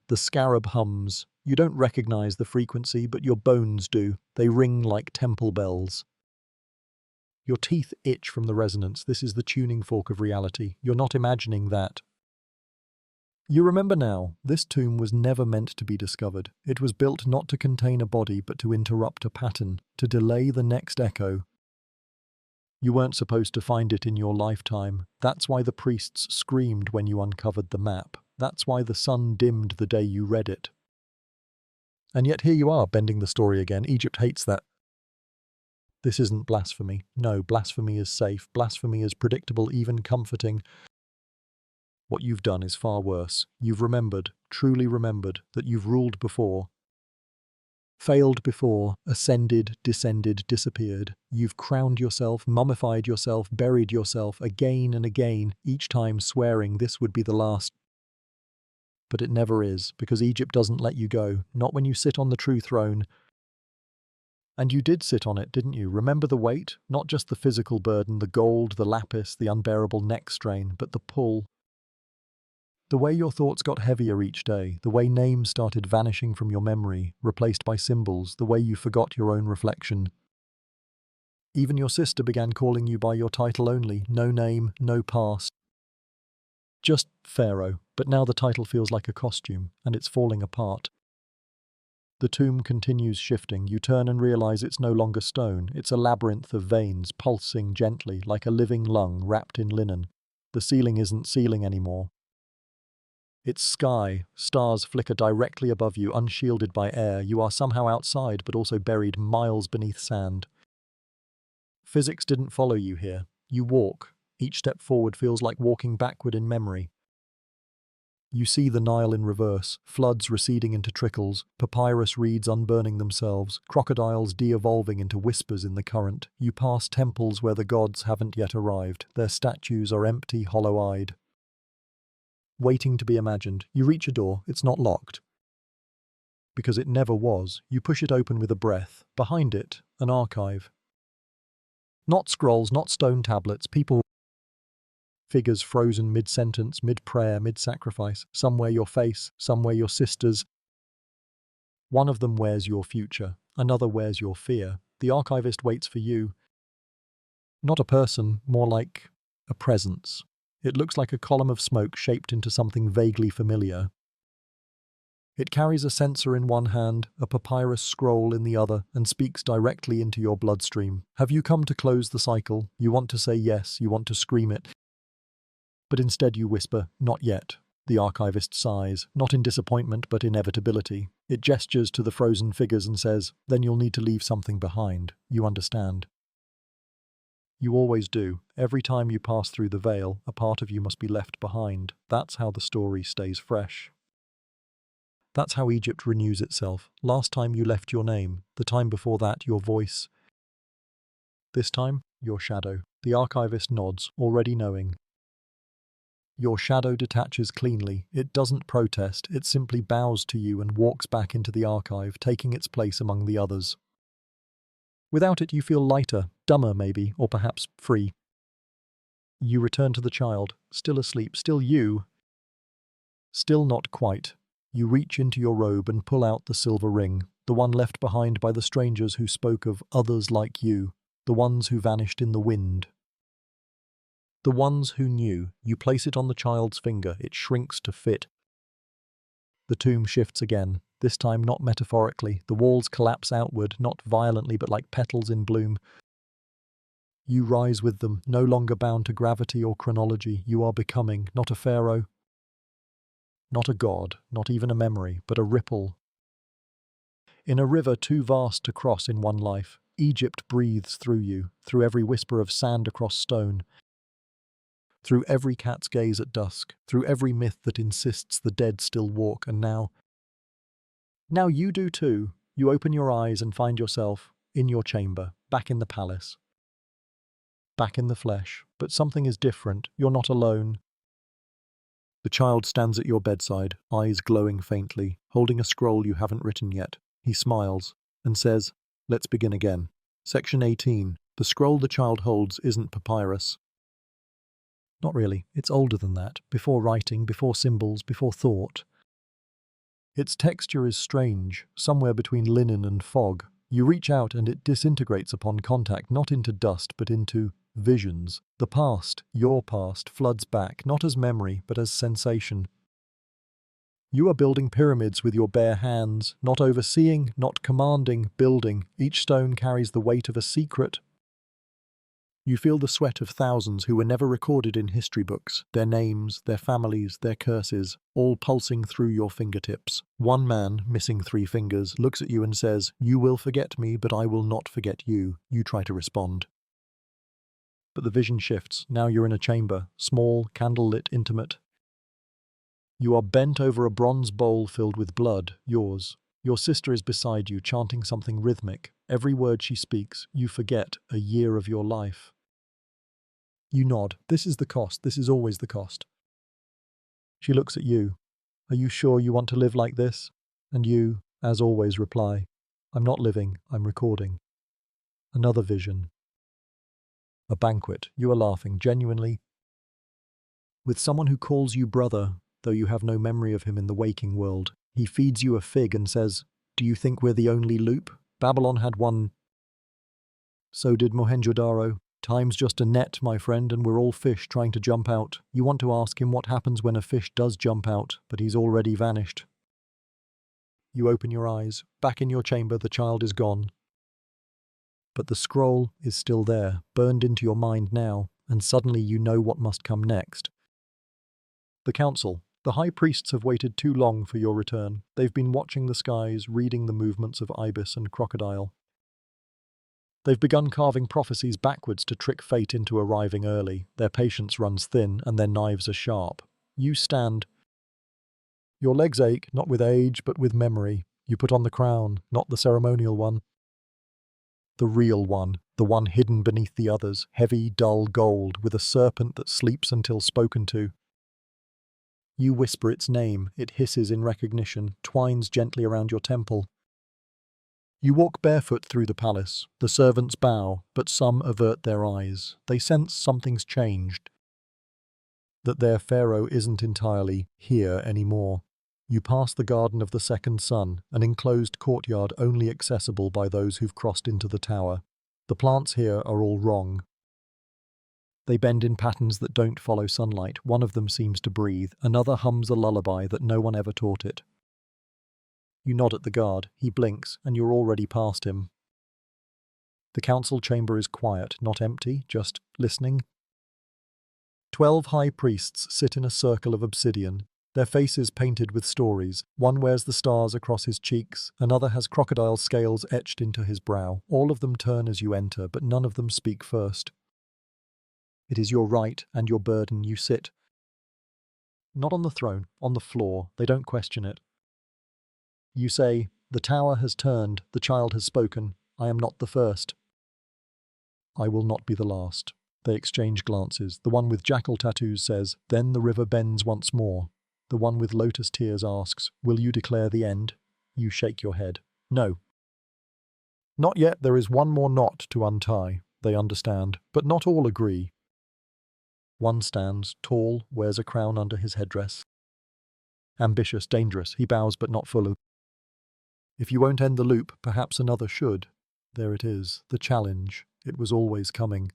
The scarab hums. You don't recognize the frequency, but your bones do. They ring like temple bells. Your teeth itch from the resonance. This is the tuning fork of reality. You're not imagining that. You remember now, this tomb was never meant to be discovered. It was built not to contain a body, but to interrupt a pattern, to delay the next echo. You weren't supposed to find it in your lifetime. That's why the priests screamed when you uncovered the map. That's why the sun dimmed the day you read it. And yet here you are, bending the story again. Egypt hates that. This isn't blasphemy. No, blasphemy is safe. Blasphemy is predictable, even comforting. What you've done is far worse. You've remembered, truly remembered, that you've ruled before. Failed before, ascended, descended, disappeared. You've crowned yourself, mummified yourself, buried yourself again and again, each time swearing this would be the last. But it never is, because Egypt doesn't let you go, not when you sit on the true throne. And you did sit on it, didn't you? Remember the weight? Not just the physical burden, the gold, the lapis, the unbearable neck strain, but the pull. The way your thoughts got heavier each day, the way names started vanishing from your memory, replaced by symbols, the way you forgot your own reflection. Even your sister began calling you by your title only, no name, no past. Just Pharaoh, but now the title feels like a costume, and it's falling apart. The tomb continues shifting. You turn and realize it's no longer stone. It's a labyrinth of veins, pulsing gently, like a living lung wrapped in linen. The ceiling isn't ceiling anymore. It's sky. Stars flicker directly above you, unshielded by air. You are somehow outside, but also buried miles beneath sand. Physics didn't follow you here. You walk. Each step forward feels like walking backward in memory. You see the Nile in reverse, floods receding into trickles, papyrus reeds unburning themselves, crocodiles de-evolving into whispers in the current. You pass temples where the gods haven't yet arrived. Their statues are empty, hollow-eyed, waiting to be imagined. You reach a door. It's not locked, because it never was. You push it open with a breath. Behind it, an archive. Not scrolls, not stone tablets, people. Figures frozen mid-sentence, mid-prayer, mid-sacrifice. Some wear your face, some wear your sister's. One of them wears your future, another wears your fear. The archivist waits for you. Not a person, more like a presence. It looks like a column of smoke shaped into something vaguely familiar. It carries a censer in one hand, a papyrus scroll in the other, and speaks directly into your bloodstream. Have you come to close the cycle? You want to say yes, you want to scream it. But instead you whisper, not yet. The archivist sighs, not in disappointment but inevitability. It gestures to the frozen figures and says, then you'll need to leave something behind. You understand. You always do. Every time you pass through the veil, a part of you must be left behind. That's how the story stays fresh. That's how Egypt renews itself. Last time you left your name. The time before that, your voice. This time, your shadow. The archivist nods, already knowing. Your shadow detaches cleanly. It doesn't protest. It simply bows to you and walks back into the archive, taking its place among the others. Without it, you feel lighter, dumber maybe, or perhaps free. You return to the child, still asleep, still you. Still not quite. You reach into your robe and pull out the silver ring, the one left behind by the strangers who spoke of others like you, the ones who vanished in the wind. The ones who knew. You place it on the child's finger. It shrinks to fit. The tomb shifts again, this time not metaphorically. The walls collapse outward, not violently but like petals in bloom. You rise with them, no longer bound to gravity or chronology. You are becoming, not a pharaoh, not a god, not even a memory, but a ripple. In a river too vast to cross in one life, Egypt breathes through you, through every whisper of sand across stone, through every cat's gaze at dusk, through every myth that insists the dead still walk, and now you do too. You open your eyes and find yourself in your chamber, back in the palace, back in the flesh. But something is different. You're not alone. The child stands at your bedside, eyes glowing faintly, holding a scroll you haven't written yet. He smiles and says, "Let's begin again." Section 18. The scroll the child holds isn't papyrus. Not really. It's older than that. Before writing, before symbols, before thought. Its texture is strange, somewhere between linen and fog. You reach out and it disintegrates upon contact, not into dust, but into visions. The past, your past, floods back, not as memory, but as sensation. You are building pyramids with your bare hands, not overseeing, not commanding, building. Each stone carries the weight of a secret. You feel the sweat of thousands who were never recorded in history books, their names, their families, their curses, all pulsing through your fingertips. One man, missing 3 fingers, looks at you and says, "You will forget me, but I will not forget you." You try to respond. But the vision shifts. Now you're in a chamber, small, candlelit, intimate. You are bent over a bronze bowl filled with blood, yours. Your sister is beside you, chanting something rhythmic. Every word she speaks, you forget a year of your life. You nod. This is the cost. This is always the cost. She looks at you. Are you sure you want to live like this? And you, as always, reply, "I'm not living, I'm recording." Another vision. A banquet. You are laughing, genuinely, with someone who calls you brother, though you have no memory of him in the waking world. He feeds you a fig and says, "Do you think we're the only loop? Babylon had one. So did Mohenjo-Daro. Time's just a net, my friend, and we're all fish trying to jump out." You want to ask him what happens when a fish does jump out, but he's already vanished. You open your eyes. Back in your chamber, the child is gone. But the scroll is still there, burned into your mind now, and suddenly you know what must come next. The council. The high priests have waited too long for your return. They've been watching the skies, reading the movements of ibis and crocodile. They've begun carving prophecies backwards to trick fate into arriving early. Their patience runs thin, and their knives are sharp. You stand. Your legs ache, not with age, but with memory. You put on the crown, not the ceremonial one. The real one, the one hidden beneath the others, heavy, dull gold, with a serpent that sleeps until spoken to. You whisper its name. It hisses in recognition, twines gently around your temple. You walk barefoot through the palace. The servants bow, but some avert their eyes. They sense something's changed, that their pharaoh isn't entirely here anymore. You pass the Garden of the Second Sun, an enclosed courtyard only accessible by those who've crossed into the tower. The plants here are all wrong. They bend in patterns that don't follow sunlight. One of them seems to breathe. Another hums a lullaby that no one ever taught it. You nod at the guard. He blinks, and you're already past him. The council chamber is quiet, not empty, just listening. 12 high priests sit in a circle of obsidian, their faces painted with stories. One wears the stars across his cheeks, another has crocodile scales etched into his brow. All of them turn as you enter, but none of them speak first. It is your right and your burden. You sit. Not on the throne, on the floor. They don't question it. You say, "The tower has turned, the child has spoken. I am not the first. I will not be the last." They exchange glances. The one with jackal tattoos says, "Then the river bends once more." The one with lotus tears asks, "Will you declare the end?" You shake your head. "No. Not yet. There is one more knot to untie." They understand, but not all agree. One stands, tall, wears a crown under his headdress. Ambitious, dangerous. He bows but not fully. "If you won't end the loop, perhaps another should." There it is, the challenge. It was always coming.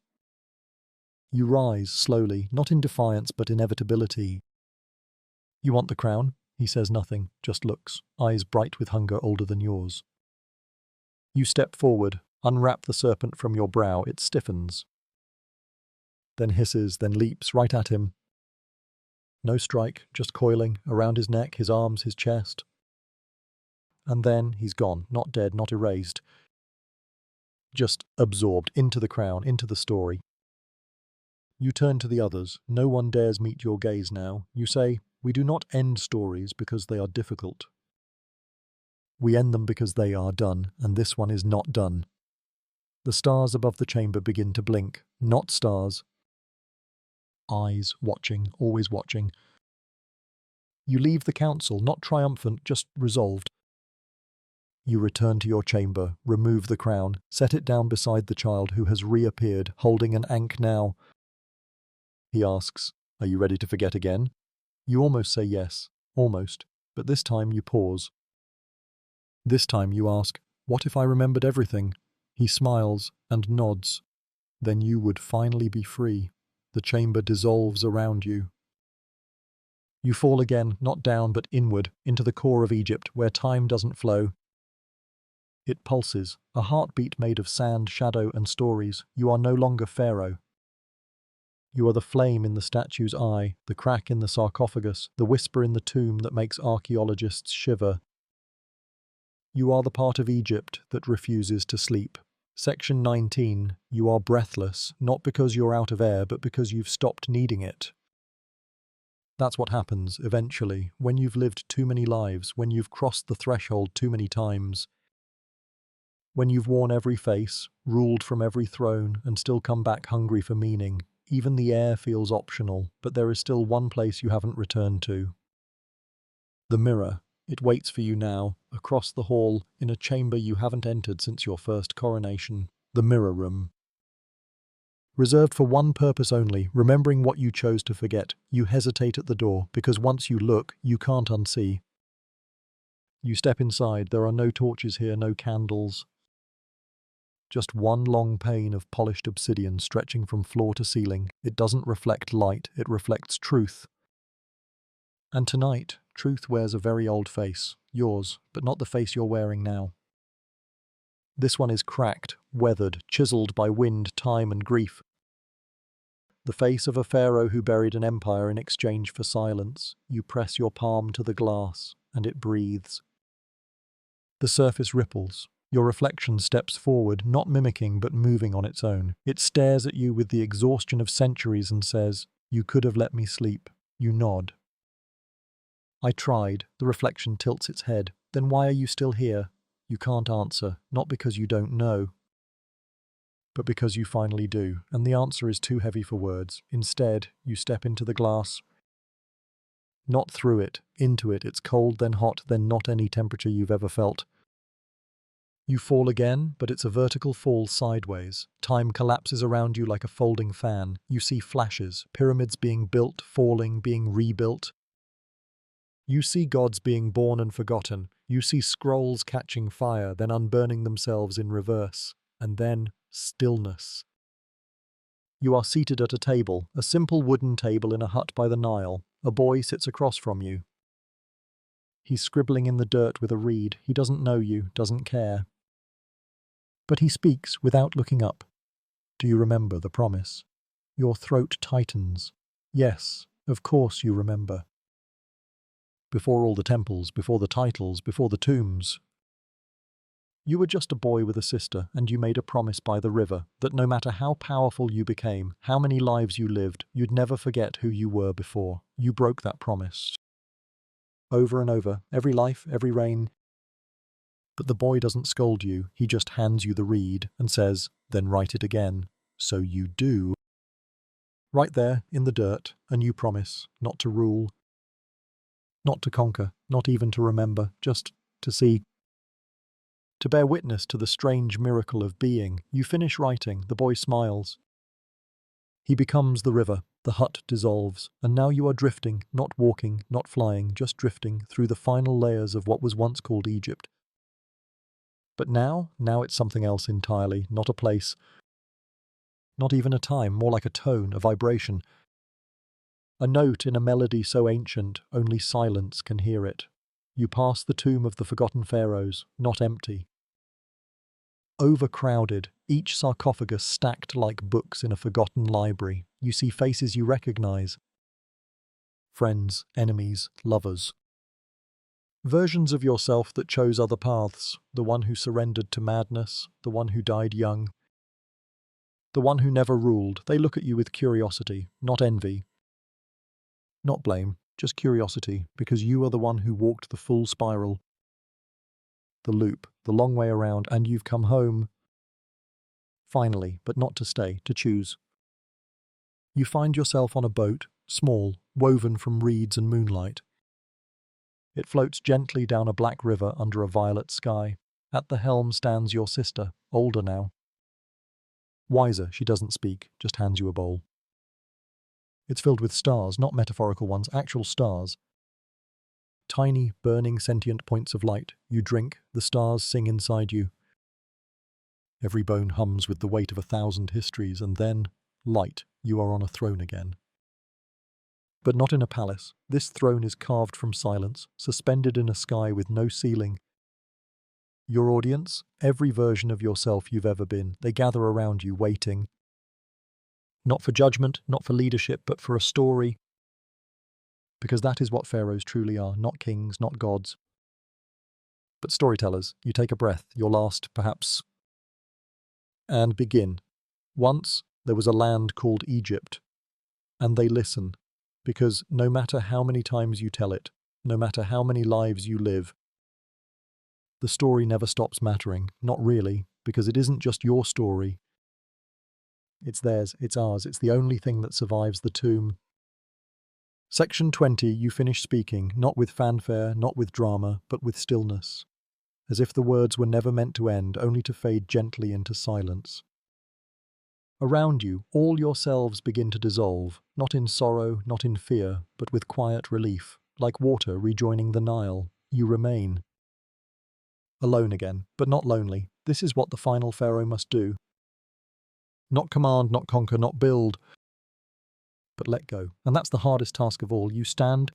You rise slowly, not in defiance but inevitability. "You want the crown?" He says nothing, just looks, eyes bright with hunger older than yours. You step forward, unwrap the serpent from your brow. It stiffens, then hisses, then leaps right at him. No strike, just coiling, around his neck, his arms, his chest. And then he's gone, not dead, not erased. Just absorbed into the crown, into the story. You turn to the others. No one dares meet your gaze now. You say, "We do not end stories because they are difficult. We end them because they are done, and this one is not done." The stars above the chamber begin to blink. Not stars. Eyes watching, always watching. You leave the council, not triumphant, just resolved. You return to your chamber, remove the crown, set it down beside the child who has reappeared, holding an ankh now. He asks, "Are you ready to forget again?" You almost say yes, almost, but this time you pause. This time you ask, "What if I remembered everything?" He smiles and nods. Then you would finally be free. The chamber dissolves around you. You fall again, not down but inward, into the core of Egypt, where time doesn't flow. It pulses, a heartbeat made of sand, shadow, and stories. You are no longer Pharaoh. You are the flame in the statue's eye, the crack in the sarcophagus, the whisper in the tomb that makes archaeologists shiver. You are the part of Egypt that refuses to sleep. Section 19. You are breathless, not because you're out of air, but because you've stopped needing it. That's what happens, eventually, when you've lived too many lives, when you've crossed the threshold too many times. When you've worn every face, ruled from every throne, and still come back hungry for meaning. Even the air feels optional, but there is still one place you haven't returned to. The mirror. It waits for you now, across the hall, in a chamber you haven't entered since your first coronation. The mirror room. Reserved for one purpose only, remembering what you chose to forget. You hesitate at the door, because once you look, you can't unsee. You step inside. There are no torches here, no candles. Just one long pane of polished obsidian stretching from floor to ceiling. It doesn't reflect light, it reflects truth. And tonight, truth wears a very old face. Yours, but not the face you're wearing now. This one is cracked, weathered, chiseled by wind, time, and grief. The face of a pharaoh who buried an empire in exchange for silence. You press your palm to the glass, and it breathes. The surface ripples. Your reflection steps forward, not mimicking but moving on its own. It stares at you with the exhaustion of centuries and says, "You could have let me sleep." You nod. "I tried." The reflection tilts its head. "Then why are you still here?" You can't answer, not because you don't know, but because you finally do, and the answer is too heavy for words. Instead, you step into the glass. Not through it, into it. It's cold, then hot, then not any temperature you've ever felt. You fall again, but it's a vertical fall sideways. Time collapses around you like a folding fan. You see flashes, pyramids being built, falling, being rebuilt. You see gods being born and forgotten. You see scrolls catching fire, then unburning themselves in reverse. And then, stillness. You are seated at a table, a simple wooden table in a hut by the Nile. A boy sits across from you. He's scribbling in the dirt with a reed. He doesn't know you, doesn't care. But he speaks without looking up. Do you remember the promise? Your throat tightens. Yes, of course you remember. Before all the temples, before the titles, before the tombs. You were just a boy with a sister, and you made a promise by the river that no matter how powerful you became, how many lives you lived, you'd never forget who you were before. You broke that promise. Over and over, every life, every reign. But the boy doesn't scold you, he just hands you the reed and says, "Then write it again." So you do. Right there, in the dirt, a new promise, not to rule, not to conquer, not even to remember, just to see. To bear witness to the strange miracle of being. You finish writing, the boy smiles. He becomes the river, the hut dissolves, and now you are drifting, not walking, not flying, just drifting through the final layers of what was once called Egypt. But now it's something else entirely, not a place, not even a time, more like a tone, a vibration. A note in a melody so ancient, only silence can hear it. You pass the tomb of the forgotten pharaohs, not empty. Overcrowded, each sarcophagus stacked like books in a forgotten library. You see faces you recognize. Friends, enemies, lovers. Versions of yourself that chose other paths, the one who surrendered to madness, the one who died young, the one who never ruled. They look at you with curiosity, not envy, not blame, just curiosity, because you are the one who walked the full spiral, the loop, the long way around, and you've come home. Finally, but not to stay, to choose. You find yourself on a boat, small, woven from reeds and moonlight. It floats gently down a black river under a violet sky. At the helm stands your sister, older now. Wiser, she doesn't speak, just hands you a bowl. It's filled with stars, not metaphorical ones, actual stars. Tiny, burning, sentient points of light. You drink, the stars sing inside you. Every bone hums with the weight of 1,000 histories, and then, light, you are on a throne again. But not in a palace. This throne is carved from silence, suspended in a sky with no ceiling. Your audience, every version of yourself you've ever been, they gather around you, waiting. Not for judgment, not for leadership, but for a story. Because that is what pharaohs truly are, not kings, not gods, but storytellers. You take a breath, your last, perhaps, and begin. Once, there was a land called Egypt, and they listen, because no matter how many times you tell it, no matter how many lives you live, the story never stops mattering, not really, because it isn't just your story. It's theirs, it's ours, it's the only thing that survives the tomb. Section 20, you finish speaking, not with fanfare, not with drama, but with stillness, as if the words were never meant to end, only to fade gently into silence. Around you, all yourselves begin to dissolve, not in sorrow, not in fear, but with quiet relief. Like water rejoining the Nile, you remain. Alone again, but not lonely. This is what the final pharaoh must do. Not command, not conquer, not build, but let go. And that's the hardest task of all. You stand.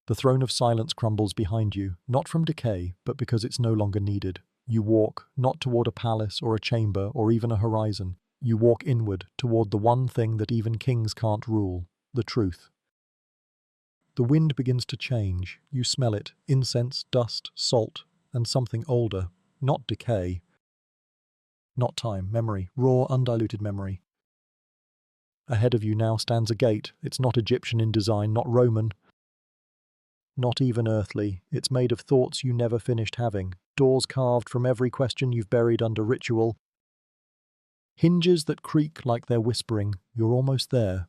The throne of silence crumbles behind you, not from decay, but because it's no longer needed. You walk, not toward a palace or a chamber or even a horizon. You walk inward, toward the one thing that even kings can't rule, the truth. The wind begins to change. You smell it, incense, dust, salt, and something older, not decay. Not time, memory, raw, undiluted memory. Ahead of you now stands a gate. It's not Egyptian in design, not Roman, not even earthly. It's made of thoughts you never finished having, doors carved from every question you've buried under ritual, hinges that creak like they're whispering. You're almost there.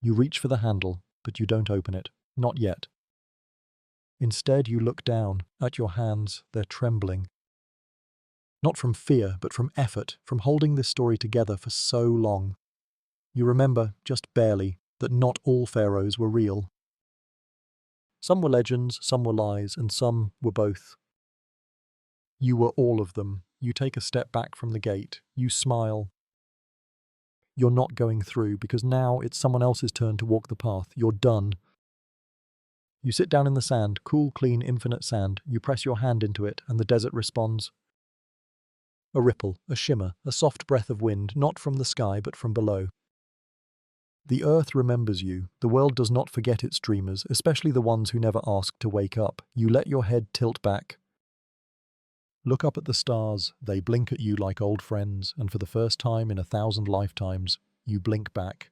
You reach for the handle, but you don't open it. Not yet. Instead, you look down at your hands. They're trembling. Not from fear, but from effort, from holding this story together for so long. You remember, just barely, that not all pharaohs were real. Some were legends, some were lies, and some were both. You were all of them. You take a step back from the gate. You smile. You're not going through, because now it's someone else's turn to walk the path. You're done. You sit down in the sand, cool, clean, infinite sand. You press your hand into it, and the desert responds. A ripple, a shimmer, a soft breath of wind, not from the sky, but from below. The earth remembers you. The world does not forget its dreamers, especially the ones who never asked to wake up. You let your head tilt back. Look up at the stars. They blink at you like old friends, and for the first time in 1,000 lifetimes, you blink back.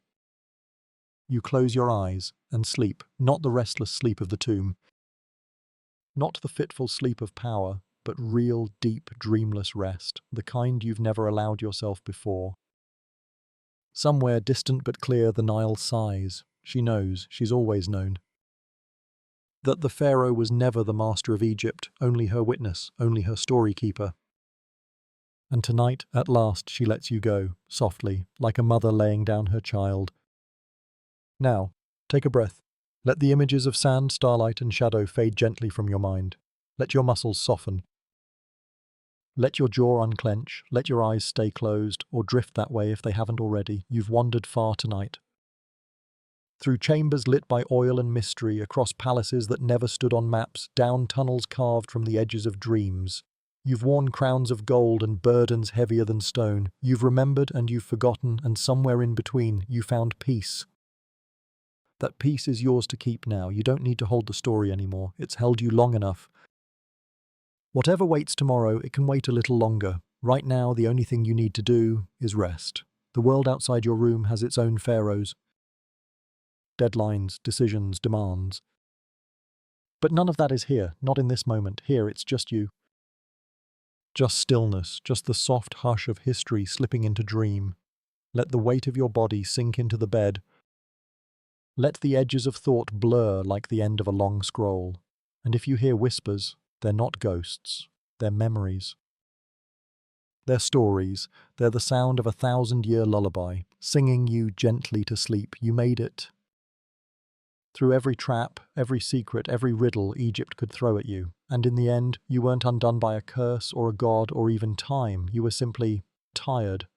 You close your eyes and sleep, not the restless sleep of the tomb, not the fitful sleep of power, but real, deep, dreamless rest, the kind you've never allowed yourself before. Somewhere distant but clear, the Nile sighs. She knows, she's always known, that the pharaoh was never the master of Egypt, only her witness, only her story keeper. And tonight, at last, she lets you go, softly, like a mother laying down her child. Now, take a breath. Let the images of sand, starlight, and shadow fade gently from your mind. Let your muscles soften. Let your jaw unclench, let your eyes stay closed, or drift that way if they haven't already. You've wandered far tonight. Through chambers lit by oil and mystery, across palaces that never stood on maps, down tunnels carved from the edges of dreams. You've worn crowns of gold and burdens heavier than stone. You've remembered and you've forgotten, and somewhere in between, you found peace. That peace is yours to keep now. You don't need to hold the story anymore. It's held you long enough. Whatever waits tomorrow, it can wait a little longer. Right now, the only thing you need to do is rest. The world outside your room has its own pharaohs. Deadlines, decisions, demands. But none of that is here, not in this moment. Here, it's just you. Just stillness, just the soft hush of history slipping into dream. Let the weight of your body sink into the bed. Let the edges of thought blur like the end of a long scroll. And if you hear whispers, they're not ghosts, they're memories. They're stories, they're the sound of a 1,000-year lullaby, singing you gently to sleep. You made it. Through every trap, every secret, every riddle Egypt could throw at you. And in the end, you weren't undone by a curse or a god or even time. You were simply tired.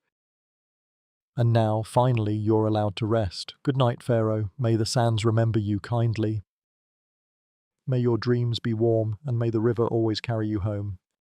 And now, finally, you're allowed to rest. Good night, Pharaoh. May the sands remember you kindly. May your dreams be warm, and may the river always carry you home.